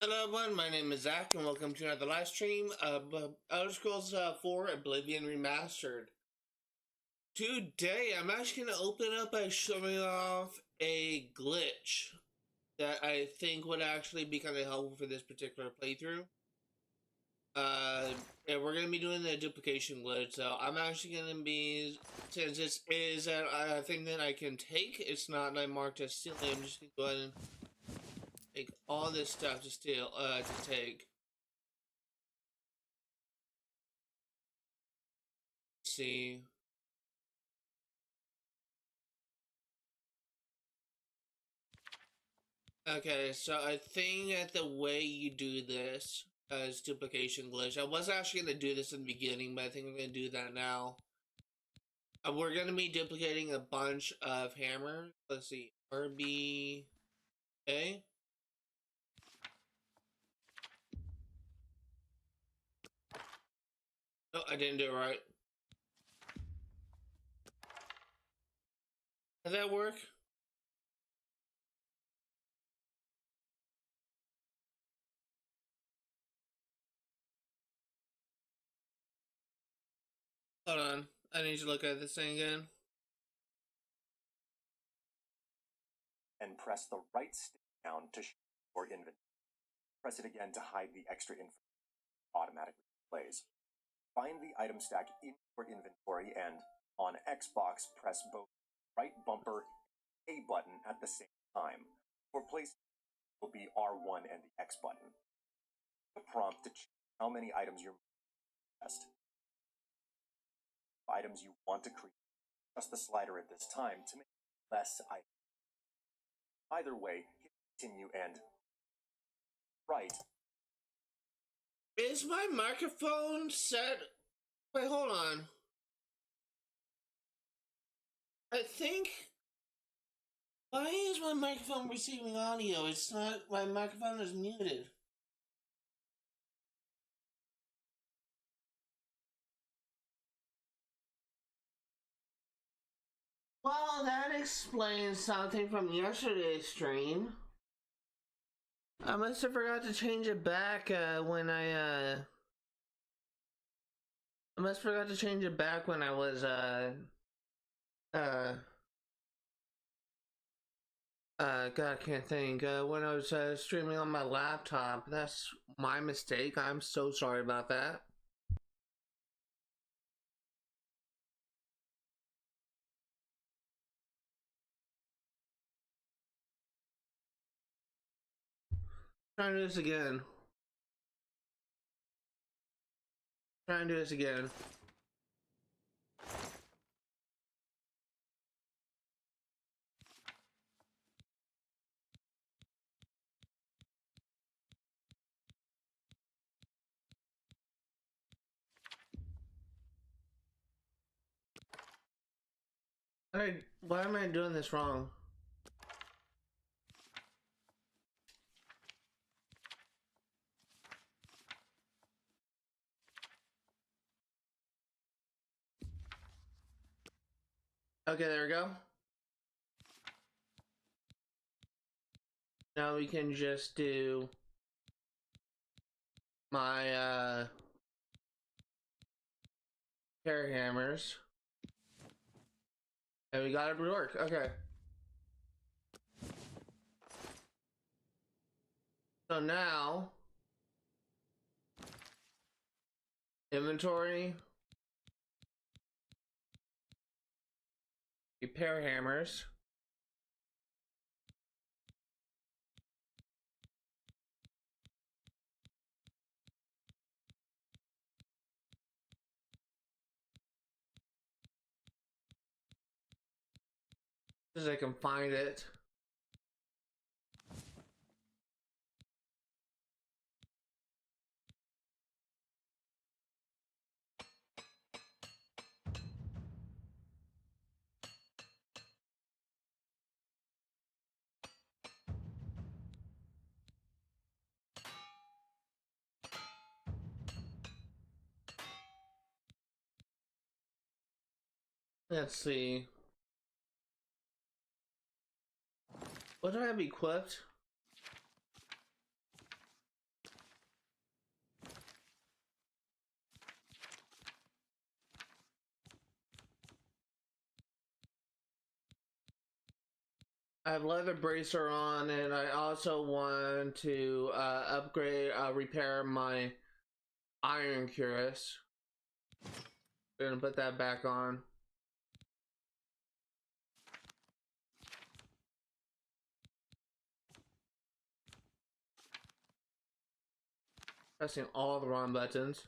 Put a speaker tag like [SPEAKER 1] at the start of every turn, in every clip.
[SPEAKER 1] Hello everyone, my name is Zach and welcome to another live stream of Elder Scrolls 4 Oblivion Remastered. Today I'm actually going to open up by showing off a glitch that I think would actually be kind of helpful for this particular playthrough. And we're going to be doing the duplication glitch, so I'm actually going to be, since this is a thing that I can take, it's not like marked as stealing, I'm just going to go ahead and take all this stuff to steal, to take. See. Okay, so I think that the way you do this is duplication glitch. I was actually going to do this in the beginning, but I think I'm going to do that now. We're going to be duplicating a bunch of hammers. Let's see, RB. Okay. Oh, I didn't do it right. Did that work? Hold on. I need to look at this thing again.
[SPEAKER 2] And press the right stick down to show your inventory. Press it again to hide the extra info automatically plays. Find the item stack in your inventory and on Xbox press both right bumper and A button at the same time. For placement will be R1 and the X button. The prompt to choose how many items you're best. Items you want to create. Press the slider at this time to make less items. Either way, hit continue and right.
[SPEAKER 1] Is my microphone set? Wait, hold on. I think. Why is my microphone receiving audio? It's not. My microphone is muted. Well, that explains something from yesterday's stream. I must have forgot to change it back when I must have forgot to change it back when I was God, I can't think. When I was streaming on my laptop. That's my mistake. I'm so sorry about that. Trying to do this again. Trying to do this again. Why am I doing this wrong? Okay, there we go. Now we can just do my pair hammers. And we got it to work. Okay. So now inventory, repair hammers. As I can find it. Let's see. What do I have equipped? I have leather bracer on, and I also want to upgrade, repair my iron cuirass. Gonna put that back on. Pressing all the wrong buttons.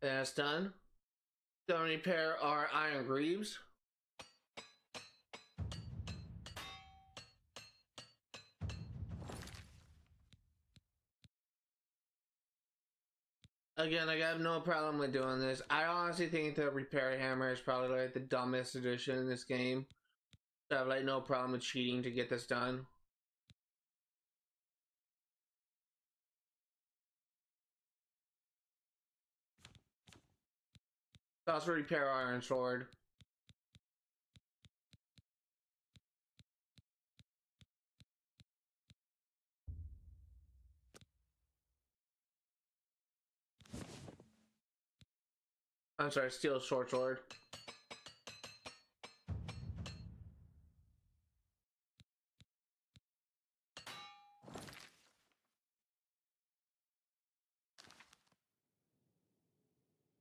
[SPEAKER 1] That's done. Gonna repair our iron greaves. Again, I have no problem with doing this. I honestly think the repair hammer is probably like the dumbest addition in this game. So I have like no problem with cheating to get this done. Also repair iron sword. I'm sorry, steel short sword.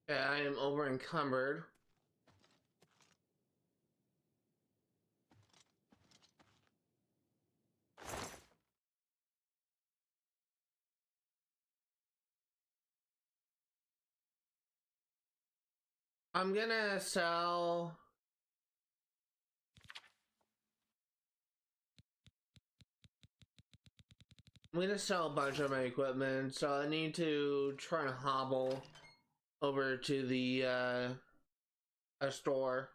[SPEAKER 1] Yeah, I am over encumbered. I'm gonna sell. I'm gonna sell a bunch of my equipment, so I need to try and hobble over to the a store.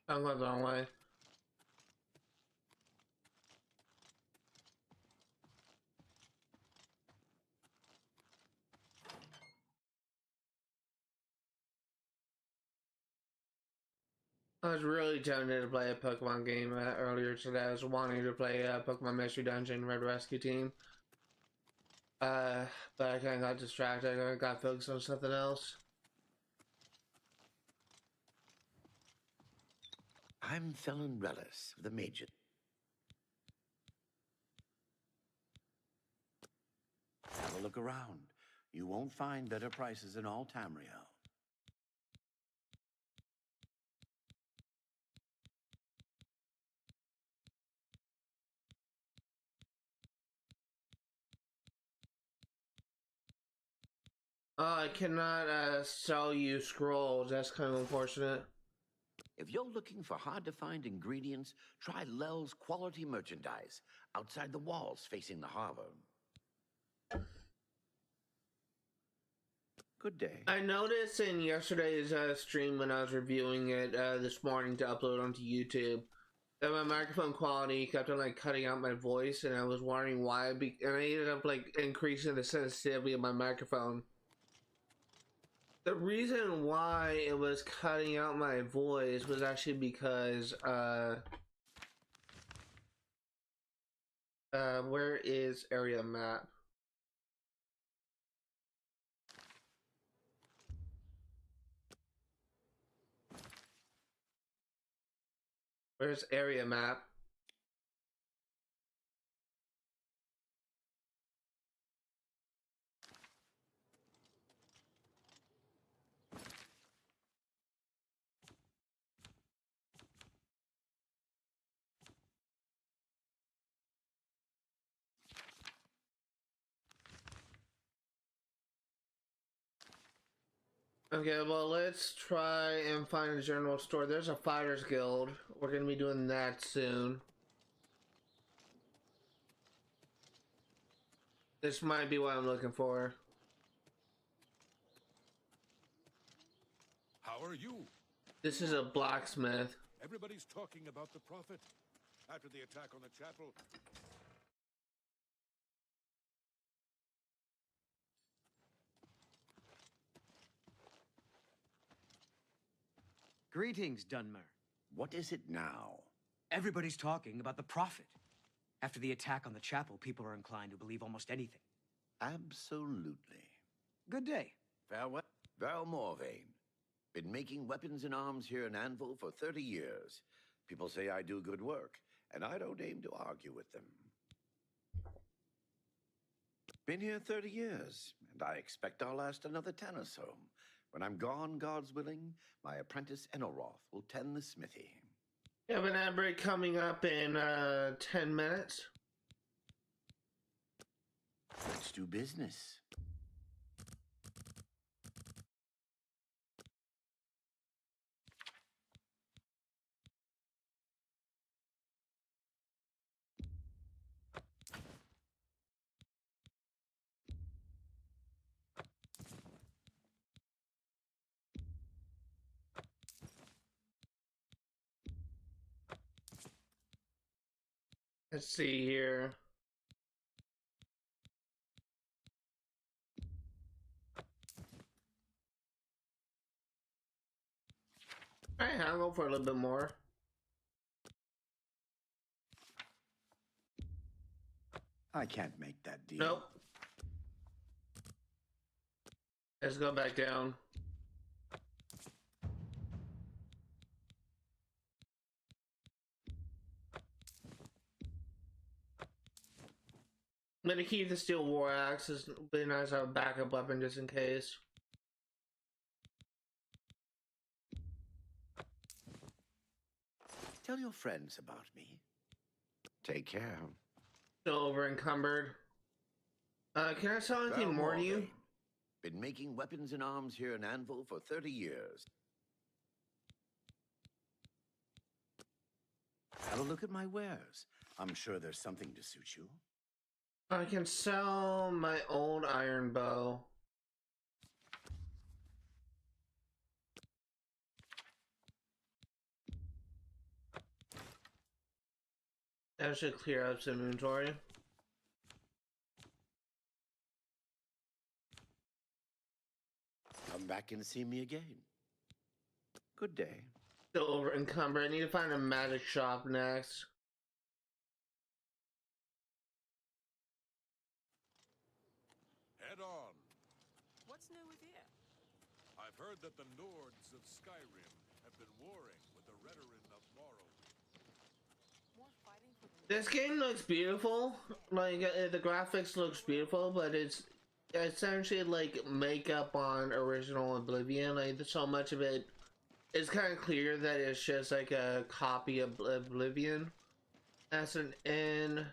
[SPEAKER 1] I'm going the wrong way. I was really tempted to play a Pokemon game earlier today. I was wanting to play Pokemon Mystery Dungeon Red Rescue Team. But I kind of got distracted. I got focused on something else.
[SPEAKER 3] I'm Felon Relis of the Major. Have a look around. You won't find better prices in all Tamriel.
[SPEAKER 1] I cannot sell you scrolls. That's kind of unfortunate.
[SPEAKER 3] If you're looking for hard-to-find ingredients, try Lel's quality merchandise outside the walls facing the harbor. Good day.
[SPEAKER 1] I noticed in yesterday's stream when I was reviewing it this morning to upload onto YouTube that my microphone quality kept on like cutting out my voice, and I was wondering why. And I ended up like increasing the sensitivity of my microphone. The reason why it was cutting out my voice was actually because where is area map? Where's area map? Okay, well, let's try and find a general store. There's a fighters guild. We're gonna be doing that soon. This might be what I'm looking for.
[SPEAKER 4] How are you?
[SPEAKER 1] This is a blacksmith.
[SPEAKER 4] Everybody's talking about the prophet. After the attack on the chapel,
[SPEAKER 5] Greetings, Dunmer.
[SPEAKER 3] What is it now?
[SPEAKER 5] Everybody's talking about the Prophet. After the attack on the chapel, people are inclined to believe almost anything.
[SPEAKER 3] Absolutely.
[SPEAKER 5] Good day.
[SPEAKER 3] Farewell. Val Morvain. Been making weapons and arms here in Anvil for 30 years. People say I do good work, and I don't aim to argue with them. Been here 30 years, and I expect I'll last another 10 or so. When I'm gone, God's willing, my apprentice Enelroth will tend the smithy.
[SPEAKER 1] We have an ad break coming up in 10 minutes.
[SPEAKER 3] Let's do business.
[SPEAKER 1] Let's see here. Alright, I'll go for a little bit more.
[SPEAKER 3] I can't make that deal.
[SPEAKER 1] Nope. Let's go back down. I'm gonna keep the steel war axe. It's be nice to have a backup weapon just in case.
[SPEAKER 3] Tell your friends about me. Take care.
[SPEAKER 1] Still over encumbered. Can I sell anything
[SPEAKER 3] Val
[SPEAKER 1] more to you?
[SPEAKER 3] Morvain. Been making weapons and arms here in Anvil for 30 years. Have a look at my wares. I'm sure there's something to suit you.
[SPEAKER 1] I can sell my old iron bow. That should clear up some inventory.
[SPEAKER 3] Come back and see me again. Good day.
[SPEAKER 1] Still over encumbered. I need to find a magic shop next.
[SPEAKER 4] head on.
[SPEAKER 6] What's new with you?
[SPEAKER 4] I've heard that the Nords of Skyrim have been warring with the Redoran of Morrowind.
[SPEAKER 6] More fighting for the
[SPEAKER 1] This game looks beautiful. Like the graphics looks beautiful, but it's essentially like makeup on original Oblivion. Like so much of it, it's kind of clear that it's just like a copy of Oblivion. That's an N.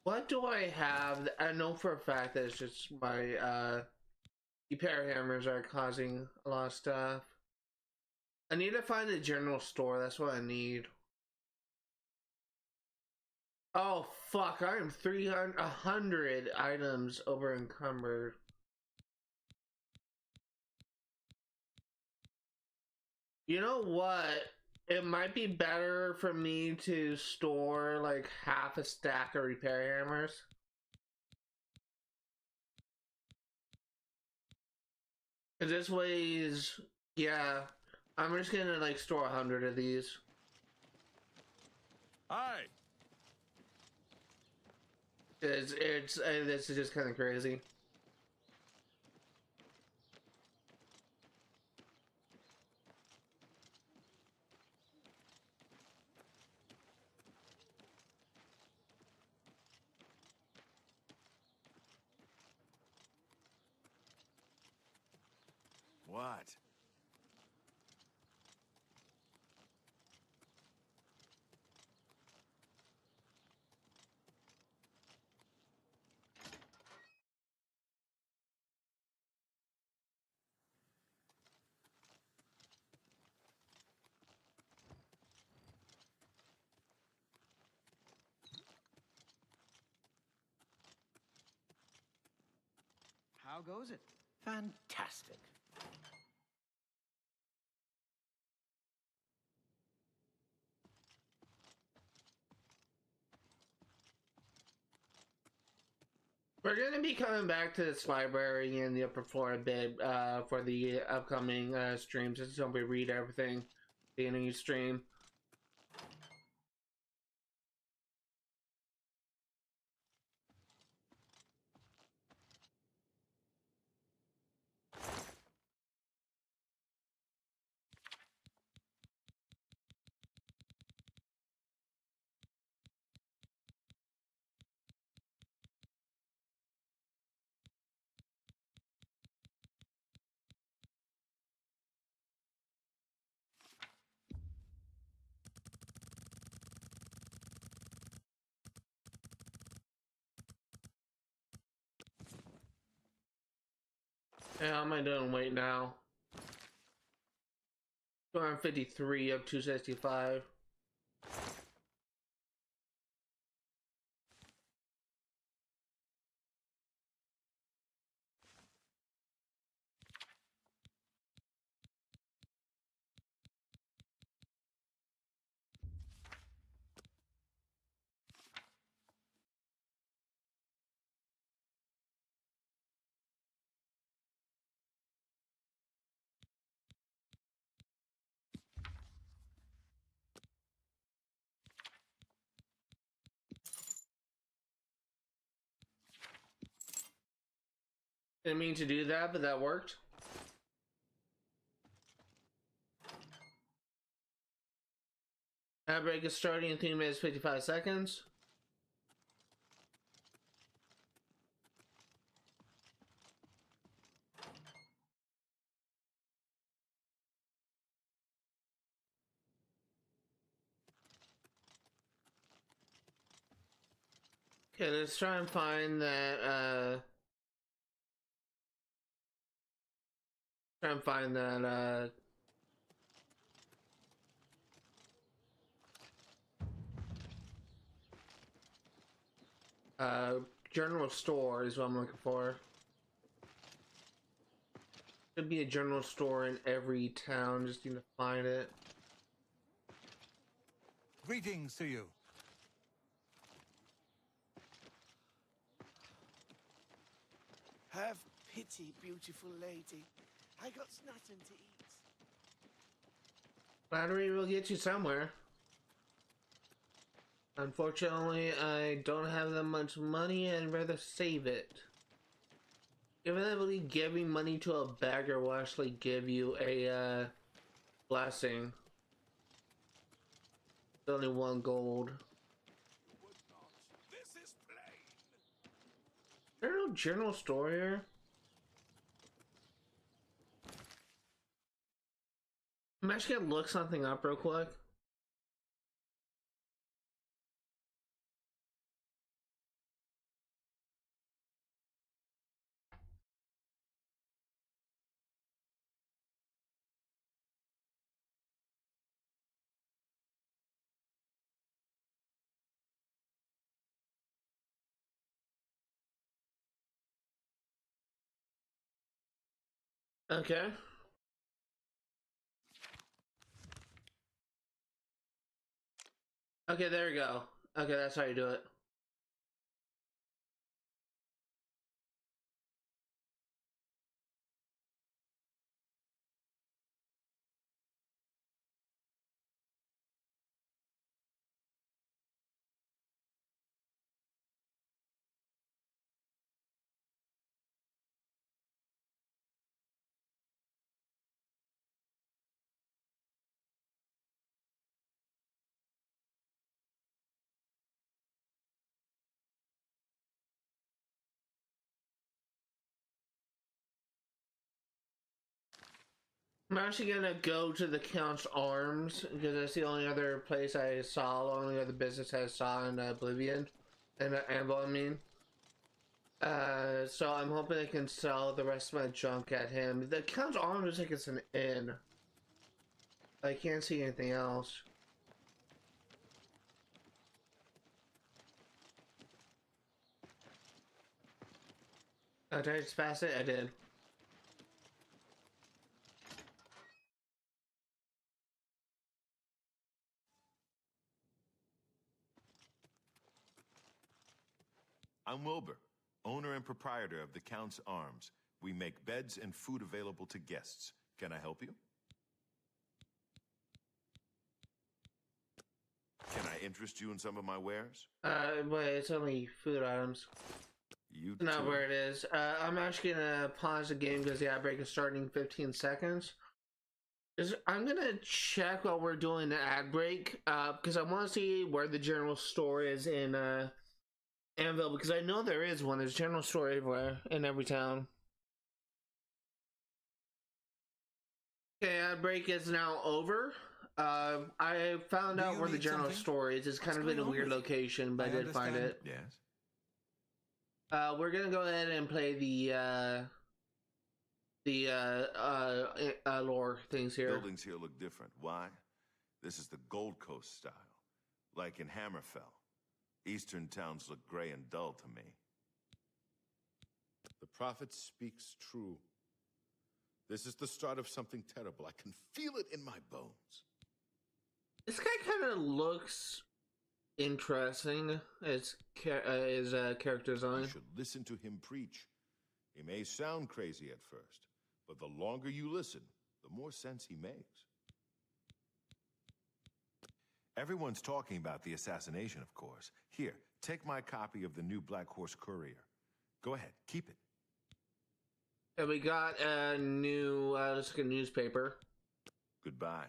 [SPEAKER 1] What do I have? I know for a fact that it's just my repair hammers are causing a lot of stuff. I need to find a general store. That's what I need. Oh fuck! I am 100 items over encumbered. You know what? It might be better for me to store like half a stack of repair hammers. Cause this weighs, yeah. I'm just gonna like store 100 of these.
[SPEAKER 4] Aye.
[SPEAKER 1] It's this is just kind of crazy.
[SPEAKER 4] What?
[SPEAKER 5] How goes it?
[SPEAKER 3] Fantastic.
[SPEAKER 1] We're gonna be coming back to this library in the upper floor a bit for the upcoming streams. Just don't we read everything at the end of your stream. Yeah, how am I doing weight now? 253 of 265. Didn't mean to do that, but that worked. Break is starting in 3 minutes 55 seconds. Okay, let's try and find that general store is what I'm looking for. Should be a general store in every town, just need to find it.
[SPEAKER 7] Greetings to you.
[SPEAKER 8] Have pity, beautiful lady. I got nothing to eat.
[SPEAKER 1] Battery will get you somewhere. Unfortunately, I don't have that much money and rather save it. Given that I believe giving money to a beggar will actually give you a blessing. It's only 1 gold.
[SPEAKER 4] This is plain.
[SPEAKER 1] Is there no general store here? I'm actually gonna look something up real quick. Okay. Okay, there we go. Okay, that's how you do it. I'm actually gonna go to the Count's Arms because that's the only other place I saw, the only other business I saw in Oblivion, and Anvil, I mean. So I'm hoping I can sell the rest of my junk at him. The Count's Arms looks like it's an inn. I can't see anything else. Oh, did I just pass it? I did.
[SPEAKER 3] I'm Wilbur.
[SPEAKER 4] owner and proprietor of the Count's Arms. We make beds and food available to guests. Can I help you? Can I interest you in some of my wares?
[SPEAKER 1] But it's only food items.
[SPEAKER 4] You
[SPEAKER 1] Not
[SPEAKER 4] too.
[SPEAKER 1] where it is. I'm actually gonna pause the game because the ad break is starting in 15 seconds. I'm gonna check while we're doing the ad break, because I want to see where the general store is in Anvil, because I know there is one. There's a general store everywhere in every town. Okay, ad break is now over. I found
[SPEAKER 7] Do
[SPEAKER 1] out
[SPEAKER 7] you
[SPEAKER 1] where the
[SPEAKER 7] need
[SPEAKER 1] general
[SPEAKER 7] something?
[SPEAKER 1] store is. It's kind
[SPEAKER 7] What's
[SPEAKER 1] of in a
[SPEAKER 7] going on
[SPEAKER 1] weird
[SPEAKER 7] with you?
[SPEAKER 1] location, but I did find
[SPEAKER 7] understand.
[SPEAKER 1] it.
[SPEAKER 4] Yes?
[SPEAKER 1] We're gonna go ahead and play the lore things here.
[SPEAKER 4] Buildings here look different. Why? This is the Gold Coast style. Like in Hammerfell. Eastern towns look gray and dull to me.
[SPEAKER 9] The prophet speaks true. This is the start of something terrible. I can feel it in my bones.
[SPEAKER 1] This guy kind of looks interesting as character
[SPEAKER 9] You
[SPEAKER 1] design.
[SPEAKER 9] should listen to him preach. He may sound crazy at first, but the longer you listen, the more sense he makes.
[SPEAKER 4] Everyone's talking about the assassination, of course. Here, take my copy of the new Black Horse Courier. Go ahead, keep it.
[SPEAKER 1] And we got a new, looks like a newspaper.
[SPEAKER 4] Goodbye.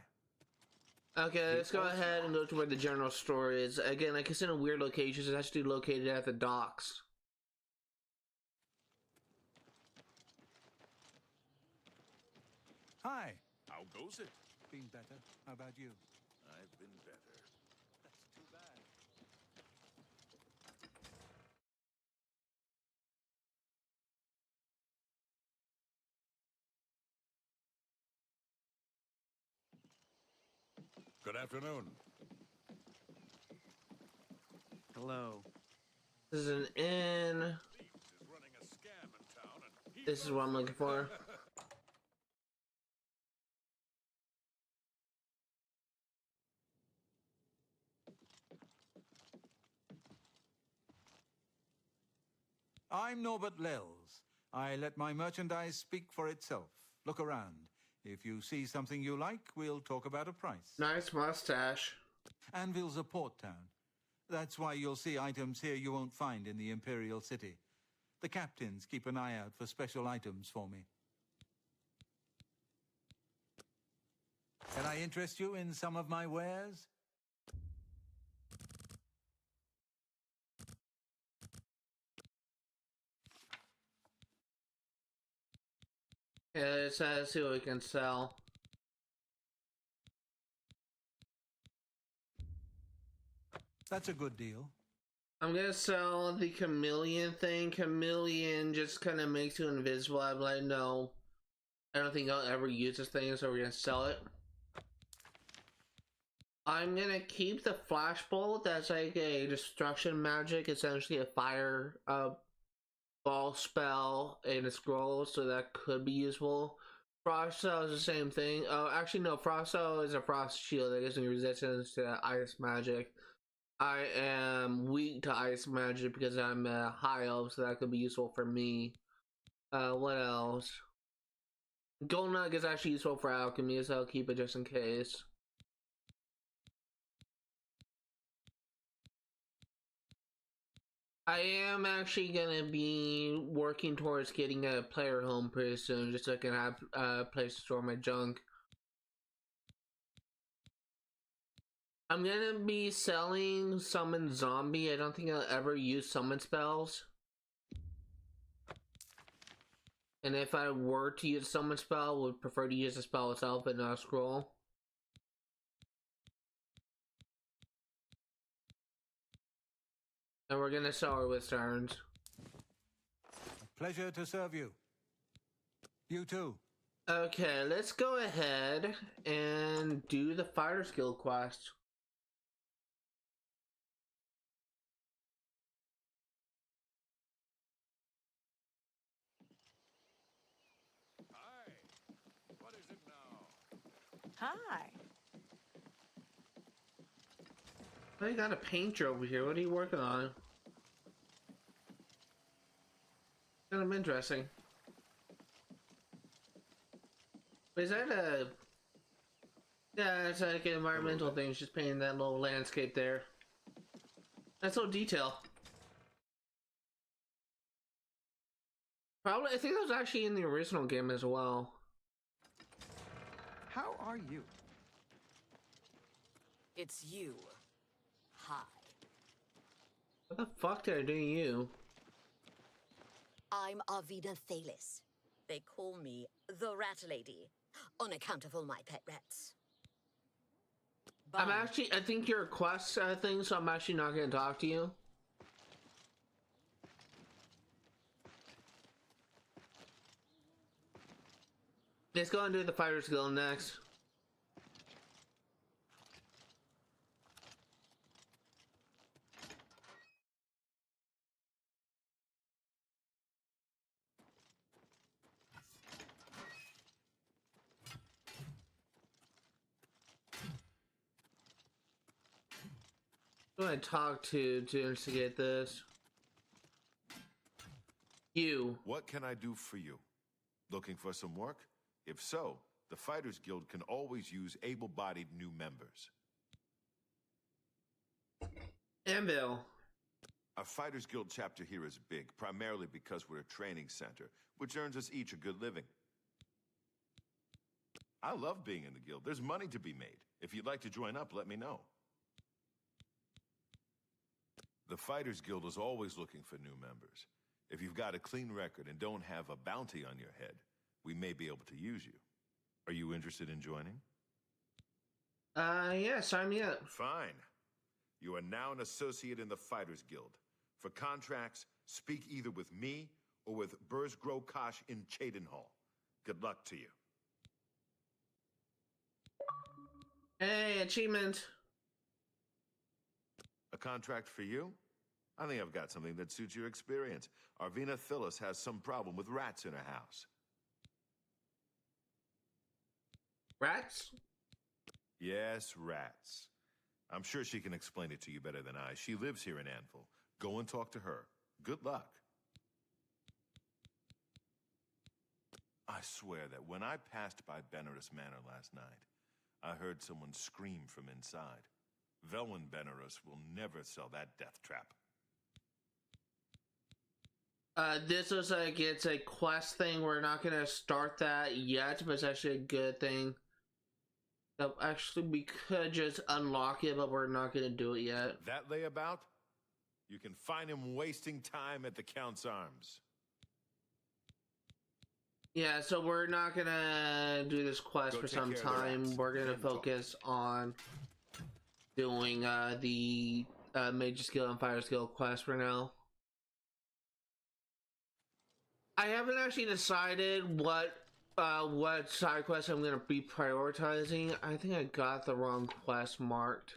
[SPEAKER 1] Okay, let's go ahead and go to where the general store is. Again, like it's in a weird location. It's actually located at the docks.
[SPEAKER 7] Hi.
[SPEAKER 4] How goes it?
[SPEAKER 7] Been better. How about you?
[SPEAKER 4] I've been better.
[SPEAKER 7] That's too bad.
[SPEAKER 4] Good afternoon.
[SPEAKER 5] Hello.
[SPEAKER 1] This is an inn.
[SPEAKER 4] Thieves is running a scam in town, and he
[SPEAKER 1] This is what I'm looking for.
[SPEAKER 7] I'm Norbert Lels. I let my merchandise speak for itself. Look around. If you see something you like, we'll talk about a price.
[SPEAKER 1] Nice mustache.
[SPEAKER 7] Anvil's a port town. That's why you'll see items here you won't find in the Imperial City. The captains keep an eye out for special items for me. Can I interest you in some of my wares?
[SPEAKER 1] Yeah, let's see what we can sell.
[SPEAKER 7] That's a good deal.
[SPEAKER 1] I'm gonna sell the chameleon thing. Chameleon just kind of makes you invisible. I'm like, no, I don't think I'll ever use this thing, so we're gonna sell it. I'm gonna keep the flash bolt. That's like a destruction magic, essentially a fire ball spell and a scroll, so that could be useful. Frost cell is the same thing. Oh, actually no, frost cell is a frost shield that gives me resistance to ice magic. I am weak to ice magic because I'm a high elf, so that could be useful for me. What else? Gold nug is actually useful for alchemy, so I'll keep it just in case. I am actually gonna be working towards getting a player home pretty soon, just so I can have a place to store my junk. I'm gonna be selling Summon Zombie. I don't think I'll ever use summon spells. And if I were to use a summon spell, I would prefer to use the spell itself and not a scroll. And we're gonna sell our with turns.
[SPEAKER 7] A pleasure to serve you. You too.
[SPEAKER 1] Okay, let's go ahead and do the Fighter's Guild quest.
[SPEAKER 4] Hi. What is it now?
[SPEAKER 6] Hi.
[SPEAKER 1] I got a painter over here. What are you working on? Kind of interesting. Is that a... Yeah, it's like an environmental thing. It's just painting that little landscape there. That's so detailed. Probably, I think that was actually in the original game as well.
[SPEAKER 5] How are you?
[SPEAKER 10] It's you. Hi.
[SPEAKER 1] What the fuck did I do to you?
[SPEAKER 10] I'm Arvida Thalis. They call me the Rat Lady, on account of all my pet rats.
[SPEAKER 1] I'm
[SPEAKER 10] Bye.
[SPEAKER 1] actually, I think you're a quest thing, so I'm actually not going to talk to you. Let's go and do the Fighter's Guild next. Who do I talk to instigate this? You.
[SPEAKER 4] What can I do for you? Looking for some work? If so, the Fighters Guild can always use able-bodied new members.
[SPEAKER 1] Anvil.
[SPEAKER 4] Our Fighters Guild chapter here is big, primarily because we're a training center, which earns us each a good living. I love being in the guild. There's money to be made. If you'd like to join up, let me know. The Fighters Guild is always looking for new members. If you've got a clean record and don't have a bounty on your head, we may be able to use you. Are you interested in joining?
[SPEAKER 1] Yeah, sign me up.
[SPEAKER 4] Fine. You are now an associate in the Fighters Guild. For contracts, speak either with me or with Burzgro Kosh in Cheydinhal. Good luck to you.
[SPEAKER 1] Hey, achievement.
[SPEAKER 4] A contract for you? I think I've got something that suits your experience. Arvina Phyllis has some problem with rats in her house.
[SPEAKER 1] Rats?
[SPEAKER 4] Yes, rats. I'm sure she can explain it to you better than I. She lives here in Anvil. Go and talk to her. Good luck. I swear that when I passed by Benares Manor last night, I heard someone scream from inside. Velwyn Benares will never sell that death trap.
[SPEAKER 1] This was like, it's a quest thing. We're not gonna start that yet, but it's actually a good thing. Actually, we could just unlock it, but we're not gonna do it yet.
[SPEAKER 4] That layabout? You can find him wasting time at the Count's Arms.
[SPEAKER 1] Yeah, so we're not gonna do this quest for some time. We're gonna focus on doing the Mage's Guild and Fire's Guild quest for now. I haven't actually decided what side quest I'm gonna be prioritizing. I think I got the wrong quest marked.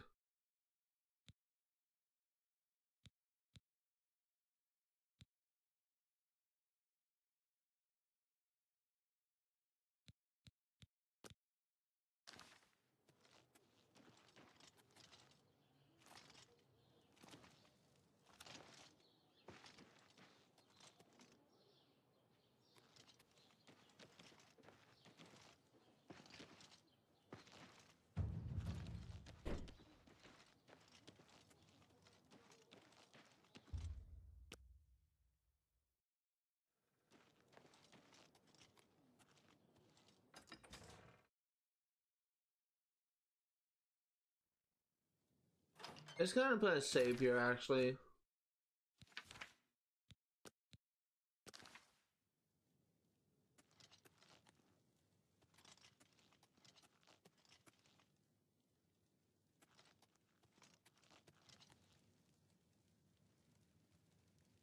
[SPEAKER 1] It's gonna put a save here, actually.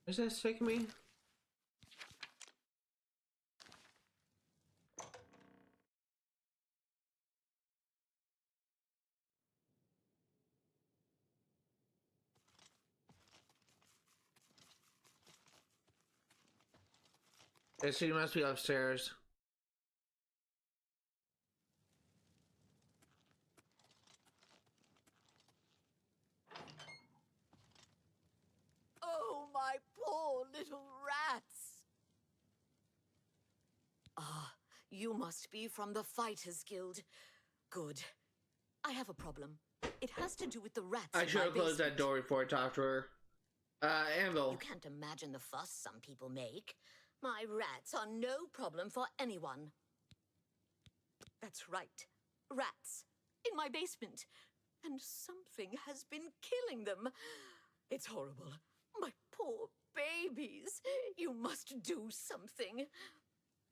[SPEAKER 1] Is that taking me? Okay, so you must be upstairs.
[SPEAKER 10] Oh, my poor little rats. You must be from the Fighters Guild. Good. I have a problem. It has to do with the rats.
[SPEAKER 1] I
[SPEAKER 10] in
[SPEAKER 1] should
[SPEAKER 10] my
[SPEAKER 1] have closed that
[SPEAKER 10] basement.
[SPEAKER 1] door before I talked to her. Anvil.
[SPEAKER 10] You can't imagine the fuss some people make. My rats are no problem for anyone. That's right. Rats. In my basement. And something has been killing them. It's horrible. My poor babies. You must do something.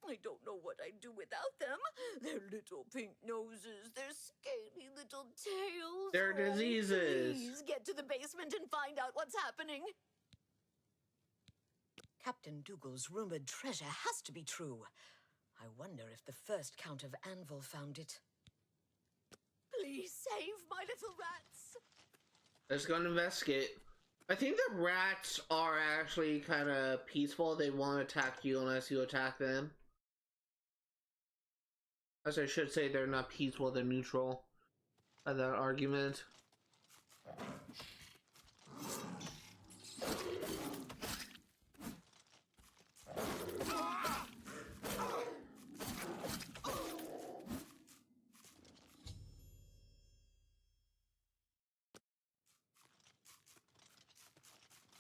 [SPEAKER 10] I don't know what I'd do without them. Their little pink noses, their scaly little tails.
[SPEAKER 1] Their diseases.
[SPEAKER 10] Please get to the basement and find out what's happening. Captain Dougal's rumored treasure has to be true. I wonder if the first Count of Anvil found it. Please save my little rats.
[SPEAKER 1] Let's go and investigate. I think the rats are actually kind of peaceful. They won't attack you unless you attack them. As I should say, they're not peaceful, they're neutral. By that argument.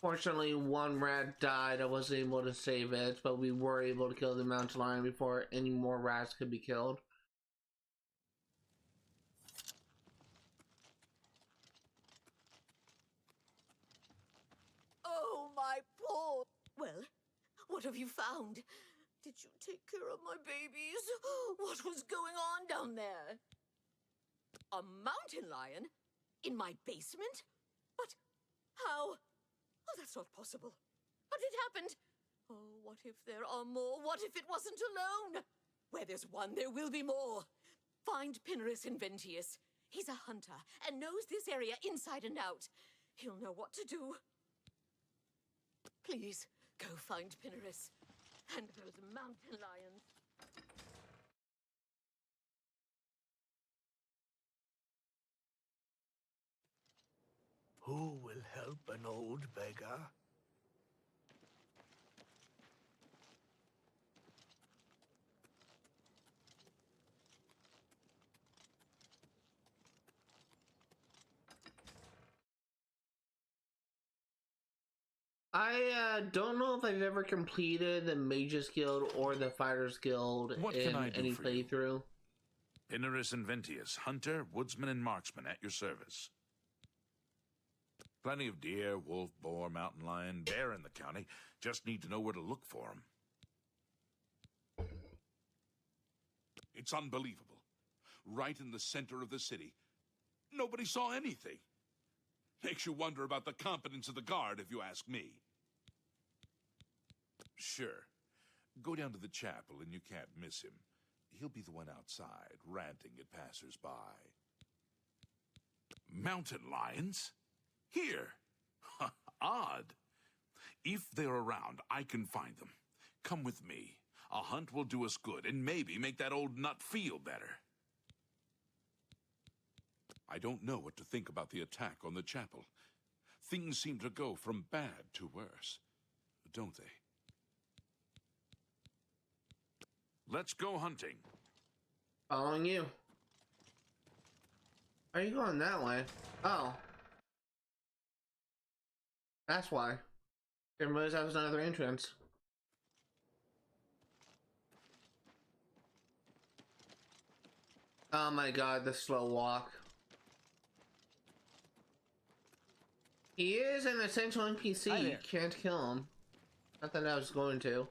[SPEAKER 1] Fortunately, one rat died. I wasn't able to save it, but we were able to kill the mountain lion before any more rats could be killed.
[SPEAKER 10] Oh, my poor... Well, what have you found? Did you take care of my babies? What was going on down there? A mountain lion? In my basement? But how? Oh, that's not possible. But it happened. Oh, what if there are more? What if it wasn't alone? Where there's one, there will be more. Find Pinnerus Inventius. He's a hunter and knows this area inside and out. He'll know what to do. Please, go find Pinnerus. And those mountain lions.
[SPEAKER 8] Who will help an old beggar?
[SPEAKER 1] I don't know if I've ever completed the Mages Guild or the Fighters Guild
[SPEAKER 11] What
[SPEAKER 1] in
[SPEAKER 11] can I do
[SPEAKER 1] any
[SPEAKER 11] for you?
[SPEAKER 1] playthrough.
[SPEAKER 11] Pinnerus Inventius, hunter, woodsman, and marksman at your service. Plenty of deer, wolf, boar, mountain lion, bear in the county. Just need to know where to look for them.
[SPEAKER 12] It's unbelievable. Right in the center of the city. Nobody saw anything. Makes you wonder about the competence of the guard, if you ask me.
[SPEAKER 11] Sure. Go down to the chapel and you can't miss him. He'll be the one outside, ranting at passers-by. Mountain lions? Here. Odd. If they're around, I can find them. Come with me. A hunt will do us good and maybe make that old nut feel better.
[SPEAKER 12] I don't know what to think about the attack on the chapel. Things seem to go from bad to worse, don't they?
[SPEAKER 11] Let's go hunting.
[SPEAKER 1] Following you. Are you going that way? Oh. That's why. Didn't realize that was another entrance. Oh my god, the slow walk. He is an essential NPC. You can't kill him. Not that I was going to.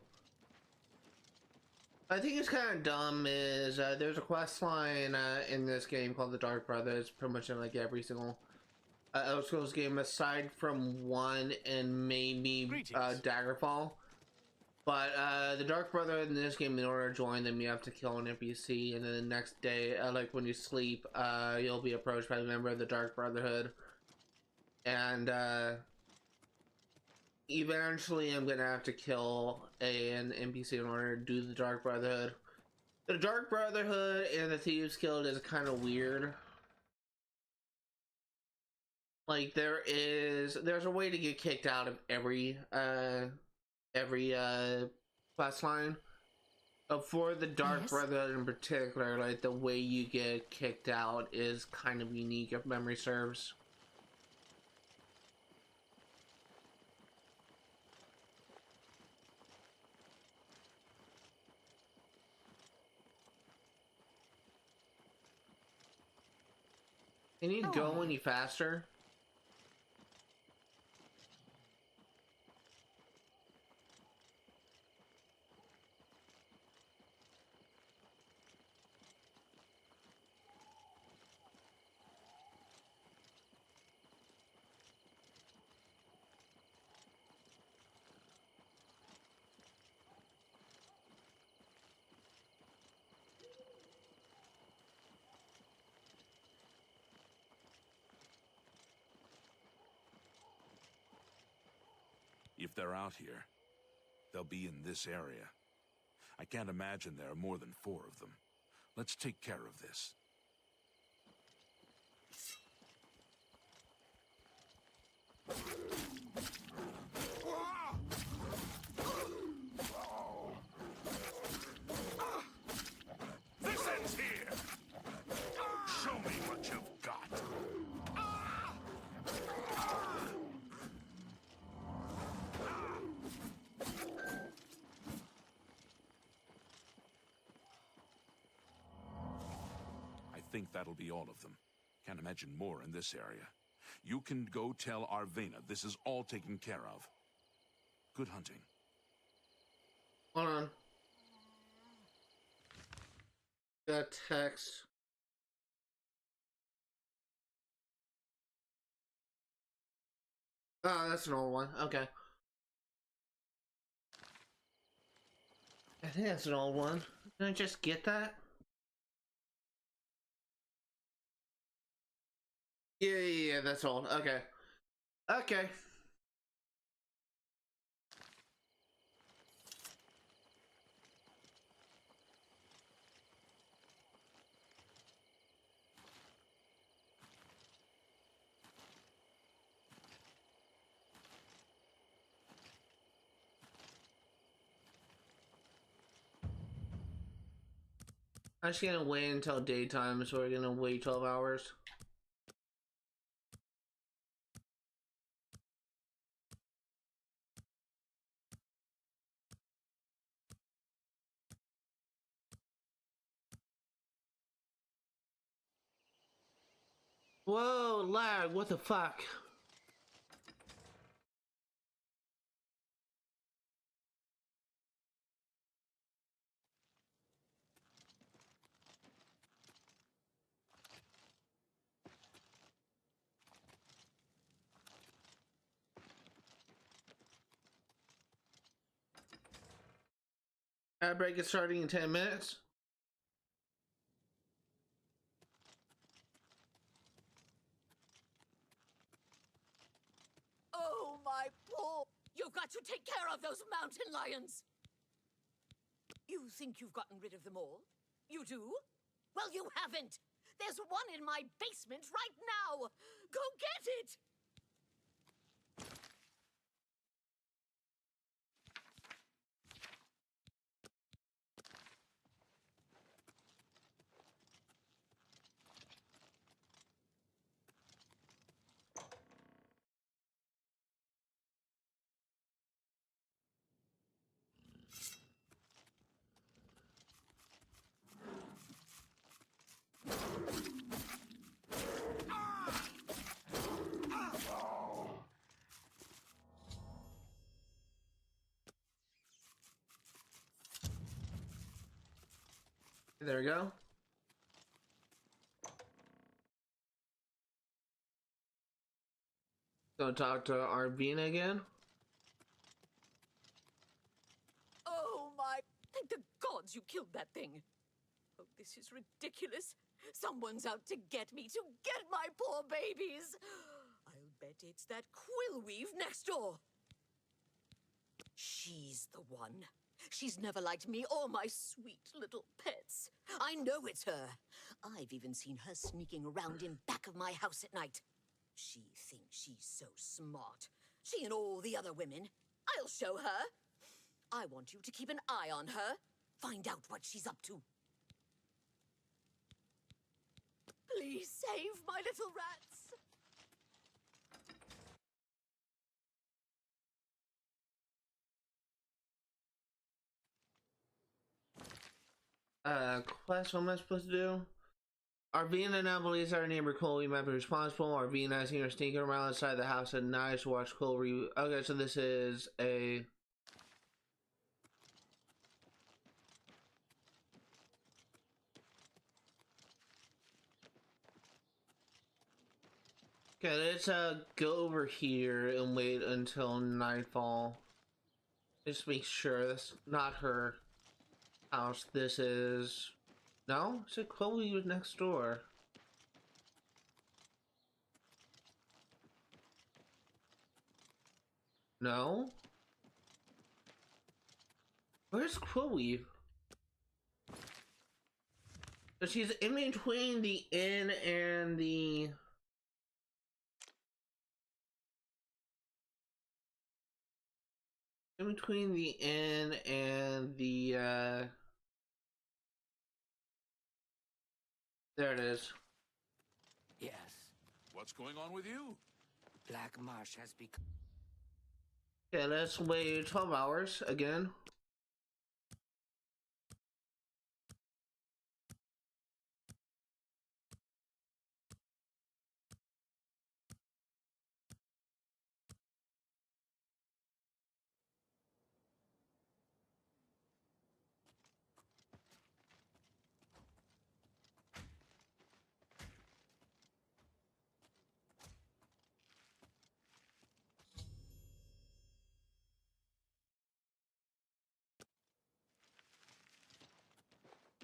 [SPEAKER 1] I think it's kind of dumb is there's a quest line in this game called the Dark Brothers, pretty much in like every single Elder Scrolls game aside from one and maybe Daggerfall. But the Dark Brotherhood in this game, in order to join them, you have to kill an NPC, and then the next day, like when you sleep, you'll be approached by a member of the Dark Brotherhood. And eventually I'm gonna have to kill an NPC in order to do the Dark Brotherhood. The Dark Brotherhood and the Thieves Guild is kind of weird. Like there's a way to get kicked out of every quest line. For the Dark
[SPEAKER 10] Yes?
[SPEAKER 1] Brotherhood in particular, like the way you get kicked out is kind of unique if memory serves. Can you go any faster?
[SPEAKER 11] If they're out here, they'll be in this area. I can't imagine there are more than 4 of them. Let's take care of this.
[SPEAKER 12] This ends here! Show me what you've got!
[SPEAKER 11] I think that'll be all of them. Can't imagine more in this area. You can go tell Arvena this is all taken care of. Good hunting.
[SPEAKER 1] Hold on. Got text. Oh, that's an old one. Okay. I think that's an old one. Can I just get that? Yeah, that's old. Okay. Okay. I'm just gonna wait until daytime, so we're gonna wait 12 hours. Whoa, lag, what the fuck? Ad break is starting in 10 minutes.
[SPEAKER 10] Oh, my poor... You've got to take care of those mountain lions! You think you've gotten rid of them all? You do? Well, you haven't! There's one in my basement right now! Go get it!
[SPEAKER 1] There we go. Go talk to Arvina again.
[SPEAKER 10] Oh, my... Thank the gods you killed that thing! Oh, this is ridiculous. Someone's out to get me, to get my poor babies! I'll bet it's that quill weave next door. She's the one. She's never liked me or my sweet little pets. I know it's her. I've even seen her sneaking around in back of my house at night. She thinks she's so smart. She and all the other women. I'll show her. I want you to keep an eye on her. find out what she's up to. Please save my little rats.
[SPEAKER 1] Quest, what am I supposed to do? Arvina now believes our neighbor Colby might be responsible. Arvina has seen her sneaking around inside the house at night to watch Colby. Okay, so this is a... Okay, let's go over here and wait until nightfall. Just make sure that's not her house. This is... No? It's like Chloe was next door. No? Where's Chloe? So she's in between the inn and the... In between the inn and the, there it is.
[SPEAKER 13] Yes.
[SPEAKER 12] What's going on with you?
[SPEAKER 13] Black Marsh has become...
[SPEAKER 1] Okay, let's wait 12 hours again.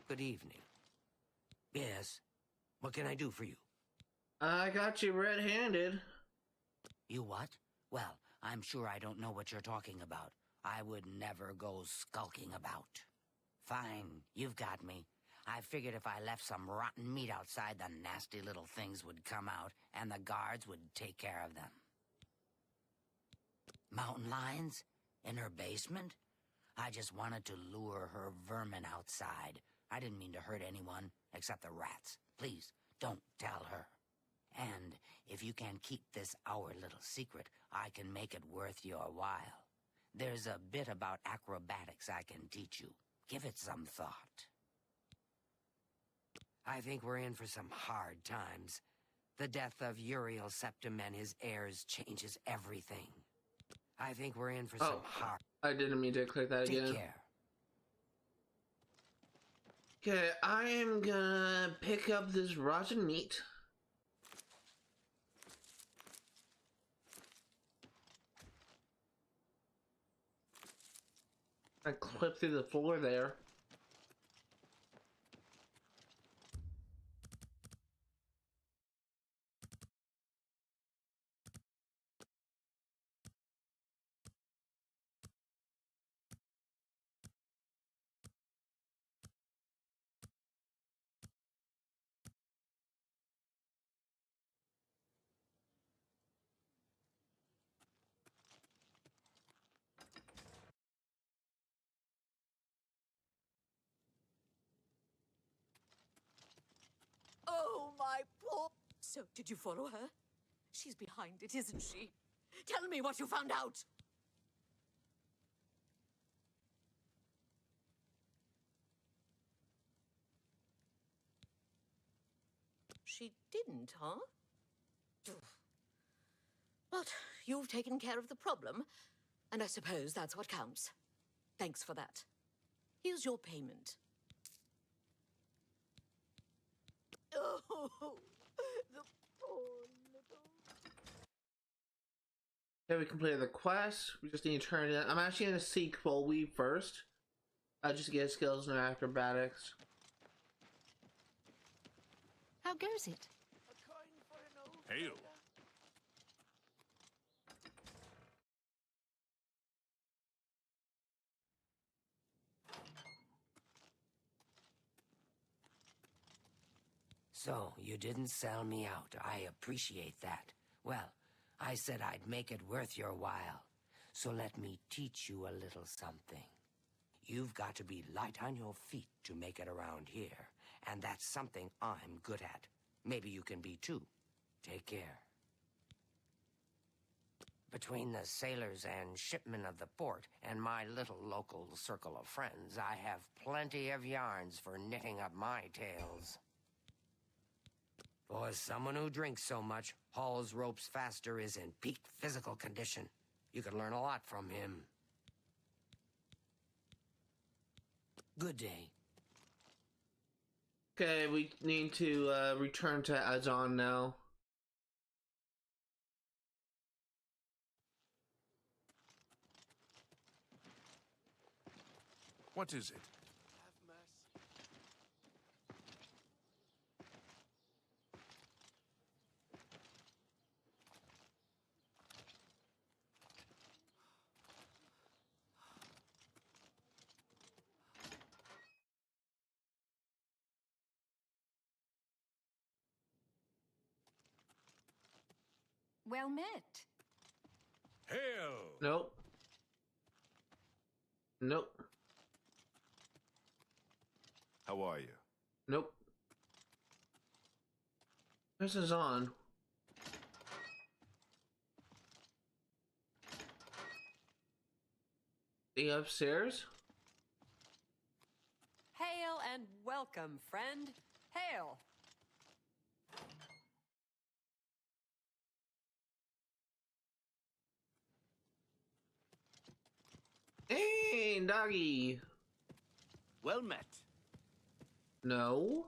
[SPEAKER 13] Good evening. Yes. What can I do for you?
[SPEAKER 1] I got you red-handed.
[SPEAKER 13] You what? Well, I'm sure I don't know what you're talking about. I would never go skulking about. Fine, you've got me. I figured if I left some rotten meat outside, the nasty little things would come out, and the guards would take care of them. Mountain lions? In her basement? I just wanted to lure her vermin outside. I didn't mean to hurt anyone, except the rats. Please, don't tell her. And if you can keep this our little secret, I can make it worth your while. There's a bit about acrobatics I can teach you. Give it some thought. I think we're in for some hard times. The death of Uriel Septim and his heirs changes everything. I think we're in for some hard...
[SPEAKER 1] I didn't mean to click that again.
[SPEAKER 13] Take care.
[SPEAKER 1] Okay, I am gonna pick up this rotten meat. I clip through the floor there.
[SPEAKER 10] Oh, my poor... So, did you follow her? She's behind it, isn't she? Tell me what you found out! She didn't, huh? But you've taken care of the problem, and I suppose that's what counts. Thanks for that. Here's your payment. Oh, the poor little...
[SPEAKER 1] Okay, we completed the quest. We just need to turn it in. I'm actually going to seek Chloe first. Just to get skills in acrobatics.
[SPEAKER 6] How goes it?
[SPEAKER 12] Hail.
[SPEAKER 13] So, you didn't sell me out. I appreciate that. Well, I said I'd make it worth your while. So let me teach you a little something. You've got to be light on your feet to make it around here, and that's something I'm good at. Maybe you can be too. Take care. Between the sailors and shipmen of the port and my little local circle of friends, I have plenty of yarns for knitting up my tales. For someone who drinks so much, hauls ropes faster is in peak physical condition. You could learn a lot from him. Good day.
[SPEAKER 1] Okay, we need to return to Azon now.
[SPEAKER 11] What is it?
[SPEAKER 8] Have mercy.
[SPEAKER 6] Well met.
[SPEAKER 11] Hail!
[SPEAKER 1] Nope. Nope.
[SPEAKER 4] How are you?
[SPEAKER 1] Nope. This is on. The upstairs?
[SPEAKER 14] Hail and welcome, friend. Hail.
[SPEAKER 1] Hey, doggy.
[SPEAKER 8] Well met.
[SPEAKER 1] No.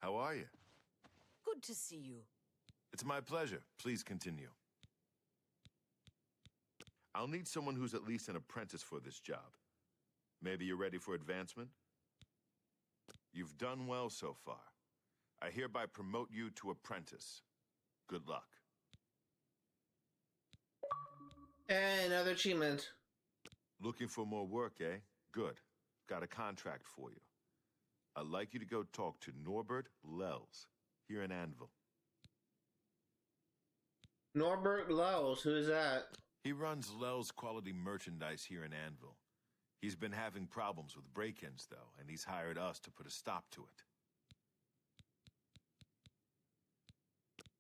[SPEAKER 4] How are you?
[SPEAKER 14] Good to see you.
[SPEAKER 4] It's my pleasure. Please continue. I'll need someone who's at least an apprentice for this job. Maybe you're ready for advancement? You've done well so far. I hereby promote you to apprentice. Good luck.
[SPEAKER 1] Hey, another achievement.
[SPEAKER 4] Looking for more work, eh? Good. Got a contract for you. I'd like you to go talk to Norbert Lels, here in Anvil.
[SPEAKER 1] Norbert Lels, who is that?
[SPEAKER 4] He runs Lels Quality Merchandise here in Anvil. He's been having problems with break-ins, though, and he's hired us to put a stop to it.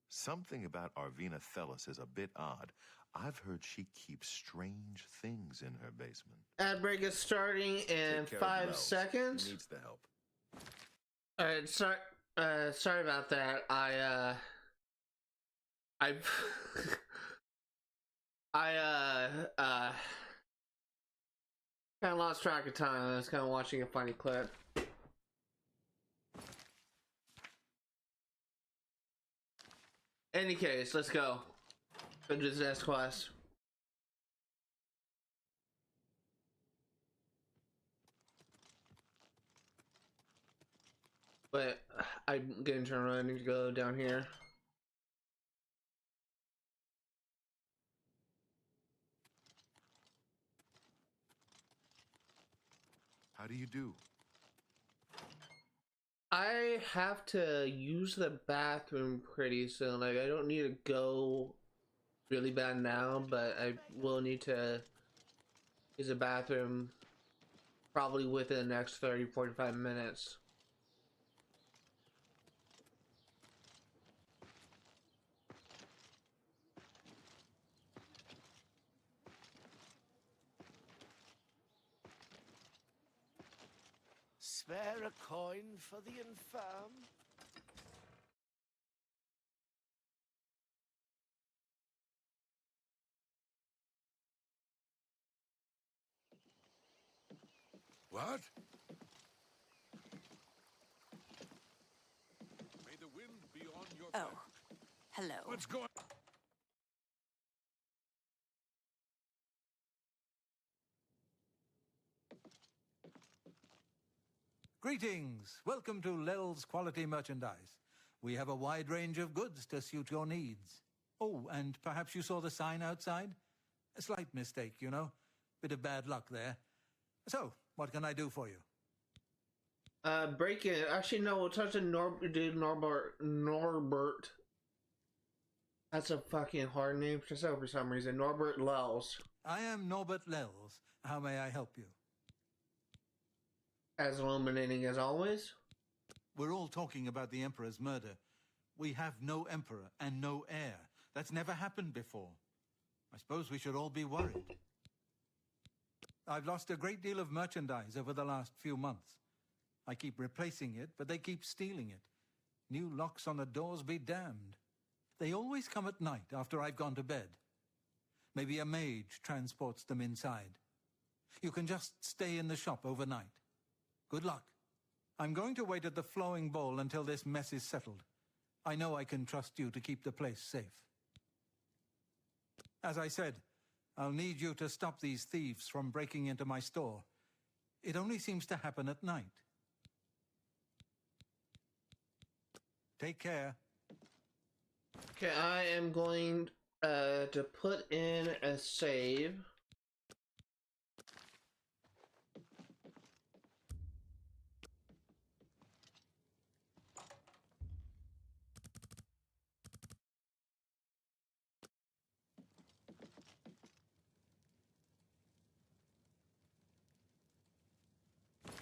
[SPEAKER 4] Something about Arvina Thelis is a bit odd. I've heard she keeps strange things in her basement.
[SPEAKER 1] Ad break is starting in 5 seconds.
[SPEAKER 4] He needs the help.
[SPEAKER 1] Alright, sorry about that. I kind of lost track of time. I was kind of watching a funny clip. Any case, let's go. Go to this next quest. But I'm getting turned around. I need to go down here.
[SPEAKER 4] How do you do?
[SPEAKER 1] I have to use the bathroom pretty soon. Like, I don't need to go really bad now, but I will need to use the bathroom probably within the next 30-45 minutes.
[SPEAKER 8] Spare a coin for the infirm?
[SPEAKER 11] What? May the wind be on your back.
[SPEAKER 14] Oh, hello.
[SPEAKER 11] What's going on?
[SPEAKER 7] Greetings! Welcome to Lel's Quality Merchandise. We have a wide range of goods to suit your needs. Oh, and perhaps you saw the sign outside? A slight mistake, you know. Bit of bad luck there. So, what can I do for you?
[SPEAKER 1] Break it. Actually, no, we'll touch on Norbert. That's a fucking hard name for some reason. Norbert Lels.
[SPEAKER 7] I am Norbert Lels. How may I help you?
[SPEAKER 1] As illuminating as always.
[SPEAKER 7] We're all talking about the Emperor's murder. We have no Emperor and no heir. That's never happened before. I suppose we should all be worried. I've lost a great deal of merchandise over the last few months. I keep replacing it, but they keep stealing it. New locks on the doors be damned. They always come at night after I've gone to bed. Maybe a mage transports them inside. You can just stay in the shop overnight. Good luck. I'm going to wait at the flowing bowl until this mess is settled. I know I can trust you to keep the place safe. As I said, I'll need you to stop these thieves from breaking into my store. It only seems to happen at night. Take care.
[SPEAKER 1] Okay, I am going to put in a save.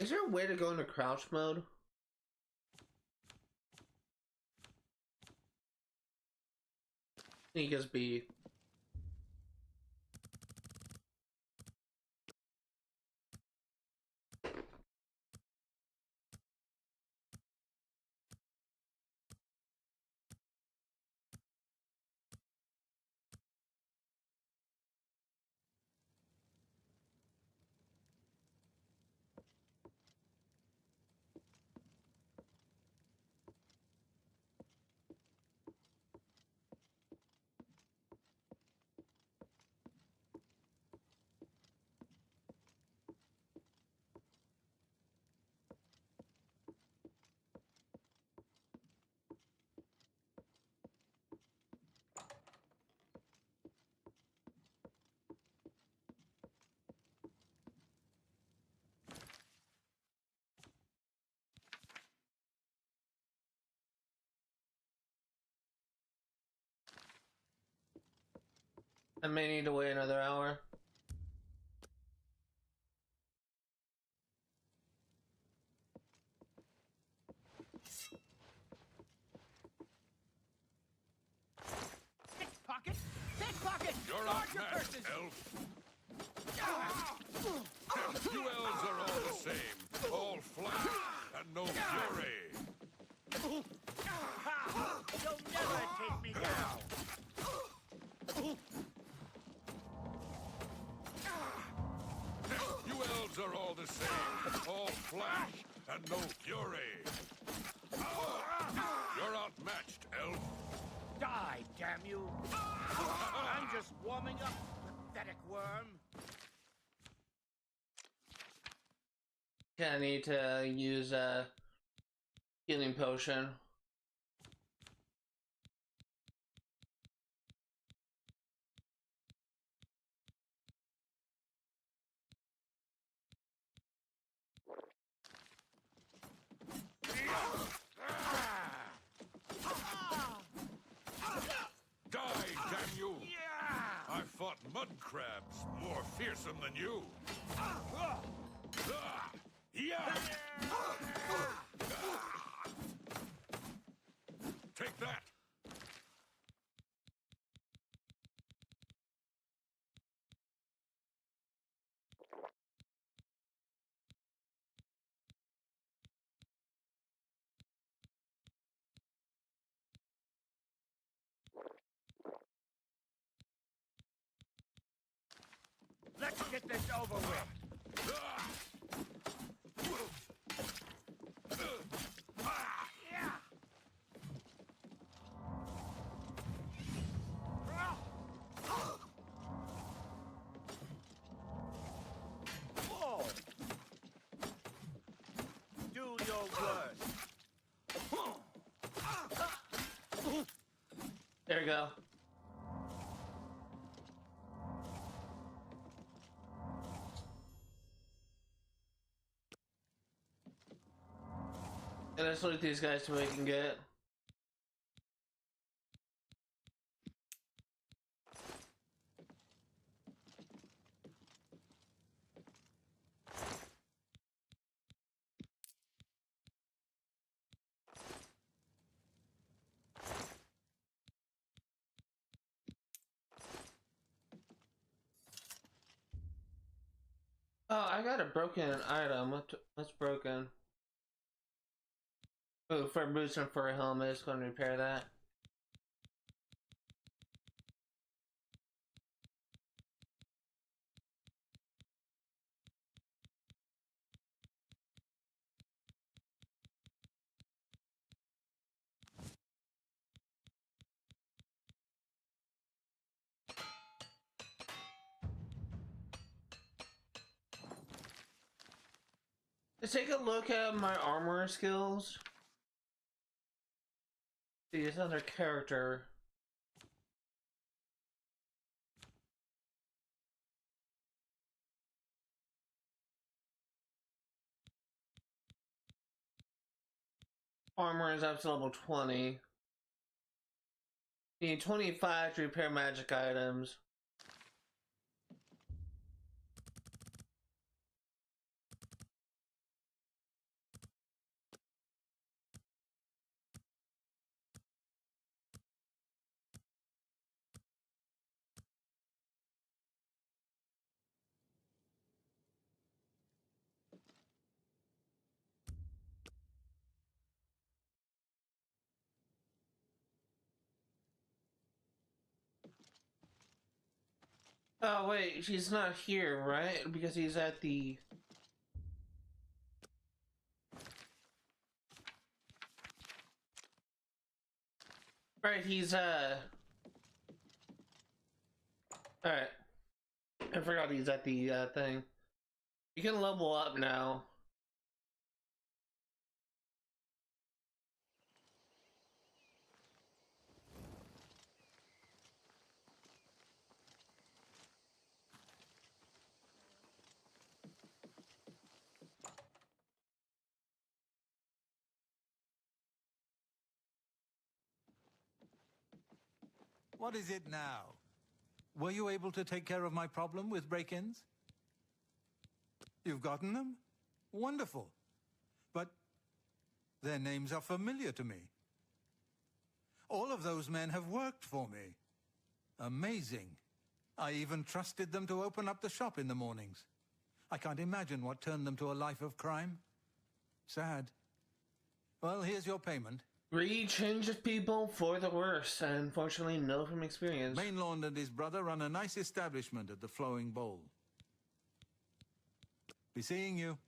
[SPEAKER 1] Is there a way to go into crouch mode? Sneak as B. I may need to wait another hour.
[SPEAKER 15] Pickpocket! Pickpocket!
[SPEAKER 12] You're outmatched, elf. You elves are all the same. All flash and no fury.
[SPEAKER 15] You'll never take me down!
[SPEAKER 12] You elves are all the same. All flash and no fury. You're outmatched, elf.
[SPEAKER 15] Die, damn you! I'm just warming up, pathetic worm.
[SPEAKER 1] Okay, I need to use a healing potion.
[SPEAKER 12] Die, damn you! I fought mud crabs more fearsome than you. Take that!
[SPEAKER 15] Let's get this over with. Do your worst.
[SPEAKER 1] There we go. And let's look at these guys to we can get. Oh, I got a broken item. What's broken? Oh, for boots and for a helmet, it's going to repair that. Let's take a look at my armor skills. See, it's another character. Armor is up to level 20. You need 25 to repair magic items. Oh wait, she's not here, right? Because he's at the... Right, he's Alright. I forgot he's at the thing. You can level up now.
[SPEAKER 7] What is it now? Were you able to take care of my problem with break-ins? You've gotten them? Wonderful. But their names are familiar to me. All of those men have worked for me. Amazing. I even trusted them to open up the shop in the mornings. I can't imagine what turned them to a life of crime. Sad. Well, here's your payment.
[SPEAKER 1] Greed changes people for the worse. I unfortunately know from experience.
[SPEAKER 7] Mainlawn and his brother run a nice establishment at the Flowing Bowl. Be seeing you.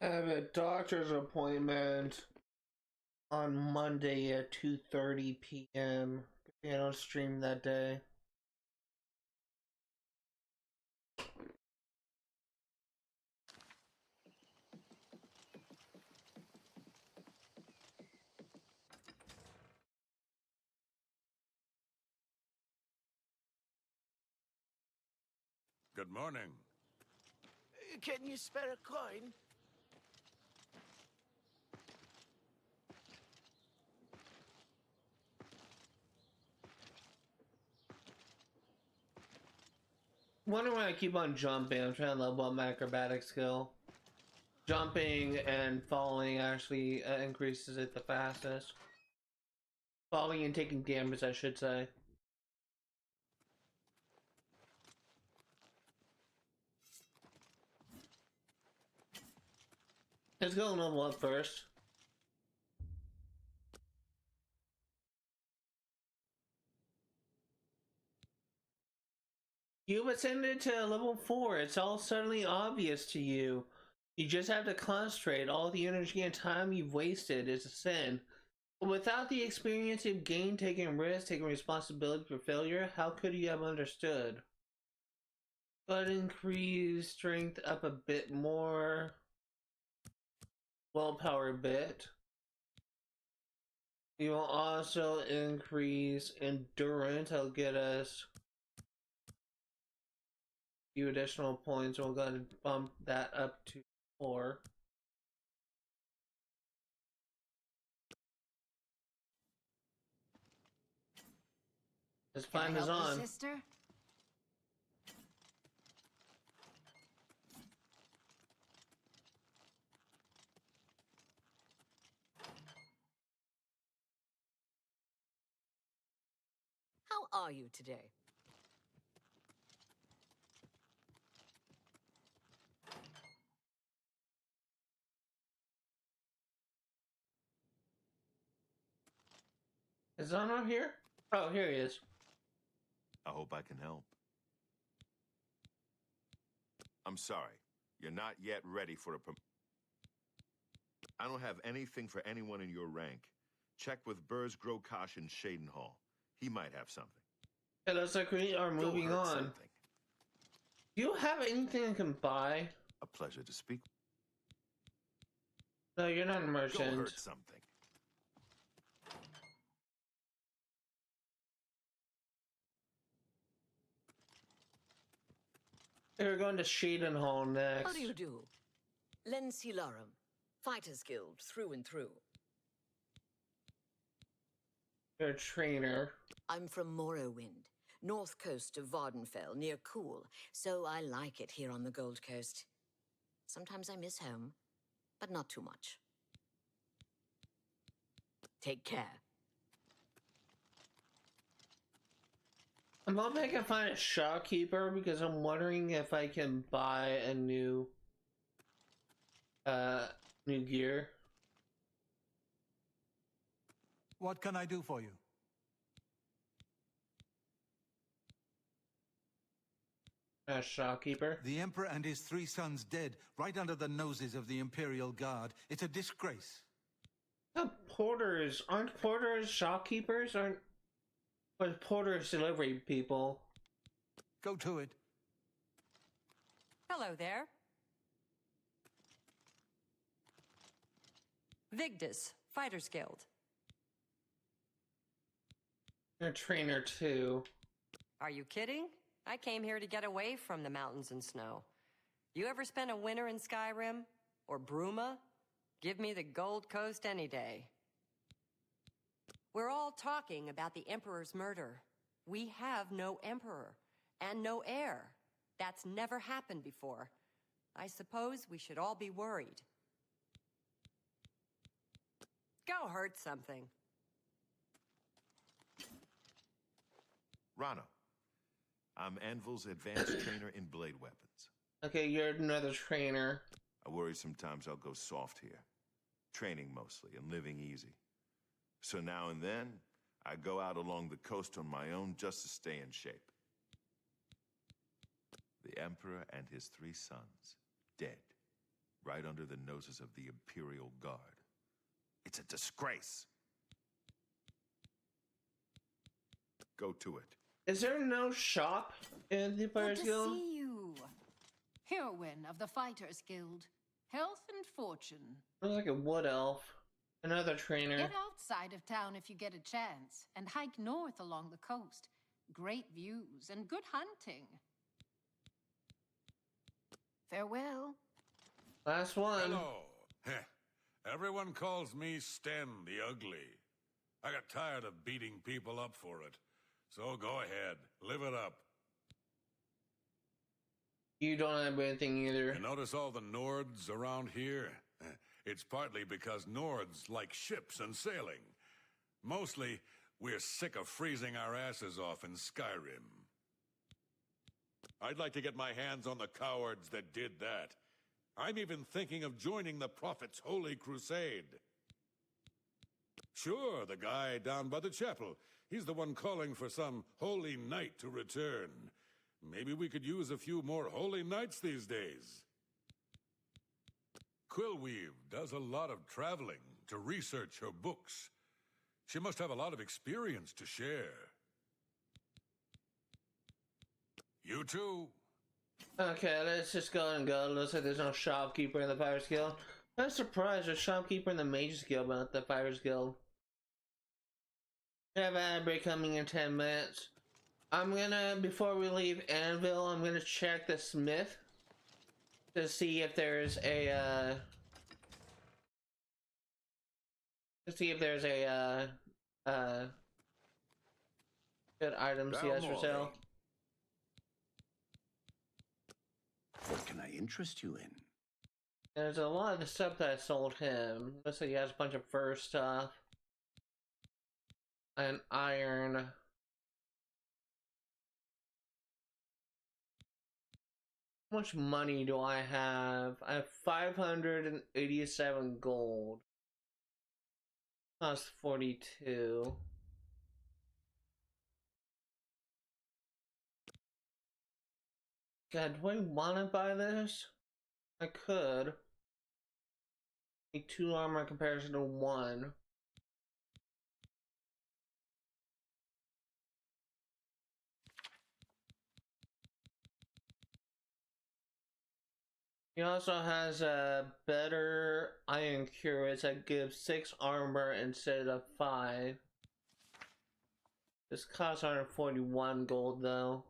[SPEAKER 1] I have a doctor's appointment on Monday at 2:30 p.m. I don't stream that day.
[SPEAKER 11] Good morning.
[SPEAKER 8] Can you spare a coin?
[SPEAKER 1] Wonder why I keep on jumping. I'm trying to level up my acrobatic skill. Jumping and falling actually increases it the fastest. Falling and taking damage, I should say. Let's go level up first. You ascended to level 4. It's all suddenly obvious to you. You just have to concentrate. All the energy and time you've wasted is a sin. Without the experience you've gained taking risks, taking responsibility for failure, how could you have understood? But increase strength up a bit more. Willpower a bit. You will also increase endurance. That'll get us a few additional points. We'll go to bump that up to 4. This climb is on.
[SPEAKER 6] Sister?
[SPEAKER 10] How are you today?
[SPEAKER 1] Is Zano here? Oh, here he is.
[SPEAKER 4] I hope I can help. I'm sorry. You're not yet ready for a I don't have anything for anyone in your rank. Check with Burrs Grokash in Cheydinhal. He might have something.
[SPEAKER 1] It looks like we are moving on.
[SPEAKER 4] Something.
[SPEAKER 1] Do you have anything I can buy?
[SPEAKER 4] A pleasure to speak.
[SPEAKER 1] No, you're not a merchant.
[SPEAKER 4] Go hurt something.
[SPEAKER 1] We're going to Cheydinhal next.
[SPEAKER 10] How do you do? Len Silarum, Fighters Guild through and through.
[SPEAKER 1] You're a trainer.
[SPEAKER 10] I'm from Morrowind, north coast of Vardenfell, near Cool, so I like it here on the Gold Coast. Sometimes I miss home, but not too much. Take care.
[SPEAKER 1] I'm hoping I can find a shopkeeper because I'm wondering if I can buy a new gear.
[SPEAKER 7] What can I do for you?
[SPEAKER 1] A shopkeeper?
[SPEAKER 7] The Emperor and his 3 sons dead, right under the noses of the Imperial Guard. It's a disgrace.
[SPEAKER 1] Porters. Aren't porters shopkeepers? But porters delivery people.
[SPEAKER 7] Go to it.
[SPEAKER 14] Hello there. Vigdis, Fighters Guild.
[SPEAKER 1] You're a trainer too.
[SPEAKER 14] Are you kidding? I came here to get away from the mountains and snow. You ever spent a winter in Skyrim? Or Bruma? Give me the Gold Coast any day. We're all talking about the Emperor's murder. We have no Emperor, and no heir. That's never happened before. I suppose we should all be worried. Go hurt something.
[SPEAKER 4] Rana. I'm Anvil's advanced trainer in blade weapons.
[SPEAKER 1] Okay, you're another trainer.
[SPEAKER 4] I worry sometimes I'll go soft here. Training mostly and living easy. So now and then, I go out along the coast on my own just to stay in shape. The Emperor and his 3 sons, dead, right under the noses of the Imperial Guard. It's a disgrace. Go to it.
[SPEAKER 1] Is there no shop in the Fighters
[SPEAKER 6] Good
[SPEAKER 1] Guild?
[SPEAKER 6] to see you. Heroine of the Fighters Guild. Health and fortune.
[SPEAKER 1] Looks like a wood elf. Another trainer.
[SPEAKER 6] Get outside of town if you get a chance, and hike north along the coast. Great views and good hunting. Farewell.
[SPEAKER 1] Last one.
[SPEAKER 12] Hello. Everyone calls me Sten the Ugly. I got tired of beating people up for it. So go ahead, live it up.
[SPEAKER 1] You don't have anything either.
[SPEAKER 12] You notice all the Nords around here? It's partly because Nords like ships and sailing. Mostly, we're sick of freezing our asses off in Skyrim. I'd like to get my hands on the cowards that did that. I'm even thinking of joining the Prophet's Holy Crusade. Sure, the guy down by the chapel. He's the one calling for some holy knight to return. Maybe we could use a few more holy knights these days. Quillweave does a lot of traveling to research her books. She must have a lot of experience to share. You too.
[SPEAKER 1] Okay, let's just go and go. Looks like there's no shopkeeper in the Pirates Guild. I'm surprised there's a shopkeeper in the Mages Guild, but not the Pirates Guild. We have an ad break coming in 10 minutes. I'm gonna, before we leave Anvil, I'm gonna check the Smith to see if there's a, good items he has for sale.
[SPEAKER 3] What can I interest you in?
[SPEAKER 1] There's a lot of the stuff that I sold him. Looks like he has a bunch of fur stuff. And iron. How much money do I have? I have 587 gold. Plus 42. God, do I want to buy this? I could. Need 2 armor in comparison to 1. He also has a better iron curates that gives 6 armor instead of 5. This costs 141 gold though.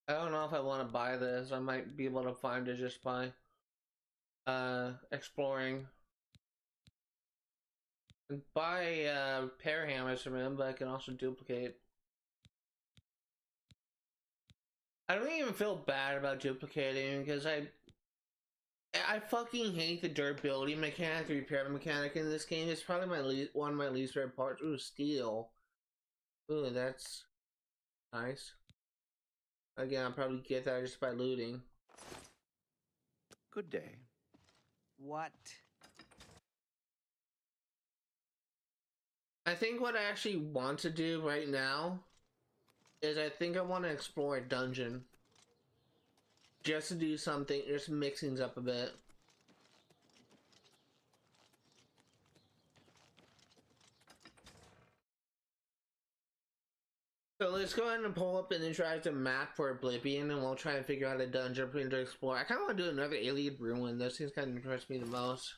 [SPEAKER 1] I don't know if I want to buy this. I might be able to find it just by exploring. And buy pair hammers from him, but I can also duplicate. I don't even feel bad about duplicating because I fucking hate the durability mechanic, the repair mechanic in this game. It's probably my one of my least favorite parts. Ooh, steel. Ooh, that's nice. Again, I'll probably get that just by looting.
[SPEAKER 3] Good day.
[SPEAKER 13] What?
[SPEAKER 1] I think what I actually want to do right now is I think I want to explore a dungeon. Just to do something, just mix things up a bit. So let's go ahead and pull up an interactive map for Oblivion and we'll try and figure out a dungeon for me to explore. I kind of want to do another Alien Ruin. Those things kind of interest me the most.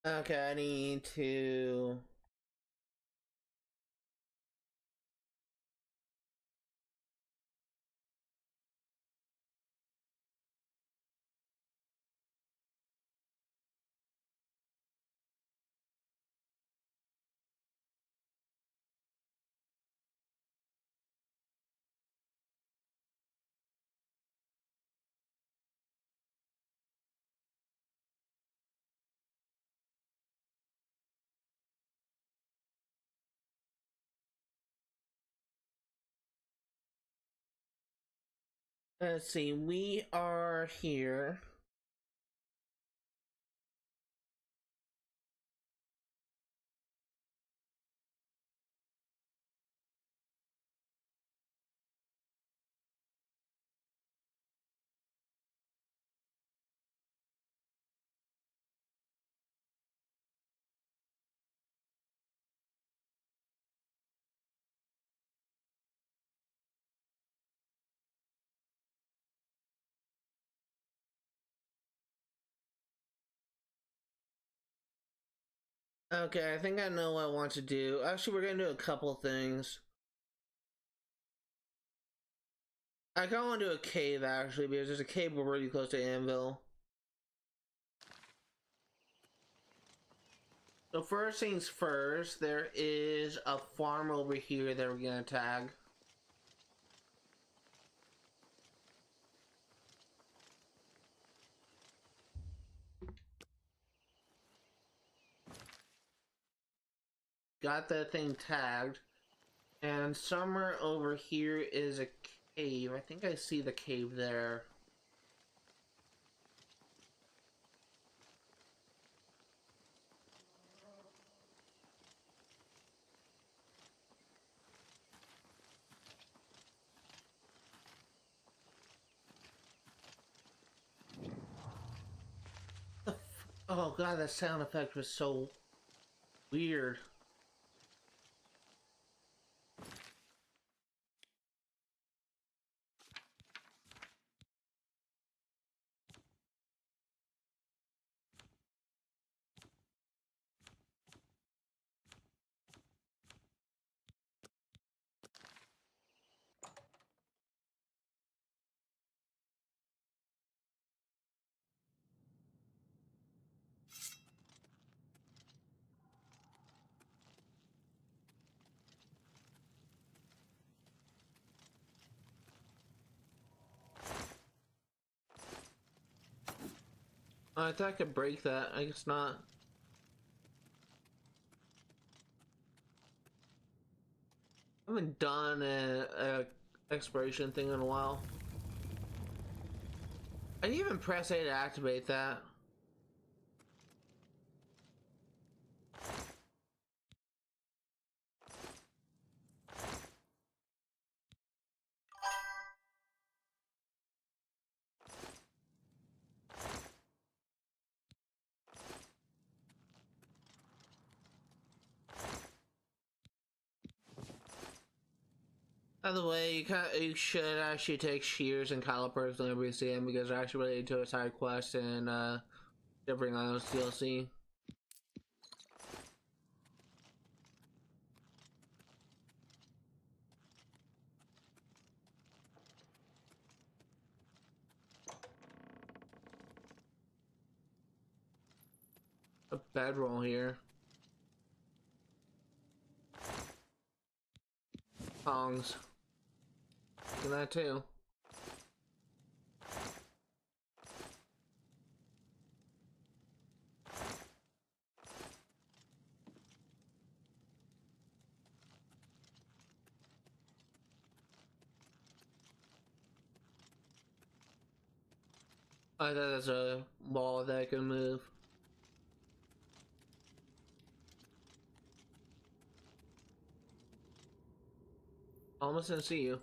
[SPEAKER 1] Okay, I need to... Let's see, we are here. Okay, I think I know what I want to do. Actually, we're gonna do a couple things. I kind of want to do a cave, actually, because there's a cave really close to Anvil. So first things first, there is a farm over here that we're gonna tag. Got that thing tagged. And somewhere over here is a cave. I think I see the cave there. Oh god, that sound effect was so weird. I thought I could break that. I guess not. I haven't done a exploration thing in a while. I didn't even press A to activate that. By the way, you should actually take shears and calipers whenever you see them because they're actually related to a side quest in Differing Islands DLC. A bedroll here. Tongs. Look at that too. I thought there's a wall that I can move. Almost didn't see you.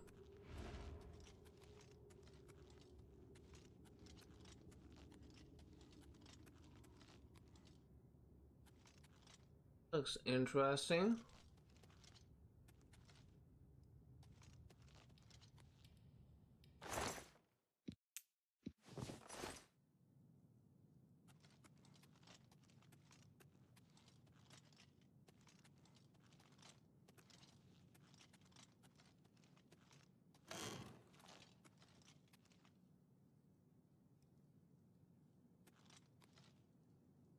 [SPEAKER 1] Looks interesting.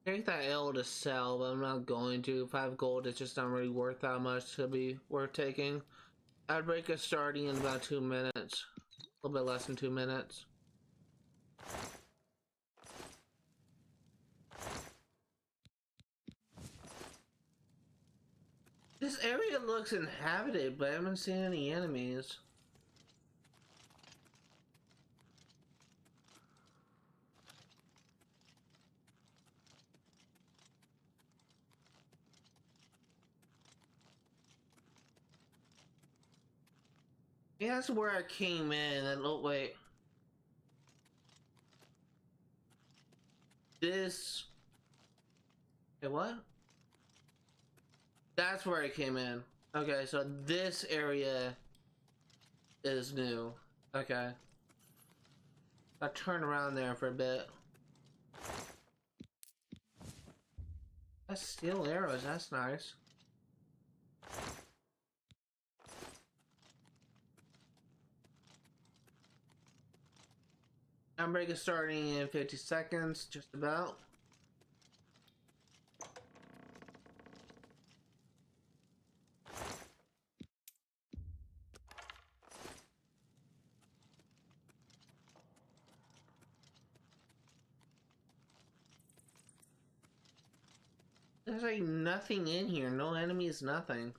[SPEAKER 1] Take that L to sell, but I'm not going to. If I have gold, it's just not really worth that much to be worth taking. I'd break it starting in about 2 minutes. A little bit less than 2 minutes. This area looks inhabited, but I haven't seen any enemies. Yeah, that's where I came in, and oh wait. This... Hey, what? That's where I came in. Okay, so this area is new. Okay. I'll turn around there for a bit. That's steel arrows, that's nice. I'm break is starting in 50 seconds, just about. There's like nothing in here, no enemies, nothing.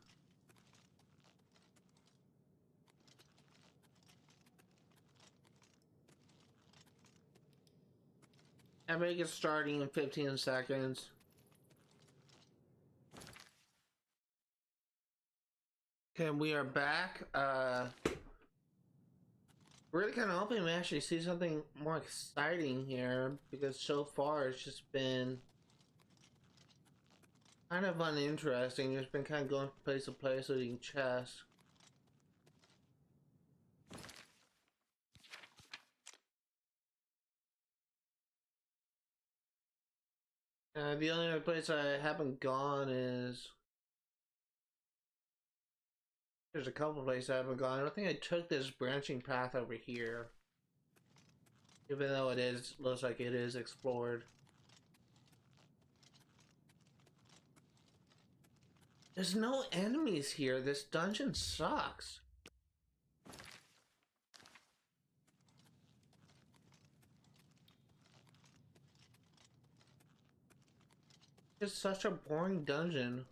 [SPEAKER 1] I make it starting in 15 seconds. Okay, we are back. Really kind of hoping we actually see something more exciting here, because so far it's just been kind of uninteresting. It's been kind of going from place to place looting chests. The only other place I haven't gone is... There's a couple places I haven't gone. I don't think I took this branching path over here. Even though looks like it is explored. There's no enemies here. This dungeon sucks. It's such a boring dungeon.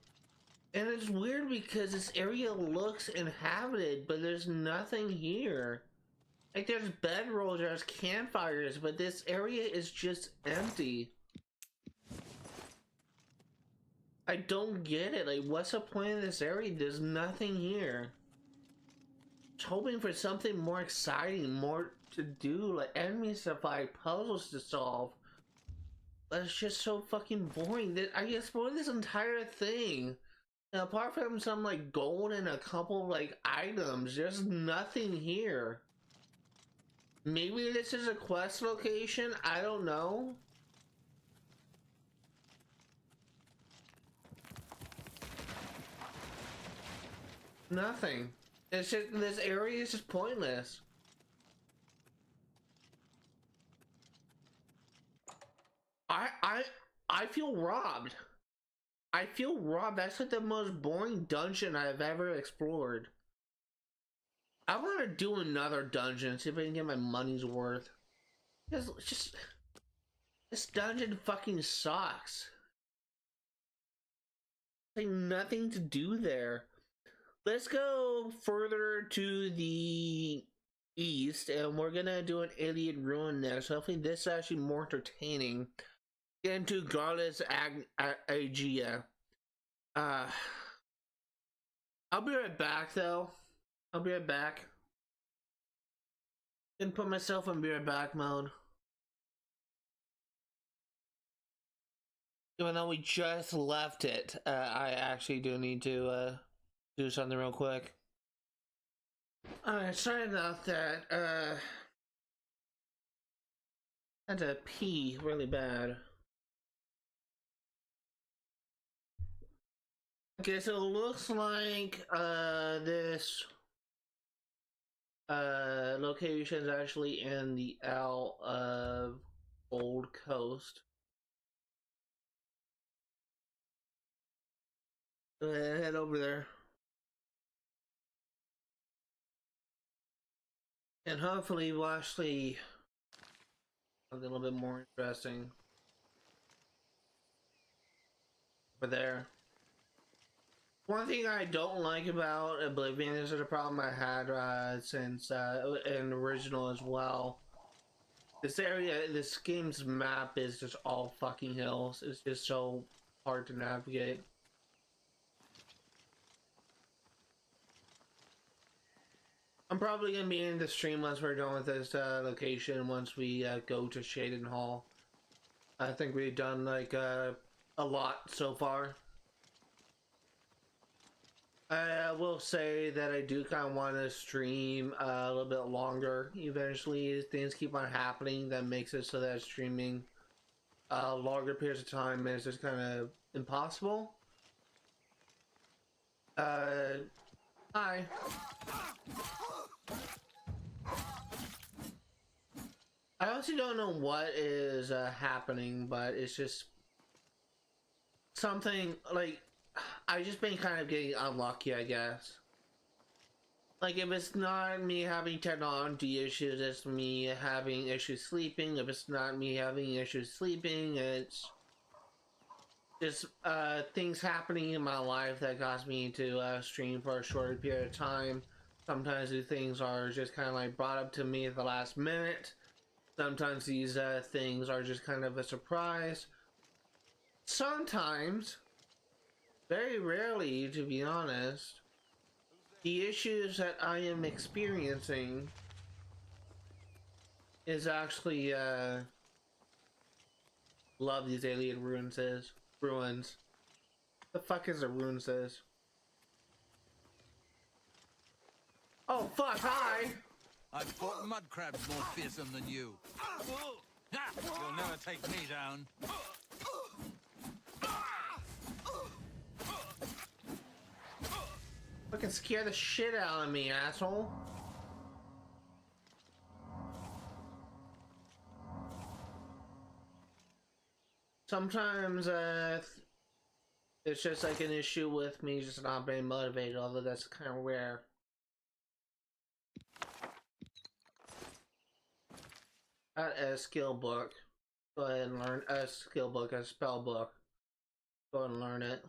[SPEAKER 1] And it's weird because this area looks inhabited, but there's nothing here. Like, there's bedrolls, there's campfires, but this area is just empty. I don't get it. Like, what's the point of this area? There's nothing here. Just hoping for something more exciting, more to do, like enemies to fight, puzzles to solve. But it's just so fucking boring. I explored this entire thing. And apart from some like gold and a couple like items, there's nothing here. Maybe this is a quest location, I don't know. Nothing. It's just, this area is just pointless. I feel robbed. I feel robbed. That's like the most boring dungeon I've ever explored. I want to do another dungeon, see if I can get my money's worth. Because just this dungeon fucking sucks. Like nothing to do there. Let's go further to the east, and we're gonna do an Idiot Ruin next. Hopefully this is actually more entertaining. Get into Garlus Agia. I'll be right back though. I'll be right back. Didn't put myself in be right back mode. Even though we just left it, I actually do need to do something real quick. Alright, sorry about that. Had to pee really bad. Okay, so it looks like this location is actually in the Isle of Gold Coast. Go ahead, head over there. And hopefully we'll actually a little bit more interesting over there. One thing I don't like about Oblivion, this is a problem I had since in original as well. This area, this game's map is just all fucking hills. It's just so hard to navigate. I'm probably gonna be in the stream once we're done with this location. Once we go to Cheydinhal, I think we've done like a lot so far. I will say that I do kind of want to stream a little bit longer. Eventually, things keep on happening that makes it so that streaming longer periods of time is just kind of impossible. Hi. I honestly don't know what is happening, but it's just something like I've just been kind of getting unlucky, I guess. Like, if it's not me having technology issues, it's me having issues sleeping. If it's not me having issues sleeping, it's just things happening in my life that cause me to stream for a shorter period of time. Sometimes these things are just kind of like brought up to me at the last minute, Sometimes these things are just kind of a surprise. Sometimes, very rarely to be honest, the issues that I am experiencing is actually, love these alien ruins. The fuck is a ruin says? Oh fuck, hi!
[SPEAKER 7] I've fought mud crabs more fearsome than you. You'll never take me down.
[SPEAKER 1] Fucking scare the shit out of me, asshole. Sometimes, it's just like an issue with me just not being motivated, although that's kind of rare. A skill book. Go ahead and learn a skill book, a spell book. Go ahead and learn it.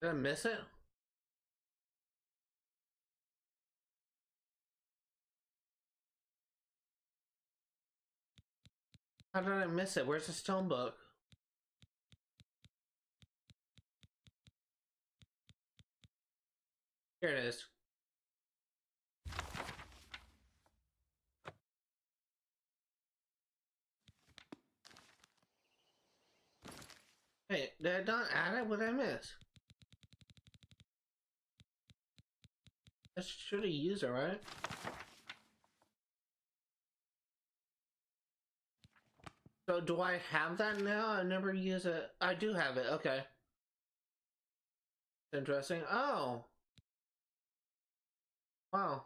[SPEAKER 1] Did I miss it? How did I miss it? Where's the stone book? Here it is. Hey, did I not add it? What did I miss? I should have used it, right? So do I have that now? I never use it. I do have it. Okay. Interesting. Oh. Wow.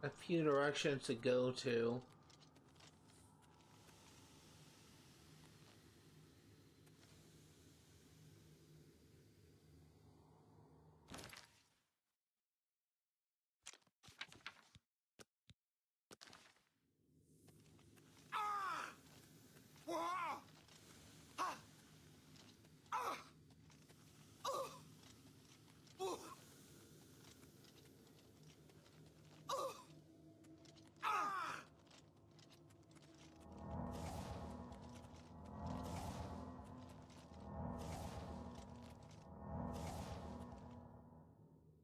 [SPEAKER 1] A few directions to go to.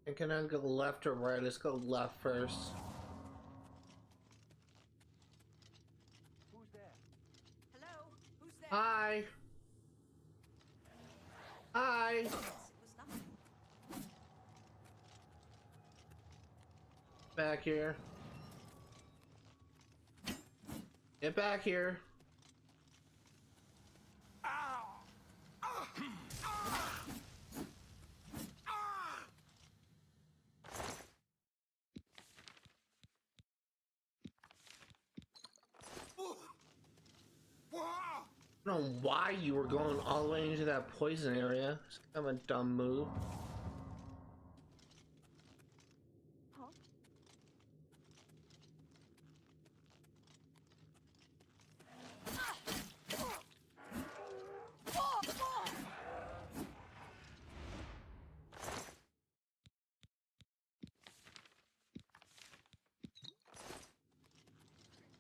[SPEAKER 1] And can I go left or right? Let's go left first.
[SPEAKER 10] Who's there? Hello? Who's there?
[SPEAKER 1] Hi. Hi.
[SPEAKER 10] Yes, it was nothing.
[SPEAKER 1] Back here. Get back here. I don't know why you were going all the way into that poison area. It's kind of a dumb move.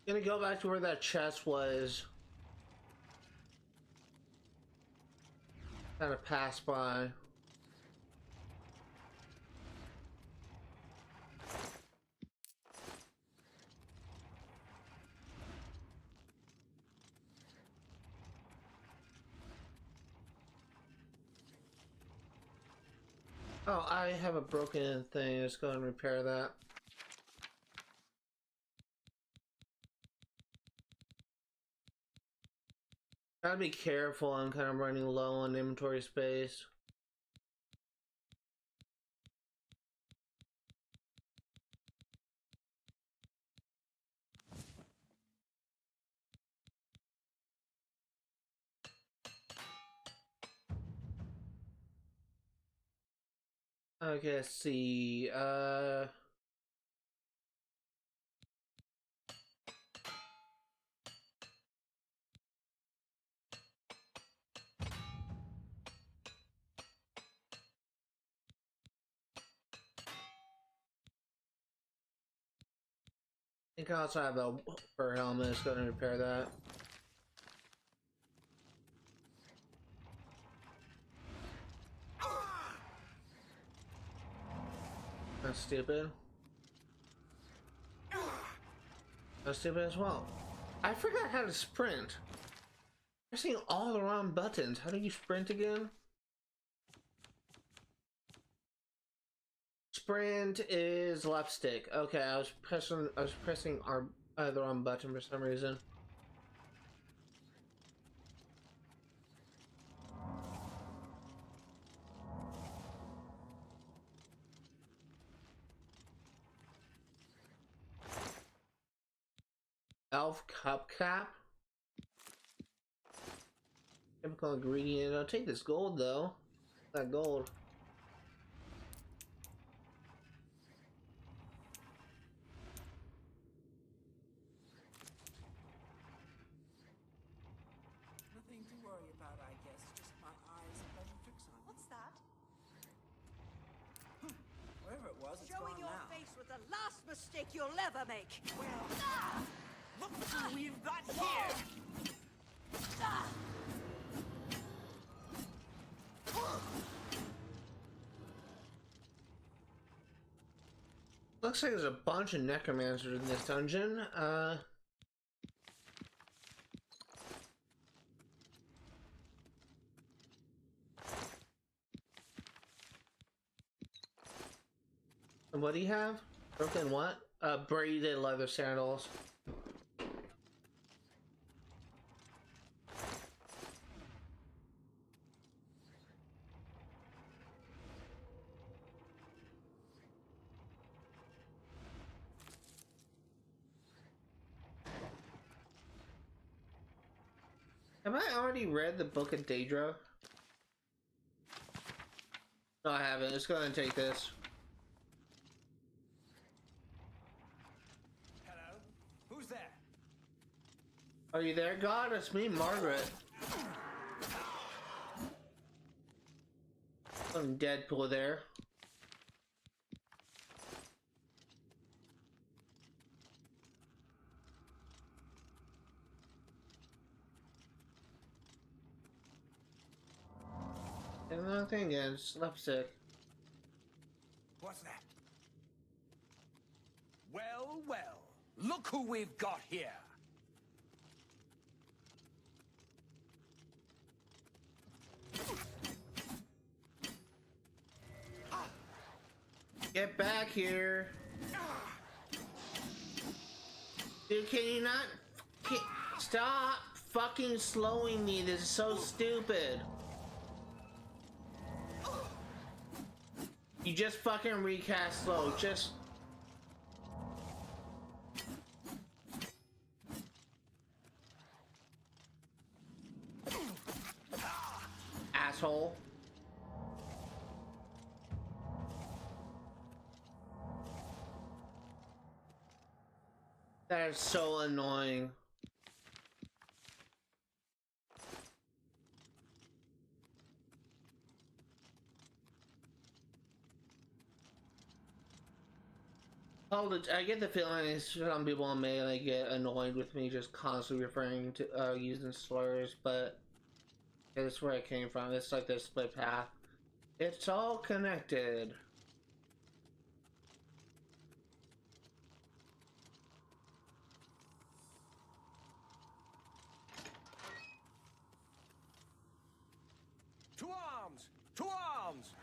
[SPEAKER 1] Gonna go back to where that chest was. Kind of pass by. Oh, I have a broken thing. Let's go and repair that. Gotta be careful, I'm kind of running low on inventory space. Okay, let's see, I think I also have a fur helmet, it's gonna repair that. That's stupid. That's stupid as well. I forgot how to sprint. Pressing all the wrong buttons. How do you sprint again? Sprint is left stick. Okay, I was pressing the wrong button for some reason. Elf cup cap. Chemical ingredient. I'll take this gold though. That gold.
[SPEAKER 8] Nothing to worry about, I guess. Just my eyes playing tricks on me.
[SPEAKER 10] What's that?
[SPEAKER 8] Wherever it was, it's
[SPEAKER 10] Showing
[SPEAKER 8] gone
[SPEAKER 10] your
[SPEAKER 8] now.
[SPEAKER 10] face with the last mistake you'll ever make.
[SPEAKER 8] Well, look who we've got here!
[SPEAKER 1] Looks like there's a bunch of necromancers in this dungeon. And what do you have? Broken what? Braided leather sandals. Have I already read the Book of Daedra? No, I haven't. It's gonna take this.
[SPEAKER 5] Hello? Who's there?
[SPEAKER 1] Are you there, God? It's me, Margaret. Some Deadpool there. And another thing again, it's left sick.
[SPEAKER 5] What's that? Well, well. Look who we've got here.
[SPEAKER 1] Get back here. Dude, can you not... Stop fucking slowing me. This is so stupid. You just fucking recast slow. Just... Asshole. That is so annoying. I get the feeling some people may like get annoyed with me just constantly referring to using slurs, but that's where it came from. It's like this split path. It's all connected.
[SPEAKER 5] To arms! To arms!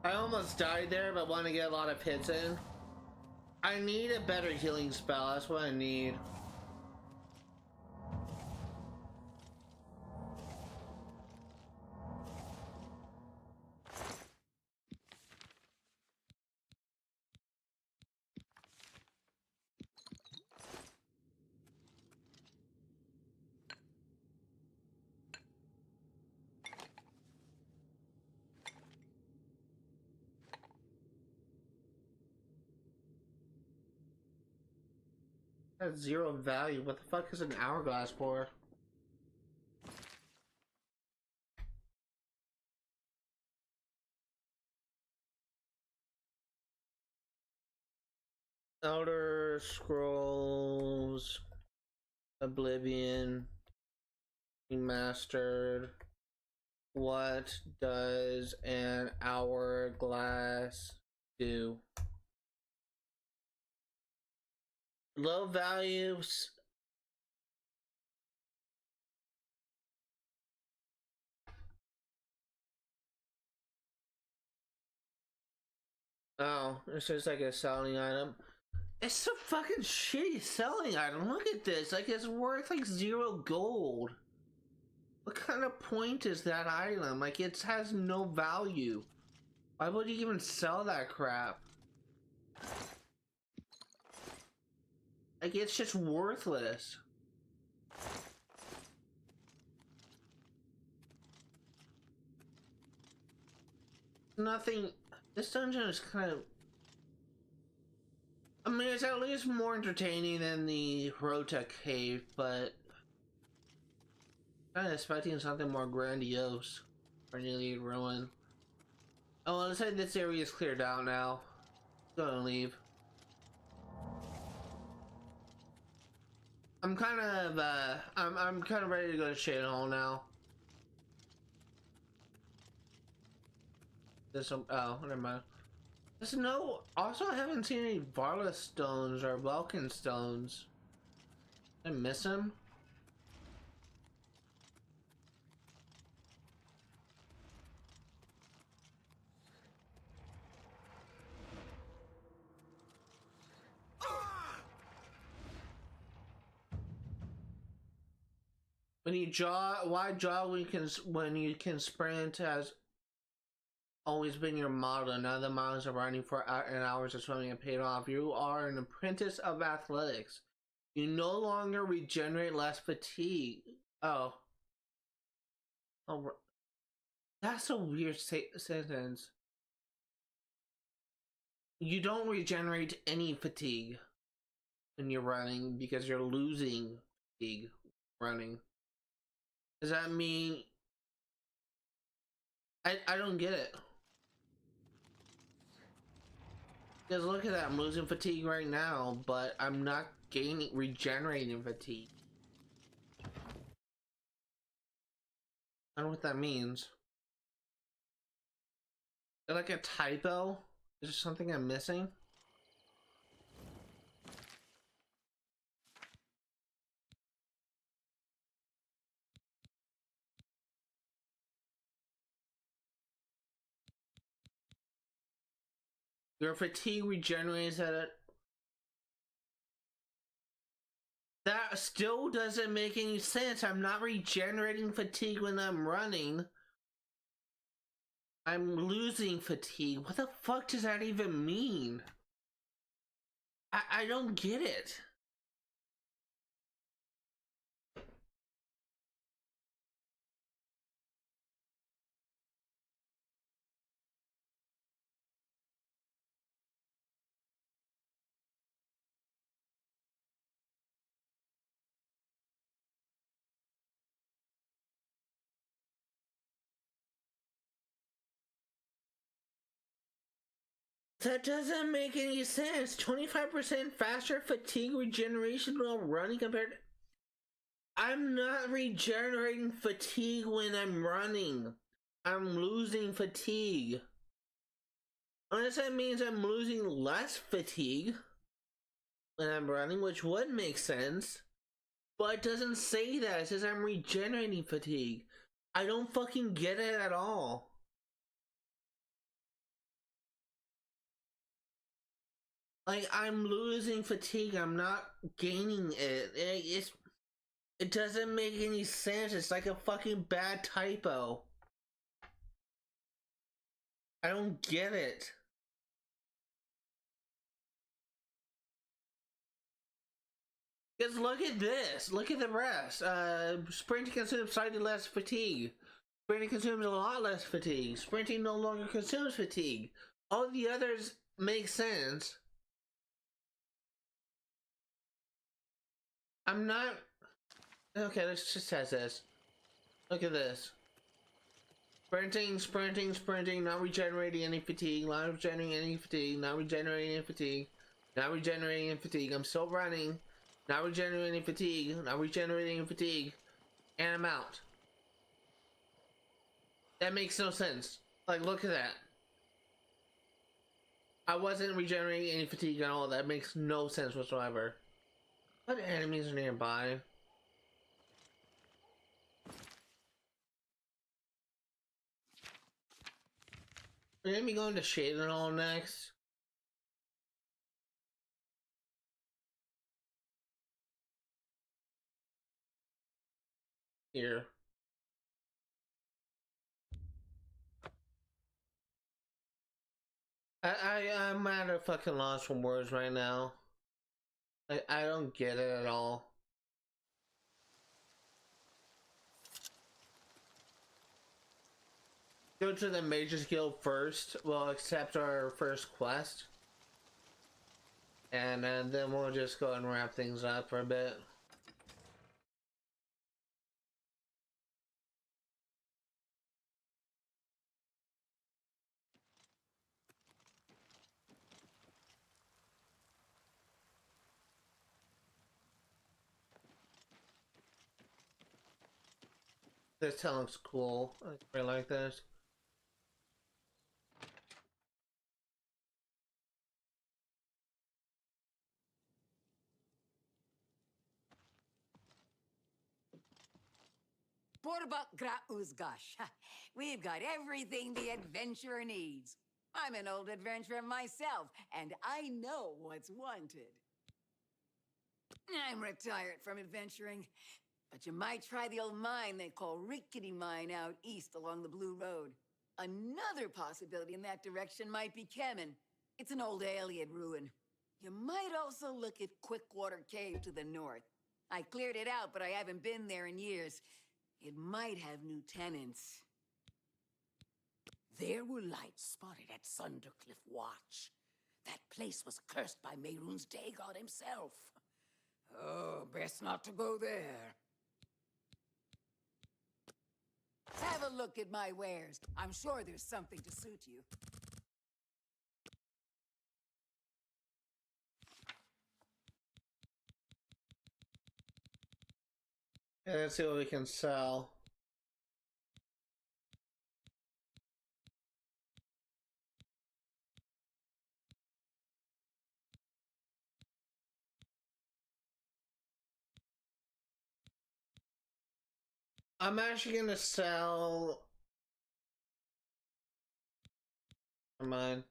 [SPEAKER 1] I almost died there, but want to get a lot of hits in. I need a better healing spell. That's what I need. That's 0 value. What the fuck is an hourglass for? Elder Scrolls Oblivion Remastered. What does an hourglass do? Low values. Oh, it's just like a selling item. It's a fucking shitty selling item. Look at this. Like, it's worth like 0 gold. What kind of point is that item? Like, it has no value. Why would you even sell that crap? Like, it's just worthless. Nothing. This dungeon is kind of... I mean, it's at least more entertaining than the Hrota Cave, but... I'm kind of expecting something more grandiose. Or nearly ruin. Oh, well, let's say this area is cleared out now. Gonna leave. I'm kind of, I'm kind of ready to go to Cheydinhal now. There's some, oh, never mind. There's no, also I haven't seen any Varla stones or Vulcan stones. Did I miss them? When you jog, why jog when you can sprint has always been your motto. None of the miles of running for and hours of swimming have paid off. You are an apprentice of athletics. You no longer regenerate less fatigue. Oh. Oh, that's a weird sentence. You don't regenerate any fatigue when you're running because you're losing fatigue running. Does that mean... I don't get it. Because look at that, I'm losing fatigue right now, but I'm not regenerating fatigue. I don't know what that means. Is there like a typo? Is there something I'm missing? Your fatigue regenerates at it. That still doesn't make any sense. I'm not regenerating fatigue when I'm running. I'm losing fatigue. What the fuck does that even mean? I don't get it. That doesn't make any sense. 25% faster fatigue regeneration while running compared to... I'm not regenerating fatigue when I'm running. I'm losing fatigue. Unless that means I'm losing less fatigue when I'm running, which would make sense. But it doesn't say that. It says I'm regenerating fatigue. I don't fucking get it at all. Like, I'm losing fatigue, I'm not gaining it. It doesn't make any sense. It's like a fucking bad typo. I don't get it. Because look at this. Look at the rest. Sprinting consumes slightly less fatigue. Sprinting consumes a lot less fatigue. Sprinting no longer consumes fatigue. All the others make sense. I'm not... Okay, let's just test this. Look at this. Sprinting, not regenerating any fatigue, not regenerating any fatigue, not regenerating any fatigue, not regenerating any fatigue. I'm still running, not regenerating any fatigue, not regenerating any fatigue, and I'm out. That makes no sense. Like, look at that. I wasn't regenerating any fatigue at all. That makes no sense whatsoever. What enemies are nearby? We're gonna be going to Cheydinhal next. Here. I'm at a fucking loss for words right now. I don't get it at all. Go to the Mages Guild first. We'll accept our first quest. And then we'll just go and wrap things up for a bit. This town looks cool. I really like this.
[SPEAKER 16] Borbak gra uzgash. We've got everything the adventurer needs. I'm an old adventurer myself, and I know what's wanted. I'm retired from adventuring, but you might try the old mine they call Rickety Mine out east along the Blue Road. Another possibility in that direction might be Kemen. It's an old alien ruin. You might also look at Quickwater Cave to the north. I cleared it out, but I haven't been there in years. It might have new tenants. There were lights spotted at Sundercliff Watch. That place was cursed by Mehrunes Daygod himself. Oh, best not to go there. Have a look at my wares. I'm sure there's something to suit you.
[SPEAKER 1] Yeah, let's see what we can sell. I'm actually gonna sell... Never mind.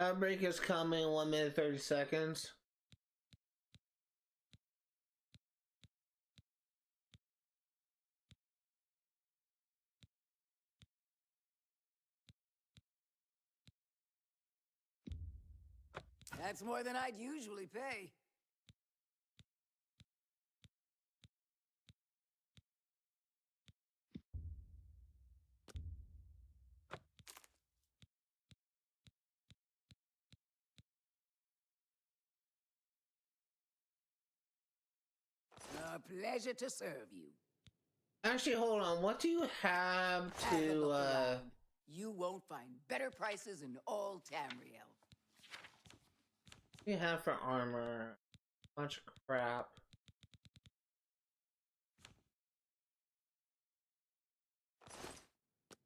[SPEAKER 1] Outbreak is coming in 1 minute 30 seconds.
[SPEAKER 16] That's more than I'd usually pay. A pleasure to serve you.
[SPEAKER 1] Actually, hold on. What do you have to,
[SPEAKER 16] You won't find better prices in all Tamriel.
[SPEAKER 1] We have for armor? Bunch of crap.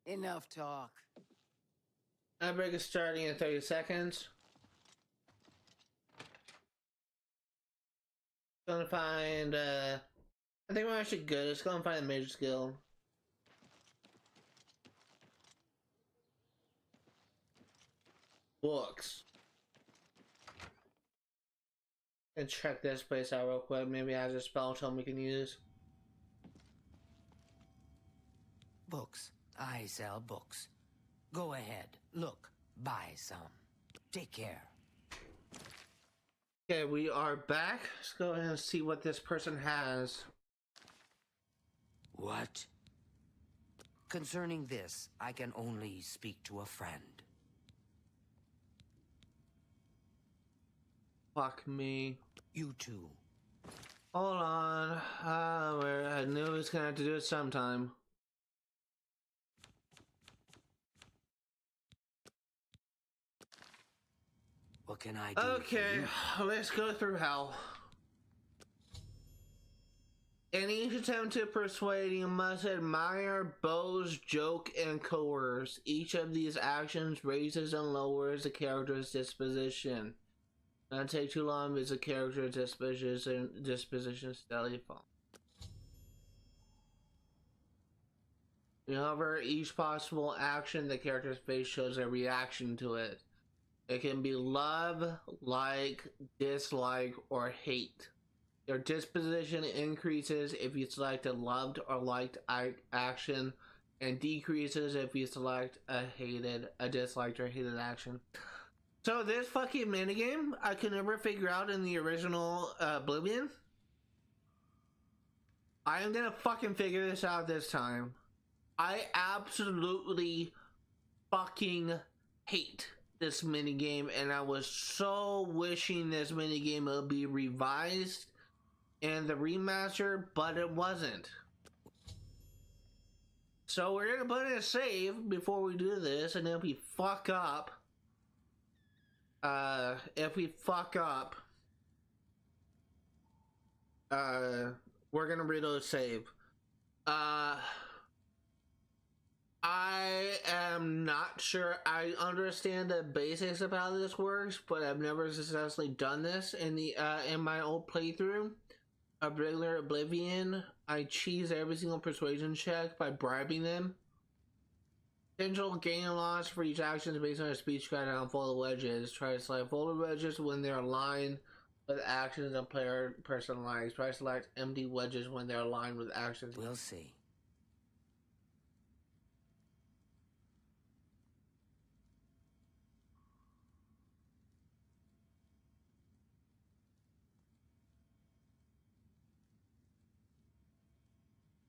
[SPEAKER 16] Enough talk.
[SPEAKER 1] Outbreak is starting in 30 seconds. Gonna find, I think we're actually good. Let's go and find a major skill. Books. And check this place out real quick. Maybe it has a spell tome we can use.
[SPEAKER 13] Books. I sell books. Go ahead. Look. Buy some. Take care.
[SPEAKER 1] Okay, we are back. Let's go ahead and see what this person has.
[SPEAKER 13] What? Concerning this, I can only speak to a friend.
[SPEAKER 1] Fuck me.
[SPEAKER 13] You too.
[SPEAKER 1] Hold on. I knew I was gonna have to do it sometime.
[SPEAKER 13] What can I do?
[SPEAKER 1] Okay, let's go through hell. In each attempt to persuade, you must admire, boast, joke, and coerce. Each of these actions raises and lowers the character's disposition. Not take too long as the character's disposition steadily falls. However, each possible action the character's face shows a reaction to it. It can be love, like, dislike, or hate. Your disposition increases if you select a loved or liked action, and decreases if you select a disliked or hated action. So this fucking minigame, I could never figure out in the original Oblivion. I am gonna fucking figure this out this time. I absolutely fucking hate this minigame, and I was so wishing this minigame would be revised in the remaster, but it wasn't. So we're gonna put in a save before we do this, and if we fuck up, we're gonna reload save. I am not sure I understand the basics of how this works, but I've never successfully done this in the in my old playthrough of regular Oblivion. I cheese every single persuasion check by bribing them. Potential gain and loss for each action is based on a speech guide on folded wedges. Try to select folded wedges when they're aligned with actions a person likes. Try to select empty wedges when they're aligned with actions.
[SPEAKER 13] We'll see.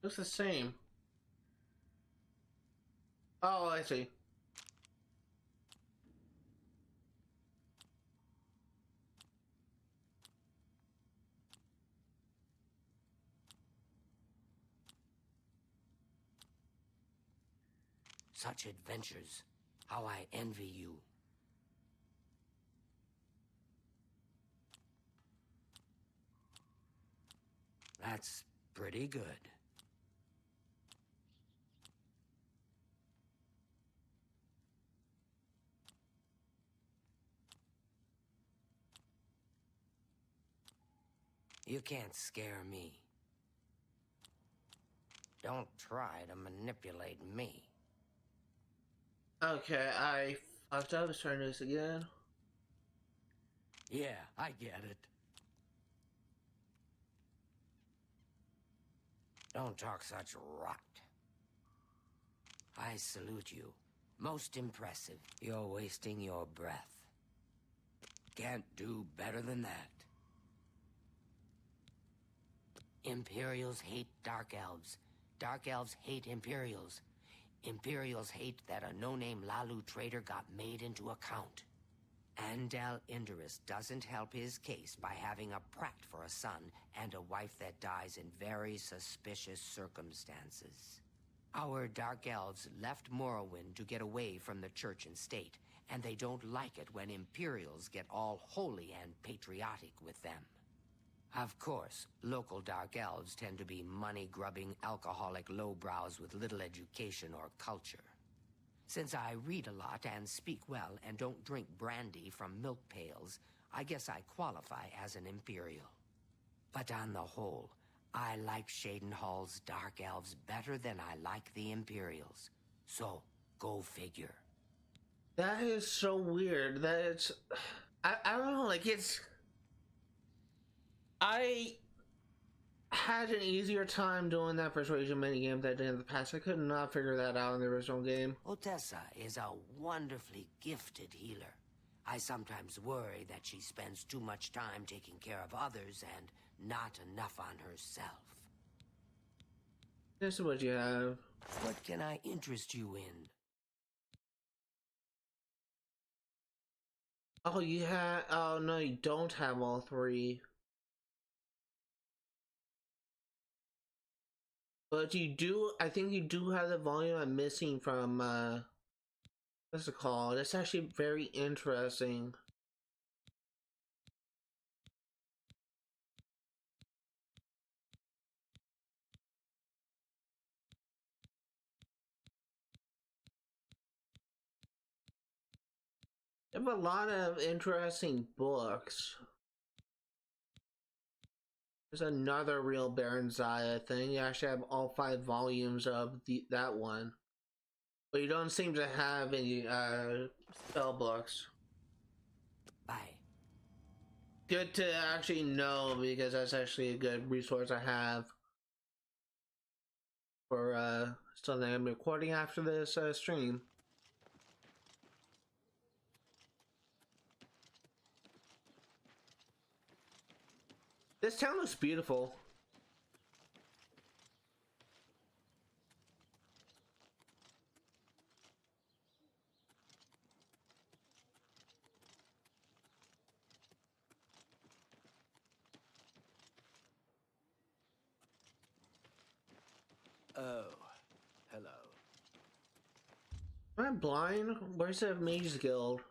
[SPEAKER 1] Looks the same. Oh, I see.
[SPEAKER 13] Such adventures. How I envy you. That's pretty good. You can't scare me. Don't try to manipulate me.
[SPEAKER 1] Okay, I fucked up. Let's try this again.
[SPEAKER 13] Yeah, I get it. Don't talk such rot. I salute you. Most impressive. You're wasting your breath. Can't do better than that. Imperials hate Dark Elves. Dark Elves hate Imperials. Imperials hate that a no-name Lalu traitor got made into a count. Andal Indurus doesn't help his case by having a prat for a son and a wife that dies in very suspicious circumstances. Our Dark Elves left Morrowind to get away from the Church and State, and they don't like it when Imperials get all holy and patriotic with them. Of course, local Dark Elves tend to be money-grubbing, alcoholic lowbrows with little education or culture. Since I read a lot and speak well and don't drink brandy from milk pails, I guess I qualify as an Imperial. But on the whole, I like Cheydinhal's Dark Elves better than I like the Imperials. So, go figure.
[SPEAKER 1] That is so weird. That's... I don't know, like, it's... I had an easier time doing that persuasion minigame than I did in the past. I could not figure that out in the original game.
[SPEAKER 13] Otessa is a wonderfully gifted healer. I sometimes worry that she spends too much time taking care of others and not enough on herself.
[SPEAKER 1] This is what you have.
[SPEAKER 13] What can I interest you in?
[SPEAKER 1] Oh, you have... Oh, no, you don't have all three. But you do... I think you do have the volume I'm missing from, what's it called? It's actually very interesting. I have a lot of interesting books. There's another real Baron Zaya thing. You actually have all 5 volumes of that one. But you don't seem to have any spell books.
[SPEAKER 13] Bye.
[SPEAKER 1] Good to actually know, because that's actually a good resource I have for something I'm recording after this stream. This town looks beautiful.
[SPEAKER 8] Oh, hello.
[SPEAKER 1] Am I blind? Where's the Mage's Guild?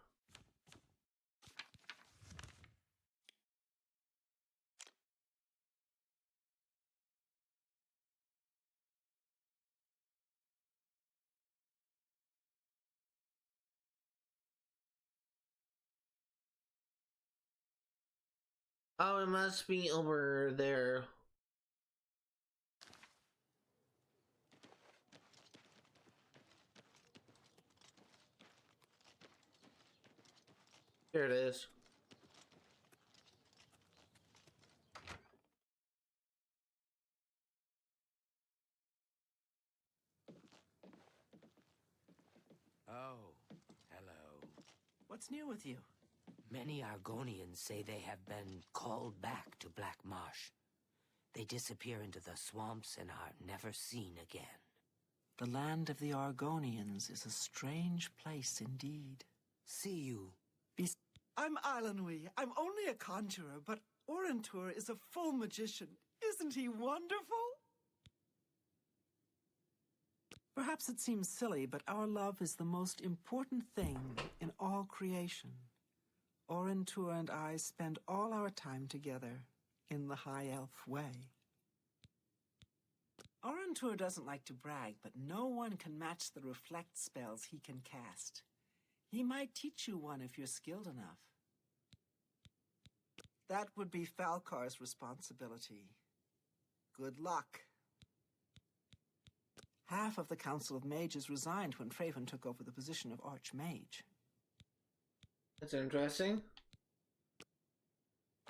[SPEAKER 1] Oh, it must be over there. Here it is.
[SPEAKER 13] Oh, hello.
[SPEAKER 8] What's new with you?
[SPEAKER 13] Many Argonians say they have been called back to Black Marsh. They disappear into the swamps and are never seen again.
[SPEAKER 17] The land of the Argonians is a strange place indeed.
[SPEAKER 13] See you.
[SPEAKER 17] I'm Islanwy. I'm only a conjurer, but Orentur is a full magician. Isn't he wonderful? Perhaps it seems silly, but our love is the most important thing in all creation. Orentur and I spend all our time together in the High Elf way. Orentur doesn't like to brag, but no one can match the reflect spells he can cast. He might teach you one if you're skilled enough. That would be Falcar's responsibility. Good luck. Half of the Council of Mages resigned when Traven took over the position of Archmage.
[SPEAKER 1] That's interesting.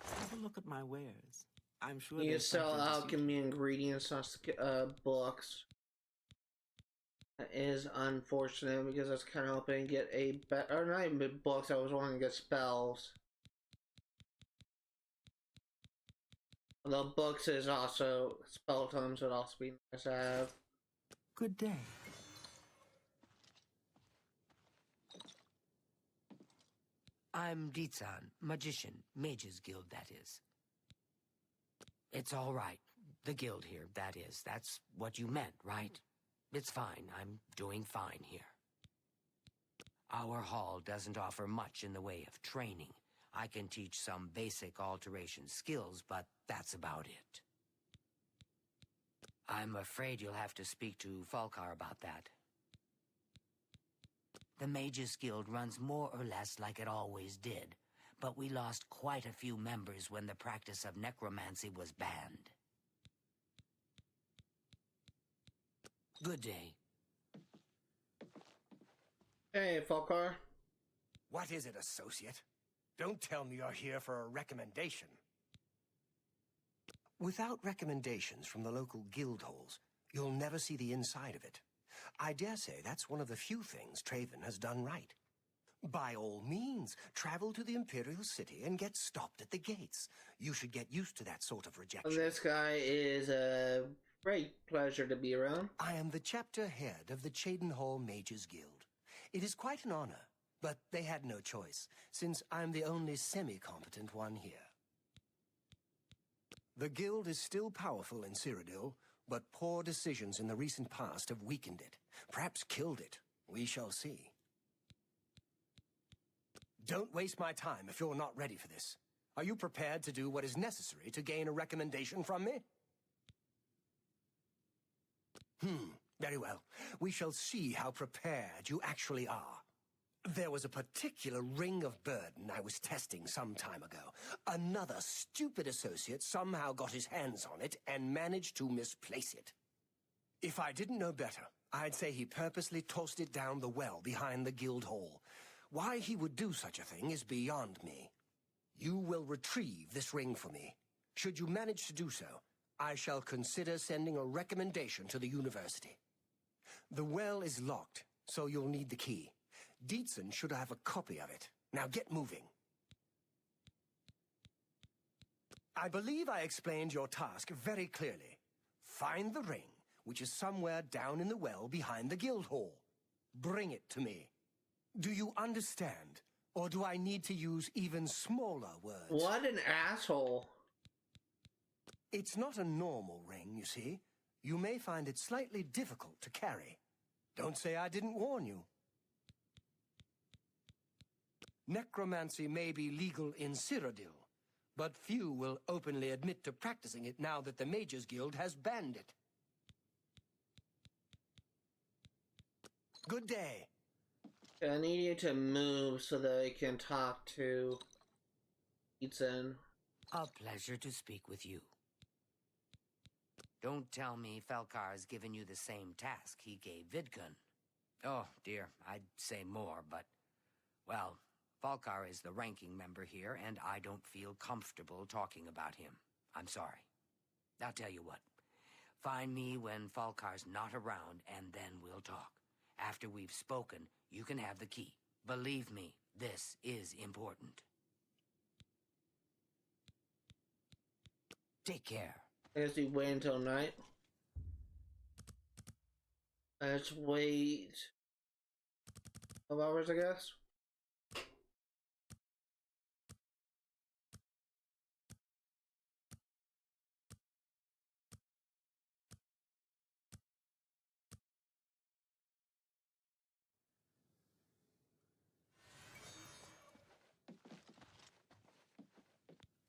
[SPEAKER 17] Have a look at my wares. I'm sure
[SPEAKER 1] You
[SPEAKER 17] there's
[SPEAKER 1] sell
[SPEAKER 17] something to suit
[SPEAKER 1] alchemy ingredients on books. That is unfortunate, because I was kind of hoping to get a better, or not even books, I was wanting to get spells. Although books is also, spell tomes would also be nice to have.
[SPEAKER 17] Good day.
[SPEAKER 13] I'm Ditzan, magician, Mages Guild, that is. It's all right. The guild here, that is. That's what you meant, right? It's fine. I'm doing fine here. Our hall doesn't offer much in the way of training. I can teach some basic alteration skills, but that's about it. I'm afraid you'll have to speak to Falkar about that. The Mages Guild runs more or less like it always did, but we lost quite a few members when the practice of necromancy was banned. Good day.
[SPEAKER 1] Hey, Falkar.
[SPEAKER 18] What is it, associate? Don't tell me you're here for a recommendation. Without recommendations from the local guild halls, you'll never see the inside of it. I dare say that's one of the few things Traven has done right. By all means, travel to the Imperial City and get stopped at the gates. You should get used to that sort of rejection.
[SPEAKER 1] This guy is a great pleasure to be around.
[SPEAKER 18] I am the chapter head of the Cheydinhal Mages Guild. It is quite an honor, but they had no choice, since I'm the only semi-competent one here. The guild is still powerful in Cyrodiil, but poor decisions in the recent past have weakened it, perhaps killed it. We shall see. Don't waste my time if you're not ready for this. Are you prepared to do what is necessary to gain a recommendation from me? Very well. We shall see how prepared you actually are. There was a particular ring of burden I was testing some time ago. Another stupid associate somehow got his hands on it and managed to misplace it. If I didn't know better, I'd say he purposely tossed it down the well behind the guild hall. Why he would do such a thing is beyond me. You will retrieve this ring for me. Should you manage to do so, I shall consider sending a recommendation to the university. The well is locked, so you'll need the key. Dietzen should have a copy of it. Now get moving. I believe I explained your task very clearly. Find the ring, which is somewhere down in the well behind the guild hall. Bring it to me. Do you understand? Or do I need to use even smaller words?
[SPEAKER 1] What an asshole.
[SPEAKER 18] It's not a normal ring, you see. You may find it slightly difficult to carry. Don't say I didn't warn you. Necromancy may be legal in Cyrodiil, but few will openly admit to practicing it now that the Mages Guild has banned it. Good day.
[SPEAKER 1] I need you to move so that I can talk to Dietzen.
[SPEAKER 13] A pleasure to speak with you. Don't tell me Falkar's given you the same task he gave Vidkun. Oh, dear, I'd say more, but... Well, Falkar is the ranking member here, and I don't feel comfortable talking about him. I'm sorry. I'll tell you what. Find me when Falkar's not around, and then we'll talk. After we've spoken, you can have the key. Believe me, this is important. Take care.
[SPEAKER 1] I guess we wait until night. Let's wait 12 hours, I guess.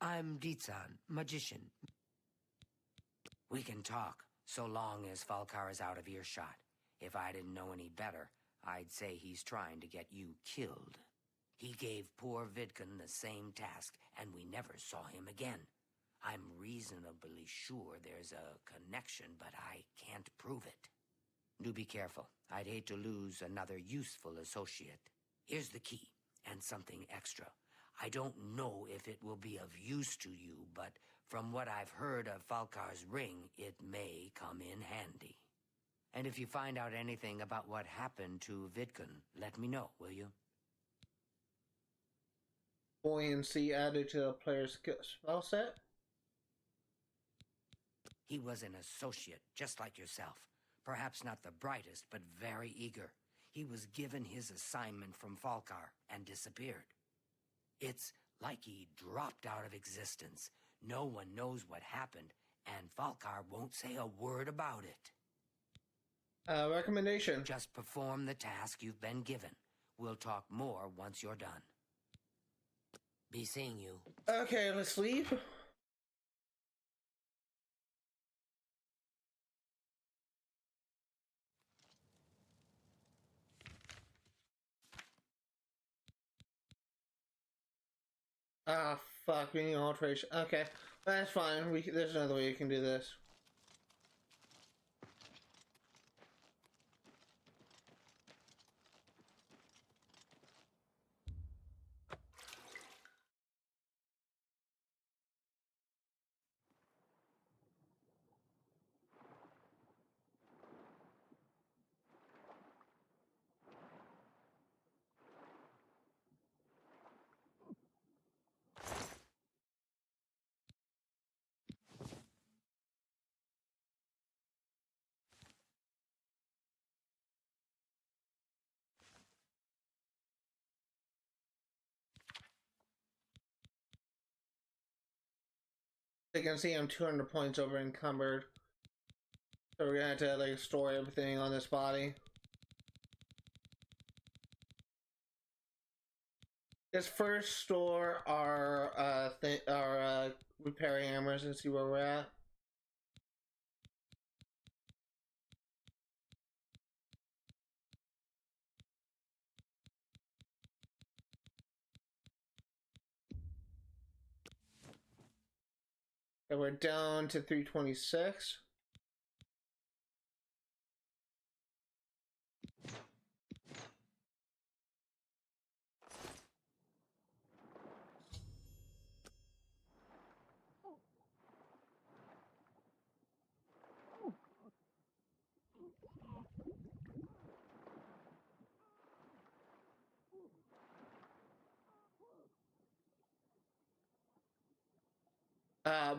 [SPEAKER 13] I'm Dietzen, magician. We can talk, so long as Falkar is out of earshot. If I didn't know any better, I'd say he's trying to get you killed. He gave poor Vidkun the same task, and we never saw him again. I'm reasonably sure there's a connection, but I can't prove it. Do be careful. I'd hate to lose another useful associate. Here's the key, and something extra. I don't know if it will be of use to you, but from what I've heard of Falkar's ring, it may come in handy. And if you find out anything about what happened to Vidkun, let me know, will you?
[SPEAKER 1] Buoyancy added to the player's spell set.
[SPEAKER 13] He was an associate, just like yourself. Perhaps not the brightest, but very eager. He was given his assignment from Falkar and disappeared. It's like he dropped out of existence. No one knows what happened, and Falkar won't say a word about it.
[SPEAKER 1] Recommendation.
[SPEAKER 13] Just perform the task you've been given. We'll talk more once you're done. Be seeing you.
[SPEAKER 1] Okay, let's leave. Ah, fuck, we need alteration. Okay, that's fine. There's another way you can do this. You can see I'm 200 points over encumbered. So we're gonna have to like store everything on this body. Let's first store our repair hammers and see where we're at. And we're down to 326.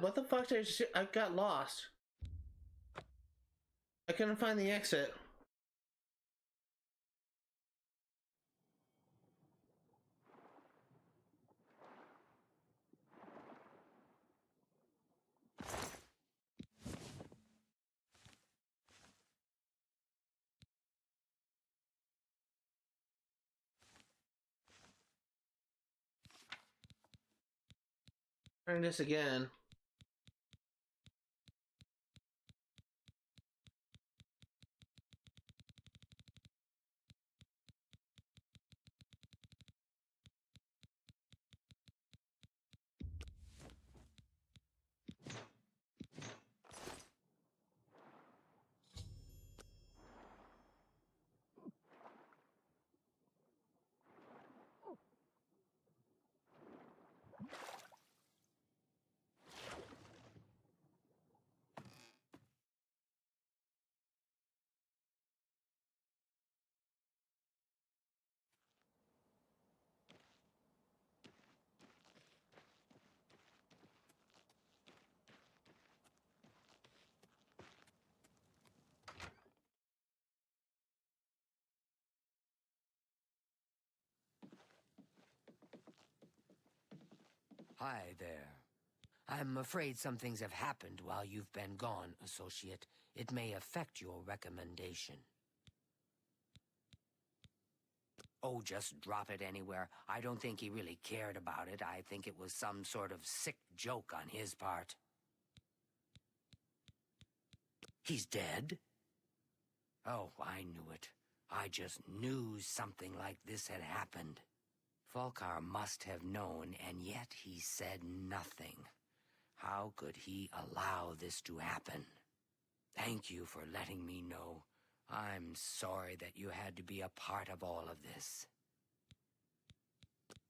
[SPEAKER 1] What the fuck did I got lost. I couldn't find the exit. Turn this again.
[SPEAKER 13] Hi there. I'm afraid some things have happened while you've been gone, Associate. It may affect your recommendation. Oh, just drop it anywhere. I don't think he really cared about it. I think it was some sort of sick joke on his part. He's dead? Oh, I knew it. I just knew something like this had happened. Falkar must have known, and yet he said nothing. How could he allow this to happen? Thank you for letting me know. I'm sorry that you had to be a part of all of this.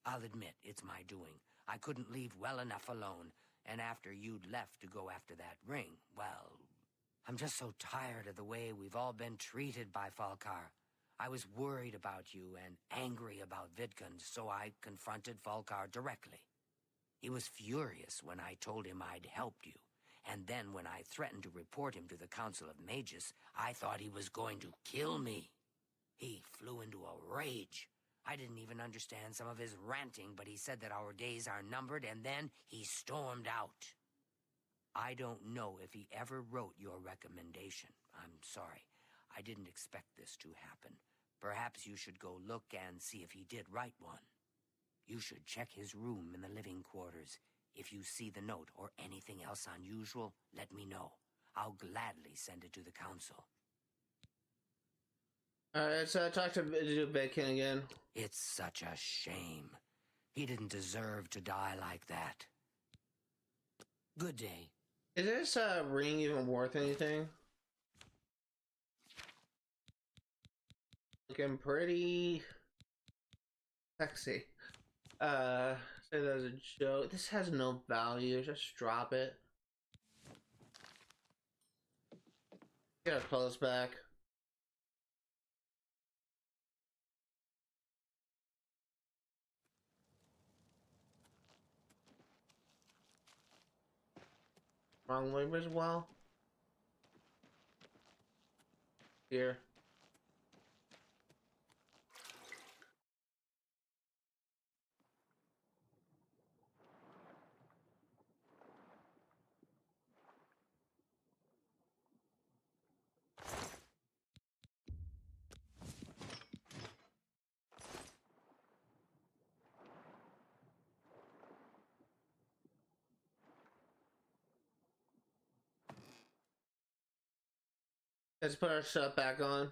[SPEAKER 13] I'll admit, it's my doing. I couldn't leave well enough alone, and after you'd left to go after that ring, well, I'm just so tired of the way we've all been treated by Falkar. I was worried about you and angry about Vidkund, so I confronted Falkar directly. He was furious when I told him I'd helped you, and then when I threatened to report him to the Council of Mages, I thought he was going to kill me. He flew into a rage. I didn't even understand some of his ranting, but he said that our days are numbered, and then he stormed out. I don't know if he ever wrote your recommendation. I'm sorry. I didn't expect this to happen. Perhaps you should go look and see if he did write one. You should check his room in the living quarters. If you see the note or anything else unusual, let me know. I'll gladly send it to the council.
[SPEAKER 1] Alright, so I talked to Bacon again.
[SPEAKER 13] It's such a shame. He didn't deserve to die like that. Good day.
[SPEAKER 1] Is this ring even worth anything? Looking pretty sexy. Say there's a joke. This has no value. Just drop it. Get our clothes back. Wrong way as well. Here. Let's put our stuff back on.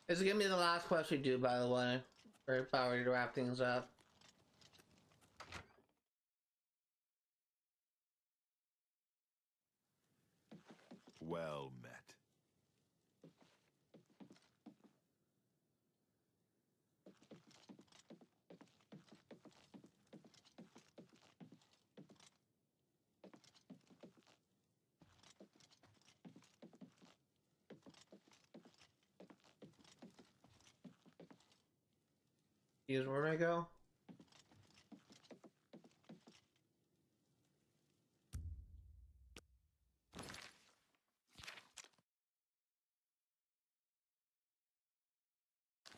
[SPEAKER 1] This is gonna be the last quest we do, by the way. We're about ready to wrap things up.
[SPEAKER 4] Well met.
[SPEAKER 1] Here's where I go.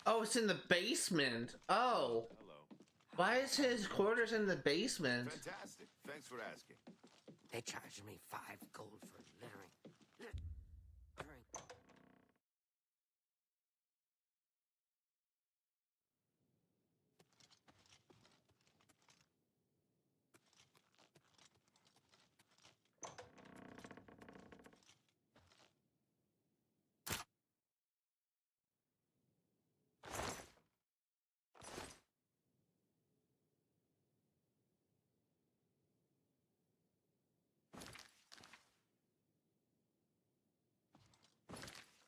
[SPEAKER 1] Oh, it's in the basement. Oh.
[SPEAKER 4] Hello.
[SPEAKER 1] Why is his quarters in the basement?
[SPEAKER 4] Fantastic. Thanks for asking.
[SPEAKER 13] They charged me 5 gold for littering.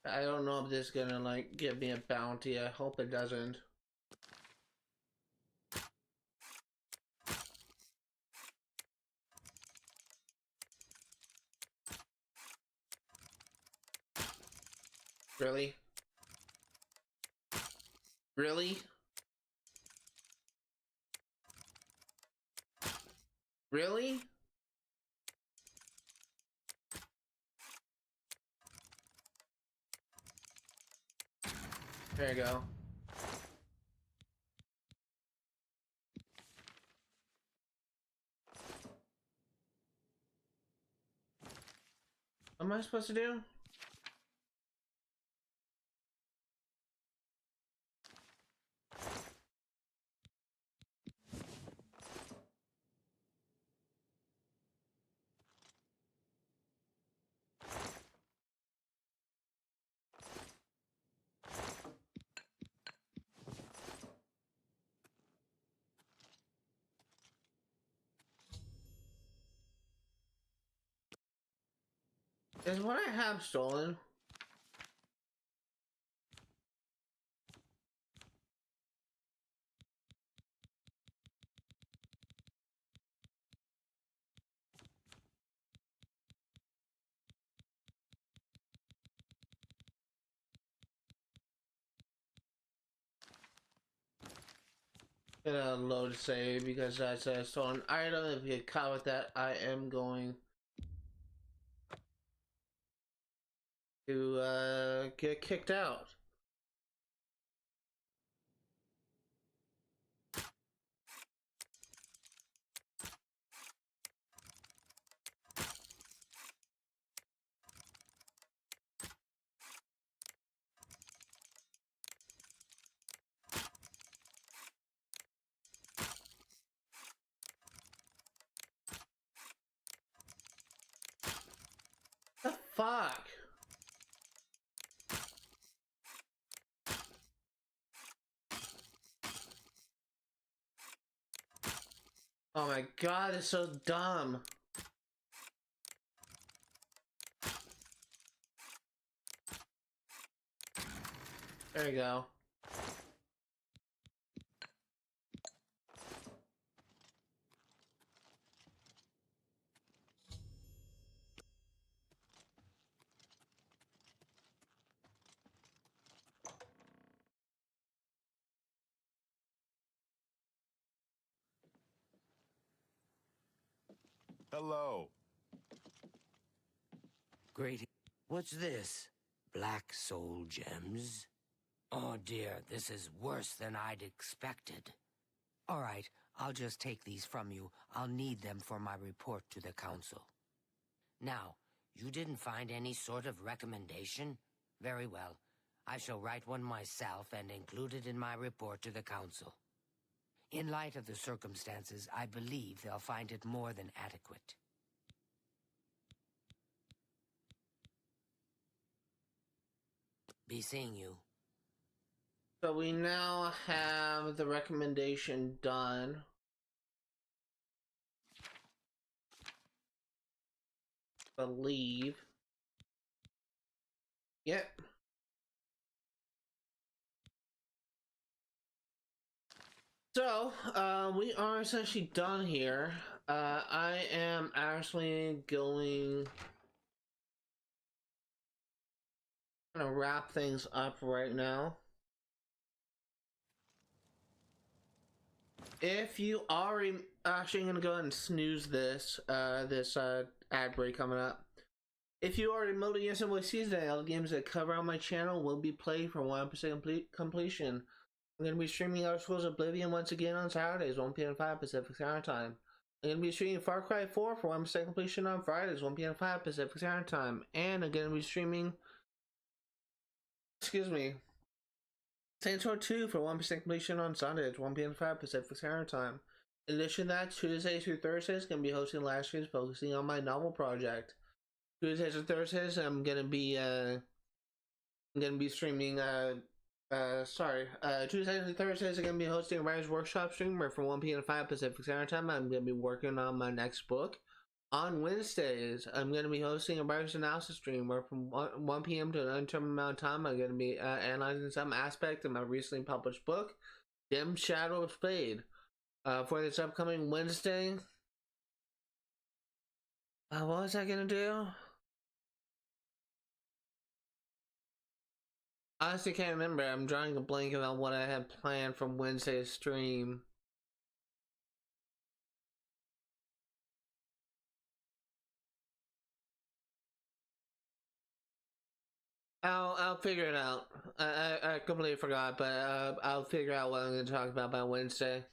[SPEAKER 1] I don't know if this is gonna like give me a bounty. I hope it doesn't. Really? Really? Really? There you go. What am I supposed to do? Is what I have stolen? Gonna load save because that's a stolen item. If you get caught with that, I am going to get kicked out. fuck? Oh my god, it's so dumb. There you go.
[SPEAKER 9] Hello.
[SPEAKER 13] Great. What's this? Black soul gems? Oh dear, this is worse than I'd expected. All right, I'll just take these from you. I'll need them for my report to the council. Now, you didn't find any sort of recommendation? Very well. I shall write one myself and include it in my report to the council. In light of the circumstances, I believe they'll find it more than adequate. Be seeing you.
[SPEAKER 1] So we now have the recommendation done. Believe. Yep. So, we are essentially done here. I am actually going to wrap things up right now. If you are actually going to go ahead and snooze this, ad break coming up. If you are remotely in some way season, all the games that cover on my channel will be played for 100% completion. I'm going to be streaming Elder Scrolls Oblivion once again on Saturdays, 1 p.m. 5 Pacific Standard Time. I'm going to be streaming Far Cry 4 for 100% completion on Fridays, 1 p.m. 5 Pacific Standard Time. And I'm going to be streaming, Saints Row 2 for 100% completion on Sundays, 1 p.m. 5 Pacific Standard Time. In addition to that, Tuesdays through Thursdays, going to be hosting live streams focusing on my novel project. Tuesdays and Thursdays, I'm going to be streaming, Tuesdays and Thursdays, I'm going to be hosting a writer's workshop stream where from 1 p.m. to 5 Pacific Standard Time, I'm going to be working on my next book. On Wednesdays, I'm going to be hosting a writer's analysis stream where from 1 p.m. to an undetermined amount of time, I'm going to be analyzing some aspect of my recently published book, Dim Shadow of Spade. For this upcoming Wednesday, what was I going to do? I honestly can't remember. I'm drawing a blank about what I had planned from Wednesday's stream. I'll figure it out. I completely forgot, but I'll figure out what I'm going to talk about by Wednesday.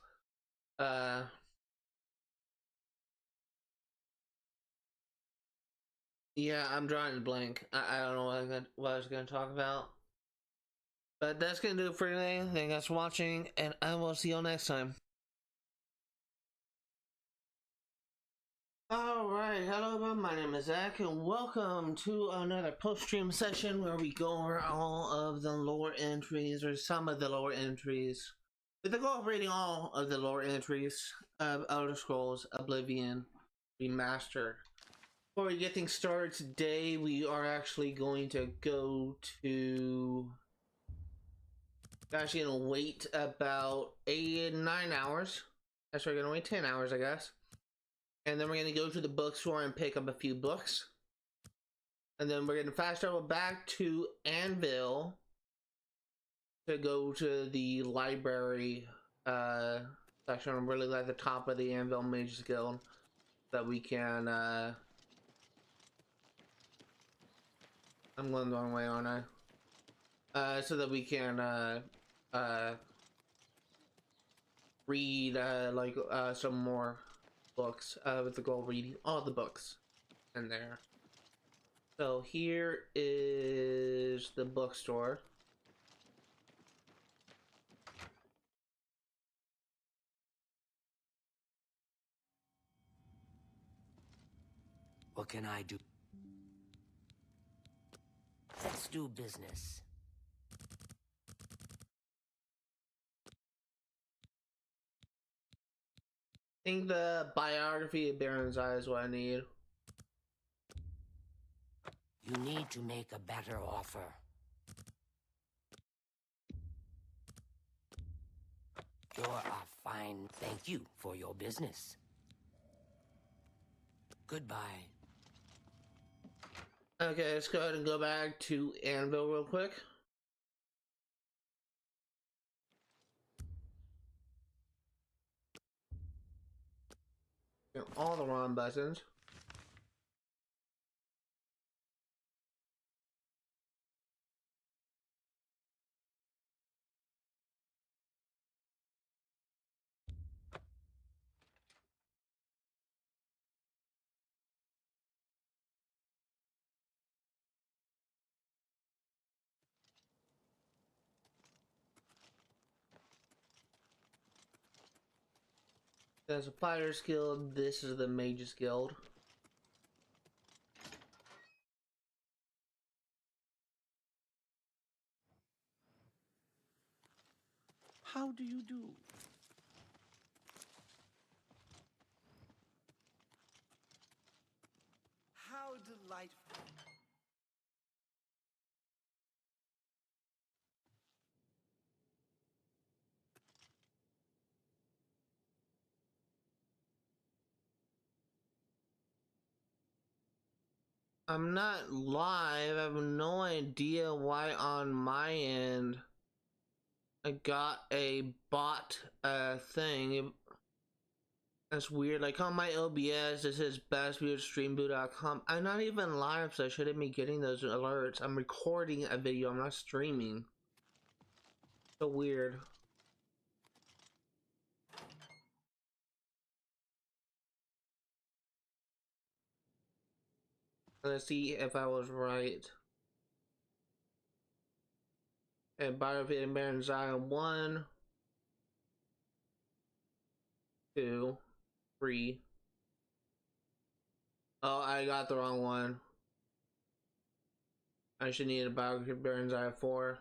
[SPEAKER 1] Yeah, I'm drawing a blank. I don't know what I was going to talk about. But that's going to do it for today. Thank you guys for watching, and I will see you all next time. Alright, hello everyone, my name is Zach, and welcome to another post-stream session where we go over all of the lore entries, or some of the lore entries, with the goal of reading all of the lore entries of Elder Scrolls Oblivion Remastered. Before we get things started today, we are actually going to go to... Actually going to wait about 9 hours. Actually, we're going to wait 10 hours, I guess. And then we're going to go to the bookstore and pick up a few books. And then we're going to fast travel back to Anvil to go to the library section. I'm really at the top of the Anvil Mages Guild that we can... I'm going the wrong way, aren't I? So that we can read some more books with the goal of reading all the books in there. So here is the bookstore.
[SPEAKER 13] What can I do? Let's do business.
[SPEAKER 1] I think the biography of Baron's Eye is what I need.
[SPEAKER 13] You need to make a better offer. You're a fine thank you for your business. Goodbye.
[SPEAKER 1] Okay, let's go ahead and go back to Anvil real quick. All the wrong buttons. There's a fighter's guild. This is the mage's guild.
[SPEAKER 15] How do you do?
[SPEAKER 8] How delightful.
[SPEAKER 1] I'm not live. I have no idea why on my end I got a bot thing. That's weird. Like on my OBS, it says bestviewedstreambo.com. I'm not even live, so I shouldn't be getting those alerts. I'm recording a video. I'm not streaming. So weird. Let's see if I was right. And Biofit and Baron Zion 1, 2, 3. Oh, I got the wrong one. I should need a biography of Baron Zion 4.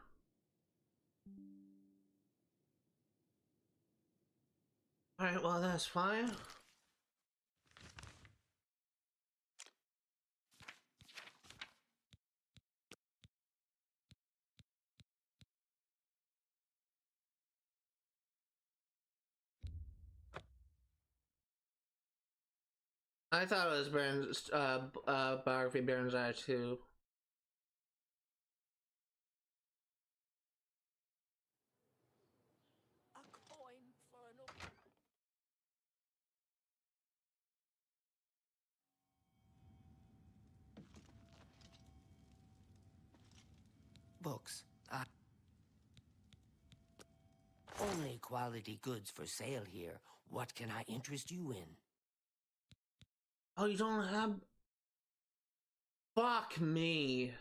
[SPEAKER 1] Alright, well that's fine. I thought it was Baron's biography of Baron Zion 2.
[SPEAKER 10] A coin for an
[SPEAKER 13] Books. Only quality goods for sale here. What can I interest you in?
[SPEAKER 1] Oh, you don't have... Fuck me.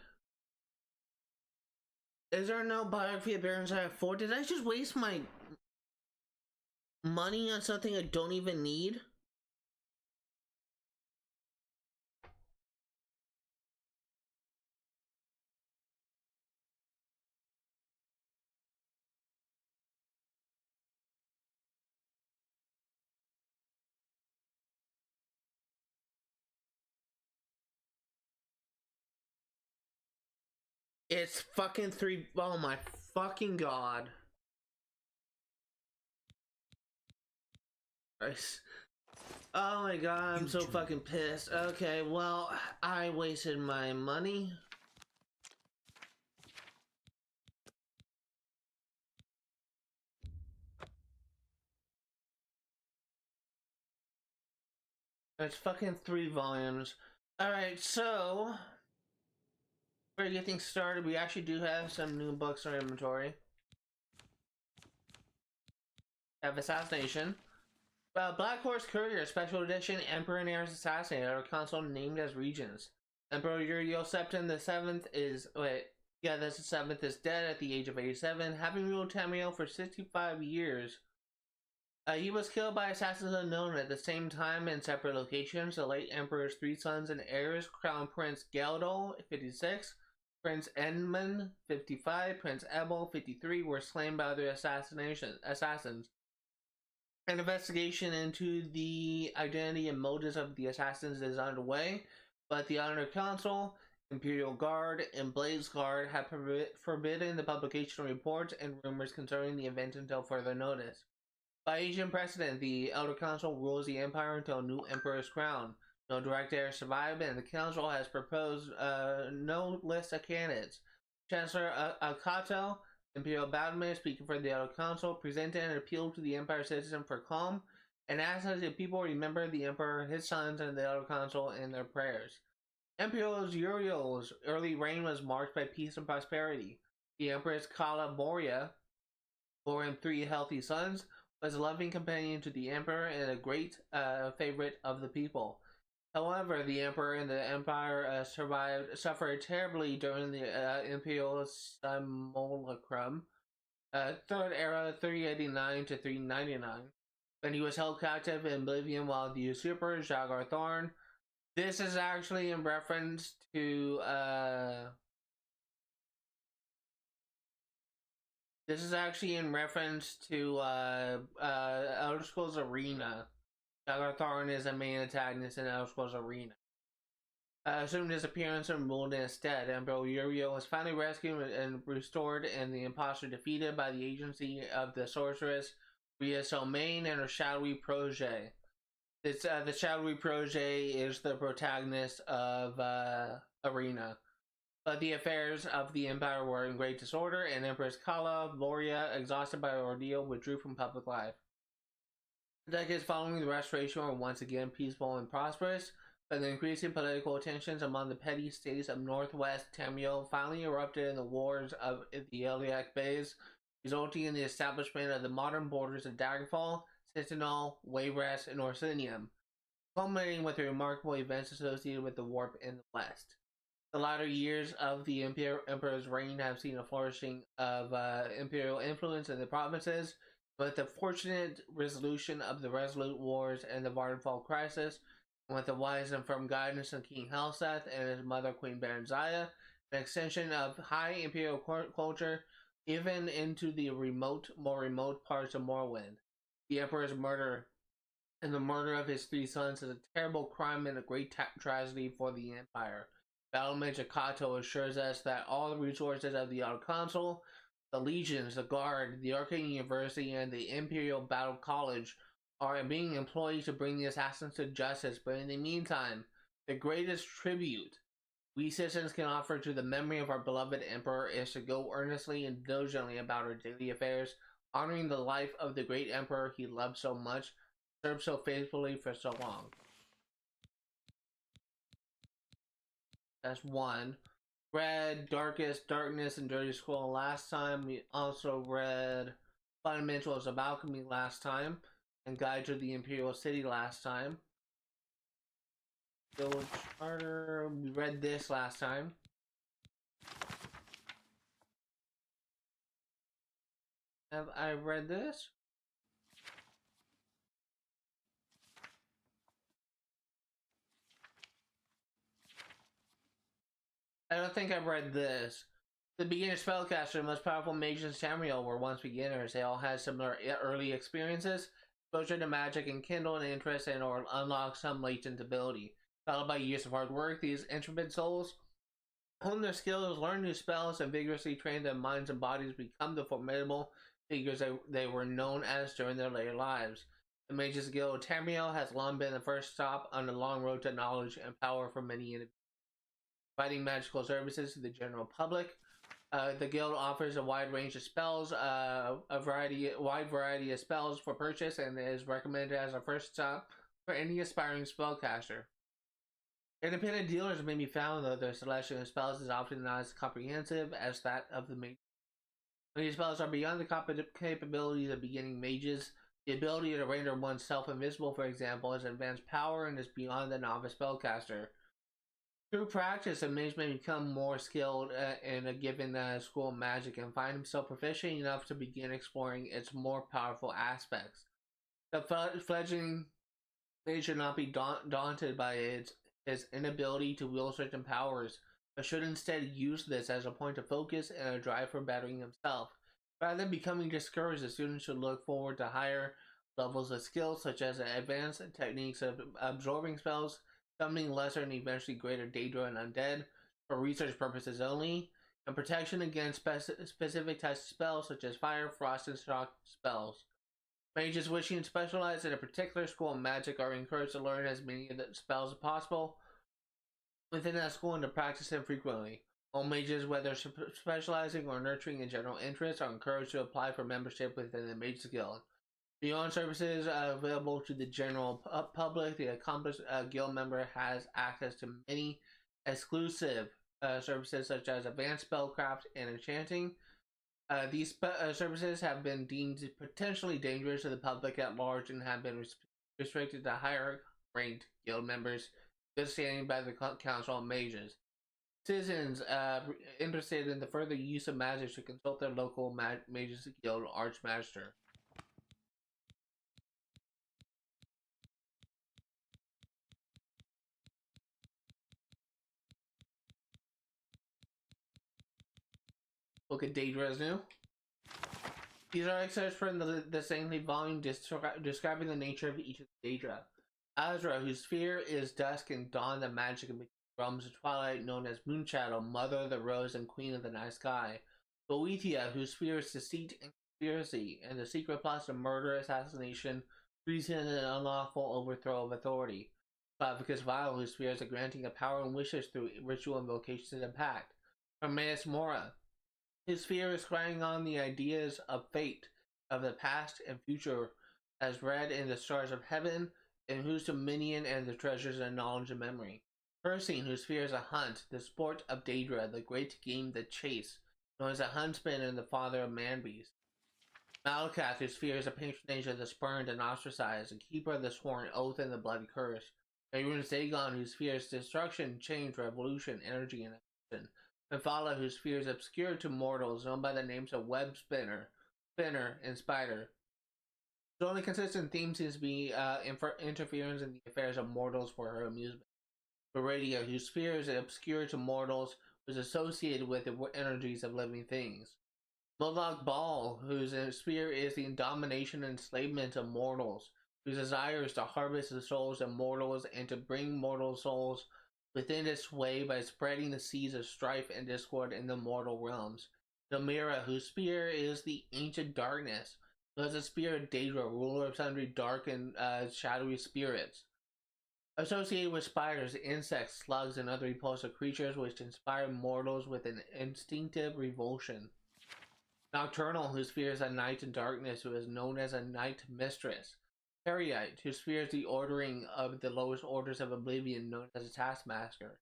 [SPEAKER 1] Is there no biography of Baron Zion 4? Did I just waste my money on something I don't even need? It's fucking 3. Oh my fucking god. Oh my god, I'm so fucking pissed. Okay, well, I wasted my money. It's fucking 3 volumes. Alright, so before we get things started, we actually do have some new books in our inventory. Have Assassination. Black Horse Courier Special Edition Emperor and Heirs Assassinated, our console named as Regents. Emperor Septim the 7th is that's the 7th is dead at the age of 87, having ruled Tamriel for 65 years. He was killed by assassins unknown at the same time in separate locations. The late Emperor's 3 sons and heirs, Crown Prince Galdol, 56, Prince Edmund, 55, Prince Ebel, 53, were slain by other assassins. An investigation into the identity and motives of the assassins is underway, but the Honor Council, Imperial Guard, and Blaze Guard have forbidden the publication of reports and rumors concerning the event until further notice. By ancient precedent, the Elder Council rules the Empire until a new Emperor is crowned. No direct heirs survive, and the Council has proposed no list of candidates. Chancellor Akato, Imperial Battleman, speaking for the Elder Council, presented an appeal to the Empire citizen for calm, and asked that the people remember the Emperor, his sons, and the Elder Council in their prayers. Emperor Uriel's early reign was marked by peace and prosperity. The Empress Kala Moria bore him 3 healthy sons, was a loving companion to the Emperor, and a great favorite of the people. However, the Emperor and the Empire suffered terribly during the Imperial Simulacrum, Third Era 389 to 399, when he was held captive in Oblivion while the usurper Jagar Thorn. This is actually in reference to Elder Scrolls Arena. Jagar Thorn is a main antagonist in Elder Scrolls Arena. Assumed his appearance and ruled in his stead. Emperor Uriel was finally rescued and restored, and the imposter defeated by the agency of the sorceress Rhea Solmain and her shadowy protege. The shadowy protege is the protagonist of Arena. But the affairs of the Empire were in great disorder, and Empress Kala Loria, exhausted by the ordeal, withdrew from public life. The decades following the restoration were once again peaceful and prosperous, but the increasing political tensions among the petty states of northwest Tamriel finally erupted in the wars of the Iliac Bays, resulting in the establishment of the modern borders of Daggerfall, Cheydinhal, Wayrest, and Orsinium, culminating with the remarkable events associated with the warp in the west. The latter years of the Emperor's reign have seen a flourishing of imperial influence in the provinces, but the fortunate resolution of the Resolute Wars and the Vardenfall crisis, with the wise and firm guidance of King Helseth and his mother Queen Baranziah, an extension of high imperial culture even into the more remote parts of Morrowind. The Emperor's murder and the murder of his 3 sons is a terrible crime and a great tragedy for the Empire. Battlemage Akato assures us that all the resources of the Elder Council, the Legions, the Guard, the Arcane University, and the Imperial Battle College are being employed to bring the assassins to justice, but in the meantime, the greatest tribute we citizens can offer to the memory of our beloved Emperor is to go earnestly and diligently about our daily affairs, honoring the life of the great Emperor he loved so much, served so faithfully for so long. That's 1. Read Darkest Darkness and Dirty Scroll last time. We also read Fundamentals of Alchemy last time, and Guide to the Imperial City last time. Village Charter, we read this last time. Have I read this? I don't think I've read this. The beginner spellcaster, the most powerful mages in Tamriel, were once beginners. They all had similar early experiences, exposure to magic, and kindle an interest in or unlock some latent ability. Followed by years of hard work, these intrepid souls hone their skills, learn new spells, and vigorously train their minds and bodies to become the formidable figures they were known as during their later lives. The Mages Guild of Tamriel has long been the first stop on the long road to knowledge and power for many individuals. Providing magical services to the general public, the guild offers a wide range of spells, wide variety of spells for purchase, and is recommended as a first stop for any aspiring spellcaster. Independent dealers may be found, though their selection of spells is often not as comprehensive as that of the mages. These spells are beyond the capabilities of beginning mages. The ability to render oneself invisible, for example, is advanced power and is beyond the novice spellcaster. Through practice, a mage may become more skilled in a given school of magic and find himself proficient enough to begin exploring its more powerful aspects. The fledgling mage should not be daunted by his inability to wield certain powers. but should instead use this as a point of focus and a drive for bettering himself. Rather than becoming discouraged, the student should look forward to higher levels of skill, such as advanced techniques of absorbing spells, summoning lesser and eventually greater Daedra and undead for research purposes only, and protection against specific types of spells such as fire, frost, and shock spells. Mages wishing to specialize in a particular school of magic are encouraged to learn as many of the spells as possible within that school and to practice them frequently. All mages, whether specializing or nurturing a general interest, are encouraged to apply for membership within the Mages Guild. Beyond services available to the general public, the accomplished guild member has access to many exclusive services such as advanced spellcraft and enchanting. These services have been deemed potentially dangerous to the public at large and have been restricted to higher ranked guild members, good standing by the Council of Mages. Citizens interested in the further use of magic should consult their local Mages Guild Archmaster. Book of Daedra is new. These are excerpts from the Saintly volume describing the nature of each of the Daedra. Azra, whose sphere is dusk and dawn, the magic of realms of twilight, known as Moonshadow, Mother of the Rose and Queen of the Night Sky. Boethia, whose sphere is deceit and conspiracy, and the secret plots of murder, assassination, treason, and unlawful overthrow of authority. Clavicus Vile, whose sphere is the granting of power and wishes through ritual invocations and pact. Hermaeus Mora, his sphere is scrying on the ideas of fate, of the past and future, as read in the stars of heaven, in whose dominion and the treasures of knowledge and memory. Persine, whose sphere is a hunt, the sport of Daedra, the great game, the chase, known as a huntsman and the father of man-beast. Malakath, whose sphere is a patronage of the spurned and ostracized, a keeper of the sworn oath and the bloody curse. Arun Zagon, whose sphere is destruction, change, revolution, energy, and action. Mephala, whose sphere is obscure to mortals, known by the names of Web Spinner, and Spider. The only consistent theme seems to be interference in the affairs of mortals for her amusement. Viridia, whose sphere is obscure to mortals, was associated with the energies of living things. Molag Bal, whose sphere is the domination and enslavement of mortals, whose desire is to harvest the souls of mortals and to bring mortal souls within its sway by spreading the seeds of strife and discord in the mortal realms. Domira, whose sphere is the ancient darkness, who has a sphere of Daedra, ruler of sundry dark and shadowy spirits. Associated with spiders, insects, slugs, and other repulsive creatures which inspire mortals with an instinctive revulsion. Nocturnal, whose sphere is a night and darkness, who is known as a night mistress. Periite, whose sphere is the ordering of the lowest orders of oblivion, known as a taskmaster.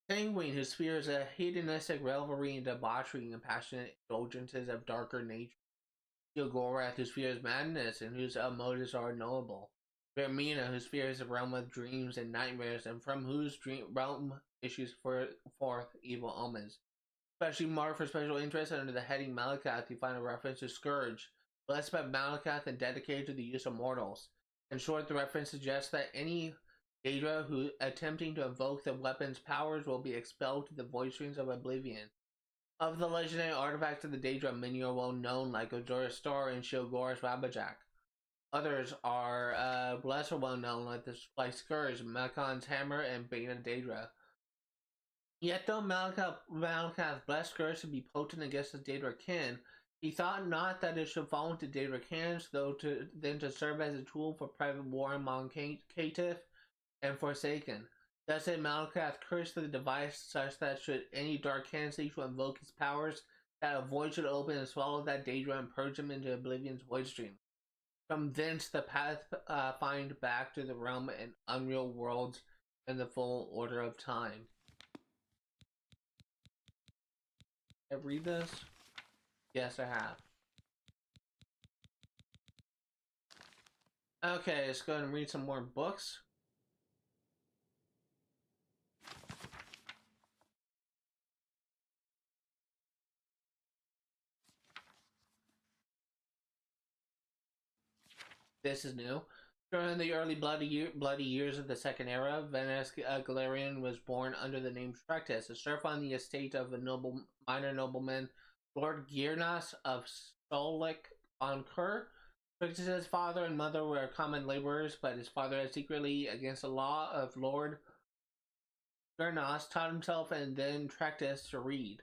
[SPEAKER 1] Sanguine, whose sphere is a hedonistic revelry and debauchery and passionate indulgences of darker nature. Gilgorath, whose sphere is madness and whose motives are unknowable. Vermina, whose sphere is a realm of dreams and nightmares, and from whose realm issues forth evil omens. Especially marked for special interest under the heading Malakath, you find a reference to Scourge, blessed by Malakath and dedicated to the use of mortals. In short, the reference suggests that any Daedra who attempting to invoke the weapon's powers will be expelled to the void streams of oblivion. Of the legendary artifacts of the Daedra, many are well known, like Odora's Star and Shilgora's Rabajak. Others are lesser well known, like Scourge, Mekon's Hammer, and Beta Daedra. Yet though Malakath blessed Scourge to be potent against his Daedra kin, he thought not that it should fall into Daedra hands, than to serve as a tool for private war among Caitiff and Forsaken. Thus did Malakath curse the device such that should any dark hand seek to invoke his powers, that a void should open and swallow that Daedra and purge him into Oblivion's void stream. From thence the path find back to the realm and unreal worlds in the full order of time. Have I read this? Yes, I have. Okay, let's go ahead and read some more books. This is new. During the early bloody years of the Second Era, Venice Galerian was born under the name Trectus, a serf on the estate of a minor nobleman, Lord Girnas of Stolich on Kur. Trectus's father and mother were common laborers, but his father had secretly, against the law of Lord Girnas, taught himself and then Trectus to read.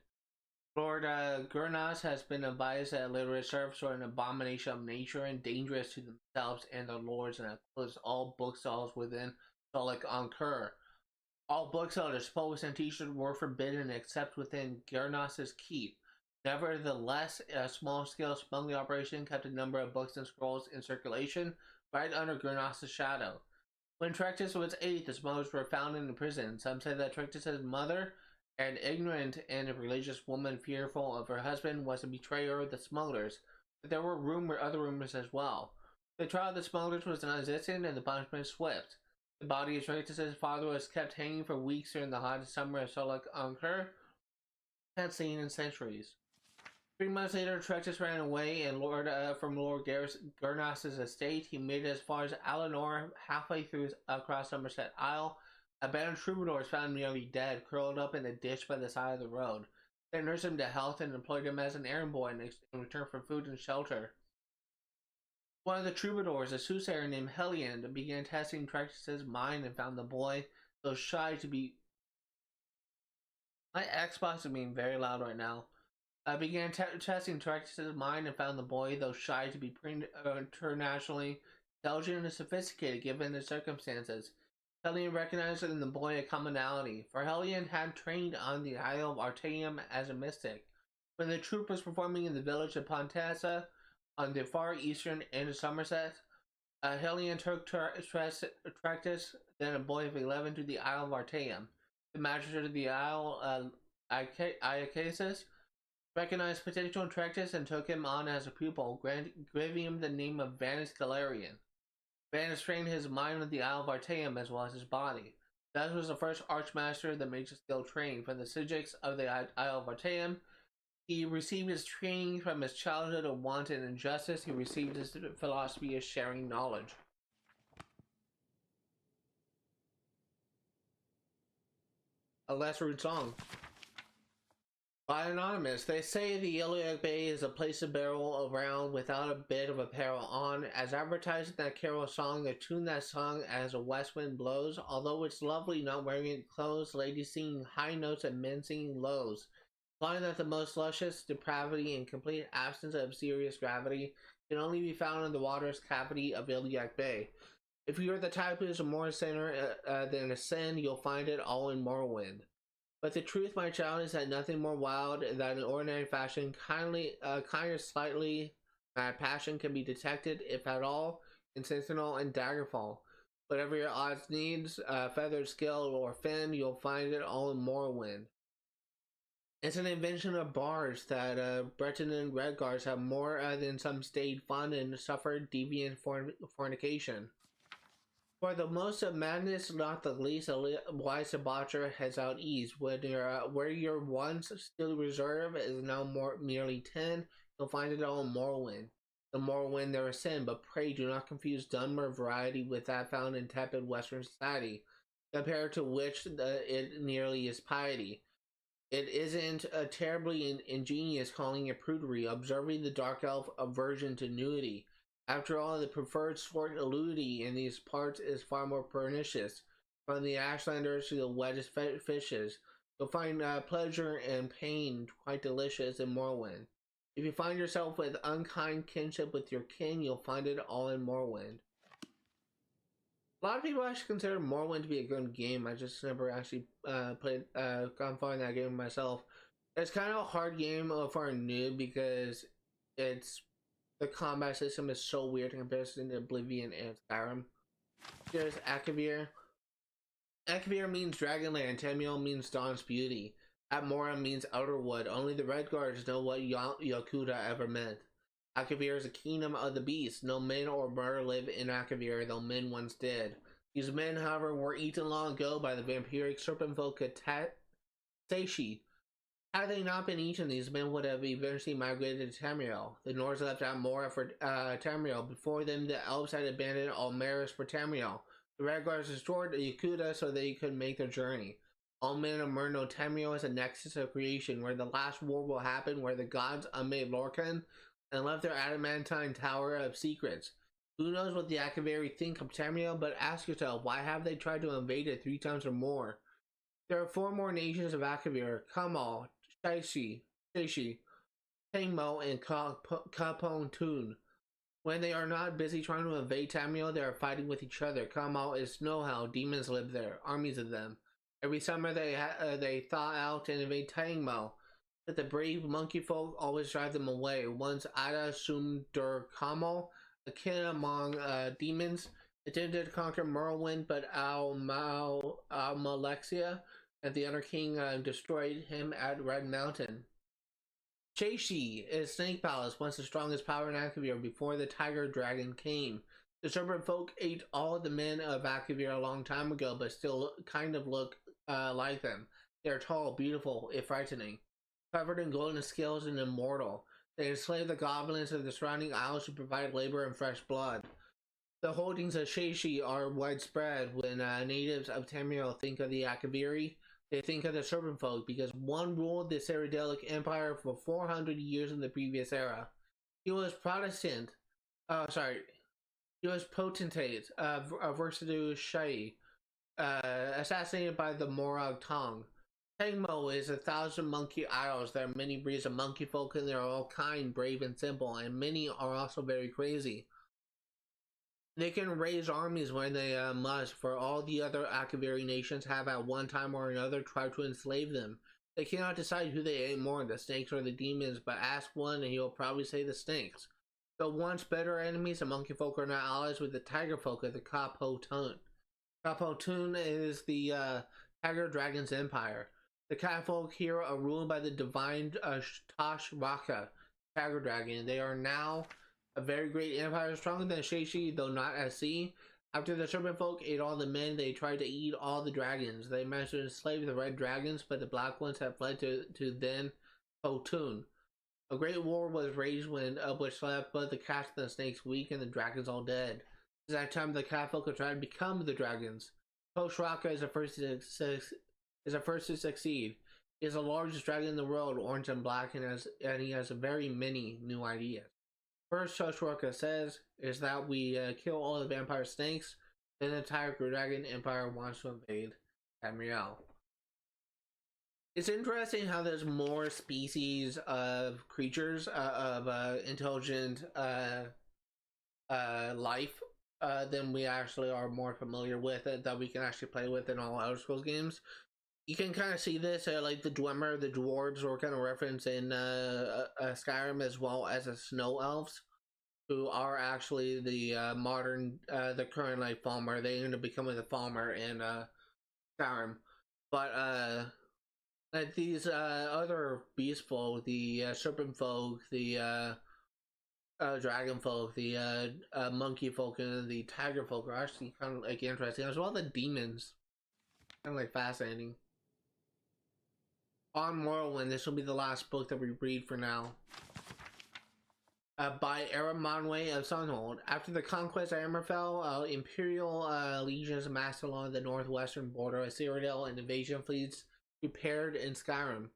[SPEAKER 1] Lord Girnas has been advised that illiterate serfs are an abomination of nature and dangerous to themselves and their lords, and has closed all bookstalls within Stolich on Kur. All booksellers, poets, and teachers were forbidden except within Girnas's keep. Nevertheless, a small-scale smuggling operation kept a number of books and scrolls in circulation right under Girnas's shadow. When Trectus was 8, the smugglers were found in the prison. Some say that Trectus's mother, an ignorant and a religious woman fearful of her husband, was a betrayer of the smugglers, but there were other rumors as well. The trial of the smugglers was non-existent and the punishment swift. The body of Trectus's father was kept hanging for weeks during the hot summer of Stolich on Kur, not seen in centuries. 3 months later, Trectus ran away and from Lord Girnas's estate. He made it as far as Alinor, halfway across Summerset Isle. A band of troubadours found him nearly dead, curled up in a ditch by the side of the road. They nursed him to health and employed him as an errand boy in return for food and shelter. One of the troubadours, a soothsayer named Helion, began testing Trectus's mind and found the boy, though shy to be... My Xbox is being very loud right now. Began testing Trectus's mind and found the boy, though shy, to be internationally intelligent and sophisticated given the circumstances. Helion recognized in the boy a commonality, for Helion had trained on the Isle of Artaeum as a mystic. When the troupe was performing in the village of Pontessa, on the far eastern end of Summerset, Helion took Trectus, then a boy of 11, to the Isle of Artaeum. The magistrate of the Isle, Iacasis, recognized potential in Trectus and took him on as a pupil, giving him the name of Vanus Galerian. Vanus trained his mind with the Isle of Artaeum as well as his body. Thus was the first archmaster of the major skill trained from the subjects of the Isle of Artaeum. He received his training from his childhood of wanton injustice. He received his philosophy of sharing knowledge. A less rude song. By Anonymous, they say the Iliac Bay is a place to barrel around without a bit of apparel on. As advertised in that carol song, the tune that sung as a west wind blows, although it's lovely not wearing clothes, ladies singing high notes and men singing lows, implying that the most luscious depravity and complete absence of serious gravity can only be found in the water's cavity of Iliac Bay. If you're the type who is more a sinner than a sin, you'll find it all in Morrowind. But the truth, my child, is that nothing more wild than in ordinary fashion, kinder slightly passion can be detected, if at all, in Sentinel and Daggerfall. Whatever your odds needs, feathered skill or fin, you'll find it all in Morrowind. It's an invention of bards that Breton and Redguards have more than some stayed fun and suffered deviant fornication. For the most of madness, not the least, a wise debaucher heads out east. Where your once still reserve is now merely 10, you'll find it all in Morrowind. The Morrowind there is sin, but pray do not confuse Dunmer variety with that found in tepid Western society, compared to which it nearly is piety. It isn't terribly ingenious calling it prudery, observing the dark elf aversion to nudity. After all, the preferred sport nudity in these parts is far more pernicious. From the Ashlanders to the wettest fishes, you'll find pleasure and pain quite delicious in Morrowind. If you find yourself with unkind kinship with your kin, you'll find it all in Morrowind. A lot of people actually consider Morrowind to be a good game. I just never actually gone far in that game myself. It's kind of a hard game for a noob because the combat system is so weird in comparison to Oblivion and Skyrim. There's Akavir. Akavir means Dragonland. Tamiel means Dawn's Beauty. Atmora means Outerwood. Only the Redguards know what Yakuta ever meant. Akavir is a kingdom of the beasts. No men or mer live in Akavir, though men once did. These men, however, were eaten long ago by the vampiric serpent folk Seishi. Had they not been eaten, these men would have eventually migrated to Tamriel. The Nords left out Mora for Tamriel. Before them, the Elves had abandoned Almaris for Tamriel. The Red Guards restored Yakuta so they could make their journey. All men of Myrno, Tamriel is a nexus of creation, where the last war will happen, where the gods unmade Lorkhan and left their adamantine tower of secrets. Who knows what the Akaviri think of Tamriel, but ask yourself, why have they tried to invade it 3 times or more? There are 4 more nations of Akavir: Kamal, Shaishi, Tangmo, and Kapon Toon. When they are not busy trying to invade Tamriel, they are fighting with each other. Kamal is Snowhell, demons live there, armies of them. Every summer they thaw out and invade Tangmo, but the brave monkey folk always drive them away. Once Ada Sumdur Kamal, a kin among demons, attempted to conquer Merlwind, but Almalexia and the other king destroyed him at Red Mountain. Cheishi is Snake Palace, once the strongest power in Akavir before the Tiger Dragon came. The serpent folk ate all the men of Akavir a long time ago, but still kind of look like them. They are tall, beautiful, if frightening, covered in golden scales and immortal. They enslaved the goblins of the surrounding isles to provide labor and fresh blood. The holdings of Sheishi are widespread. When natives of Tamriel think of the Akaviri, they think of the serpent folk, because one ruled the Cyrodiilic Empire for 400 years in the previous era. He was Protestant. He was potentate of Versailles Shai, assassinated by the Morag Tong. Tangmo is 1,000 monkey isles. There are many breeds of monkey folk, and they are all kind, brave, and simple, and many are also very crazy. They can raise armies when they must, for all the other Akaviri nations have at one time or another tried to enslave them. They cannot decide who they hate more, the snakes or the demons, but ask one and he will probably say the snakes. Though once better enemies, the monkey folk are now allies with the tiger folk of the Kapotun. Kapotun is the Tiger Dragon's empire. The cat folk here are ruled by the divine Tash Raka, Tiger Dragon. They are now a very great empire, stronger than Sheishi, though not at sea. After the serpent folk ate all the men, they tried to eat all the dragons. They managed to enslave the red dragons, but the black ones have fled to then Potun. A great war was raged when which left both the cats and the snakes weak and the dragons all dead. At that time, the cat folk have tried to become the dragons. Toshraka is the first to succeed. He is the largest dragon in the world, orange and black, and he has very many new ideas. First, Toshraka says is that we kill all the vampire snakes. Then the Tiger Dragon Empire wants to invade Tamriel. It's interesting how there's more species of creatures of intelligent life than we actually are more familiar with that we can actually play with in all Elder Scrolls games. You can kind of see this, like the Dwemer, the dwarves were kind of referenced in Skyrim, as well as the snow elves, who are actually the the current like Falmer. They end up becoming the Falmer in Skyrim. But like these other beast folk, the serpent folk, the dragon folk, the monkey folk, and the tiger folk are actually kind of like interesting, as well as the demons. Kind of like fascinating. On Morrowind, this will be the last book that we read for now. By Aramonwe of Sunhold. After the conquest of Hammerfell, Imperial legions amassed along the northwestern border of Cyrodiil, and invasion fleets prepared in Skyrim.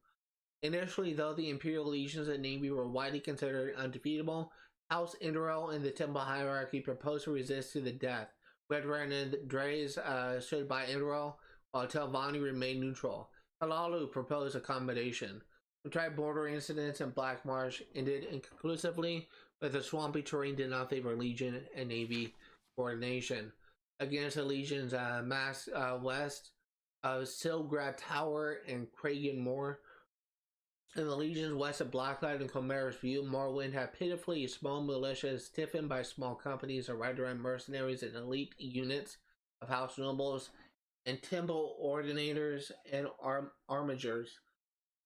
[SPEAKER 1] Initially, though the Imperial legions and navy were widely considered undefeatable, House Indoril and the Temple hierarchy proposed to resist to the death. Redren and Drays stood by Indoril, while Telvanni remained neutral. Halalu proposed accommodation. The tri-border incidents in Black Marsh ended inconclusively, but the swampy terrain did not favor Legion and Navy coordination. Against the Legion's mass west of Silgrad Tower and Kragan Moor, and the Legion's west of Blacklight and Comaris View, Morrowind had pitifully small militias stiffened by small companies of Riderite mercenaries and elite units of House Nobles and Temple Ordinators and Armigers.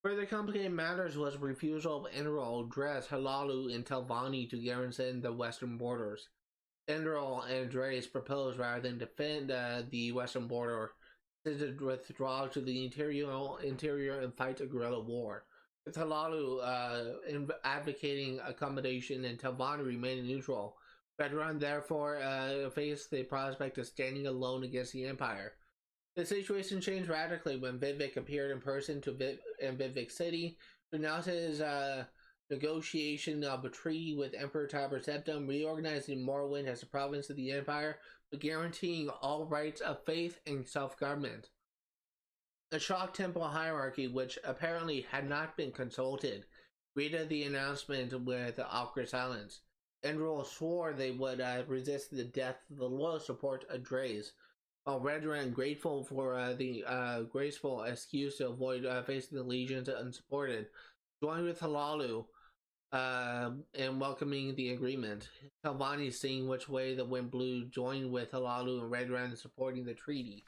[SPEAKER 1] Further complicated matters was refusal of Enderal, Dres, Halalu, and Telvanni to garrison the western borders. Enderal and Dres proposed, rather than defend the western border, to withdraw to the interior and fight a guerrilla war. with Halalu advocating accommodation and Telvanni remaining neutral. Redrun therefore faced the prospect of standing alone against the Empire. The situation changed radically when Vivek appeared in person in Vivek City, announced his negotiation of a treaty with Emperor Tiber Septim, reorganizing Morrowind as a province of the Empire, but guaranteeing all rights of faith and self-government. The Shock Temple hierarchy, which apparently had not been consulted, greeted the announcement with awkward silence. Enroll swore they would resist the death of the loyal support of Draze, while Redrun, grateful for the graceful excuse to avoid facing the legions unsupported, joined with Halalu in welcoming the agreement. Telvanni, seeing which way the wind blew, joined with Halalu and Redrun in supporting the treaty.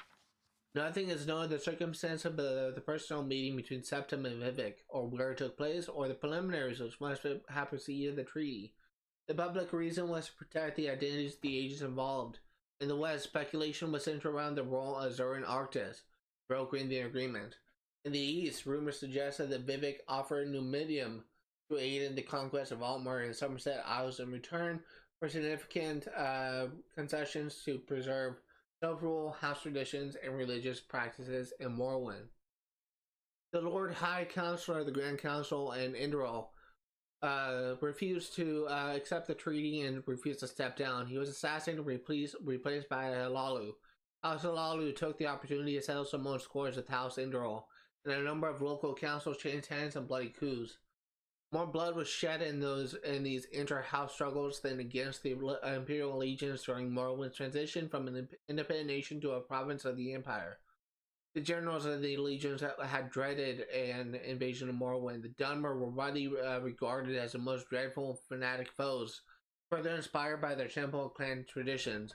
[SPEAKER 1] Nothing is known of the circumstance of the personal meeting between Septim and Vivek, or where it took place, or the preliminaries which must have preceded the treaty. The public reason was to protect the identities of the agents involved. In the West, speculation was centered around the role of Zurin Arctis, brokering the agreement. In the East, rumors suggested that Vivek offered Numidium to aid in the conquest of Altmer and Summerset Isles in return for significant concessions to preserve self-rule, house traditions, and religious practices in Morrowind. The Lord High Counselor of the Grand Council and Indral refused to accept the treaty and refused to step down. He was assassinated and replaced by Halalu. House Halalu took the opportunity to settle some more scores with House Indral, and a number of local councils changed hands in bloody coups. More blood was shed in these inter-house struggles than against the Imperial Legions during Morrowind's transition from an independent nation to a province of the Empire. The generals of the legions had dreaded an invasion of Morrowind. The Dunmer were widely regarded as the most dreadful fanatic foes, further inspired by their temple clan traditions.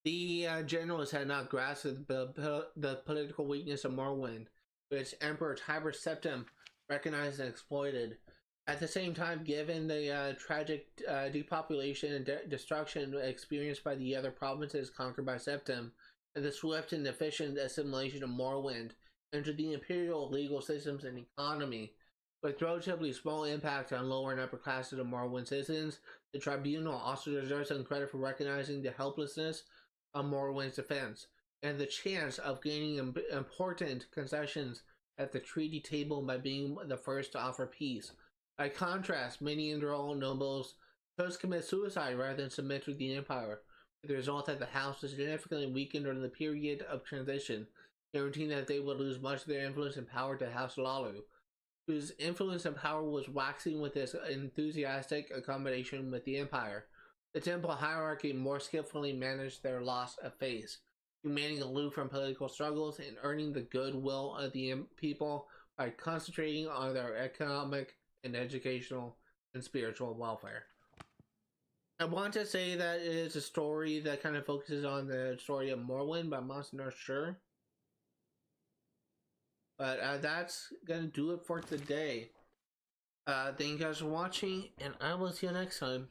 [SPEAKER 1] The generals had not grasped the political weakness of Morrowind, which Emperor Tiber Septim recognized and exploited. At the same time, given the tragic depopulation and destruction experienced by the other provinces conquered by Septim, and the swift and efficient assimilation of Morrowind into the imperial legal systems and economy, with relatively small impact on lower and upper classes of Morrowind citizens, the tribunal also deserves some credit for recognizing the helplessness of Morrowind's defense, and the chance of gaining important concessions at the treaty table by being the first to offer peace. By contrast, many Indral nobles chose to commit suicide rather than submit to the Empire, with the result that the house was significantly weakened during the period of transition, guaranteeing that they would lose much of their influence and power to House Lalu, whose influence and power was waxing with this enthusiastic accommodation with the Empire. The temple hierarchy more skillfully managed their loss of faith, remaining aloof from political struggles and earning the goodwill of the people by concentrating on their economic and educational and spiritual welfare. I want to say that it is a story that kind of focuses on the story of Morrowind, but I'm not sure. But that's gonna do it for today. Thank you guys for watching, and I will see you next time.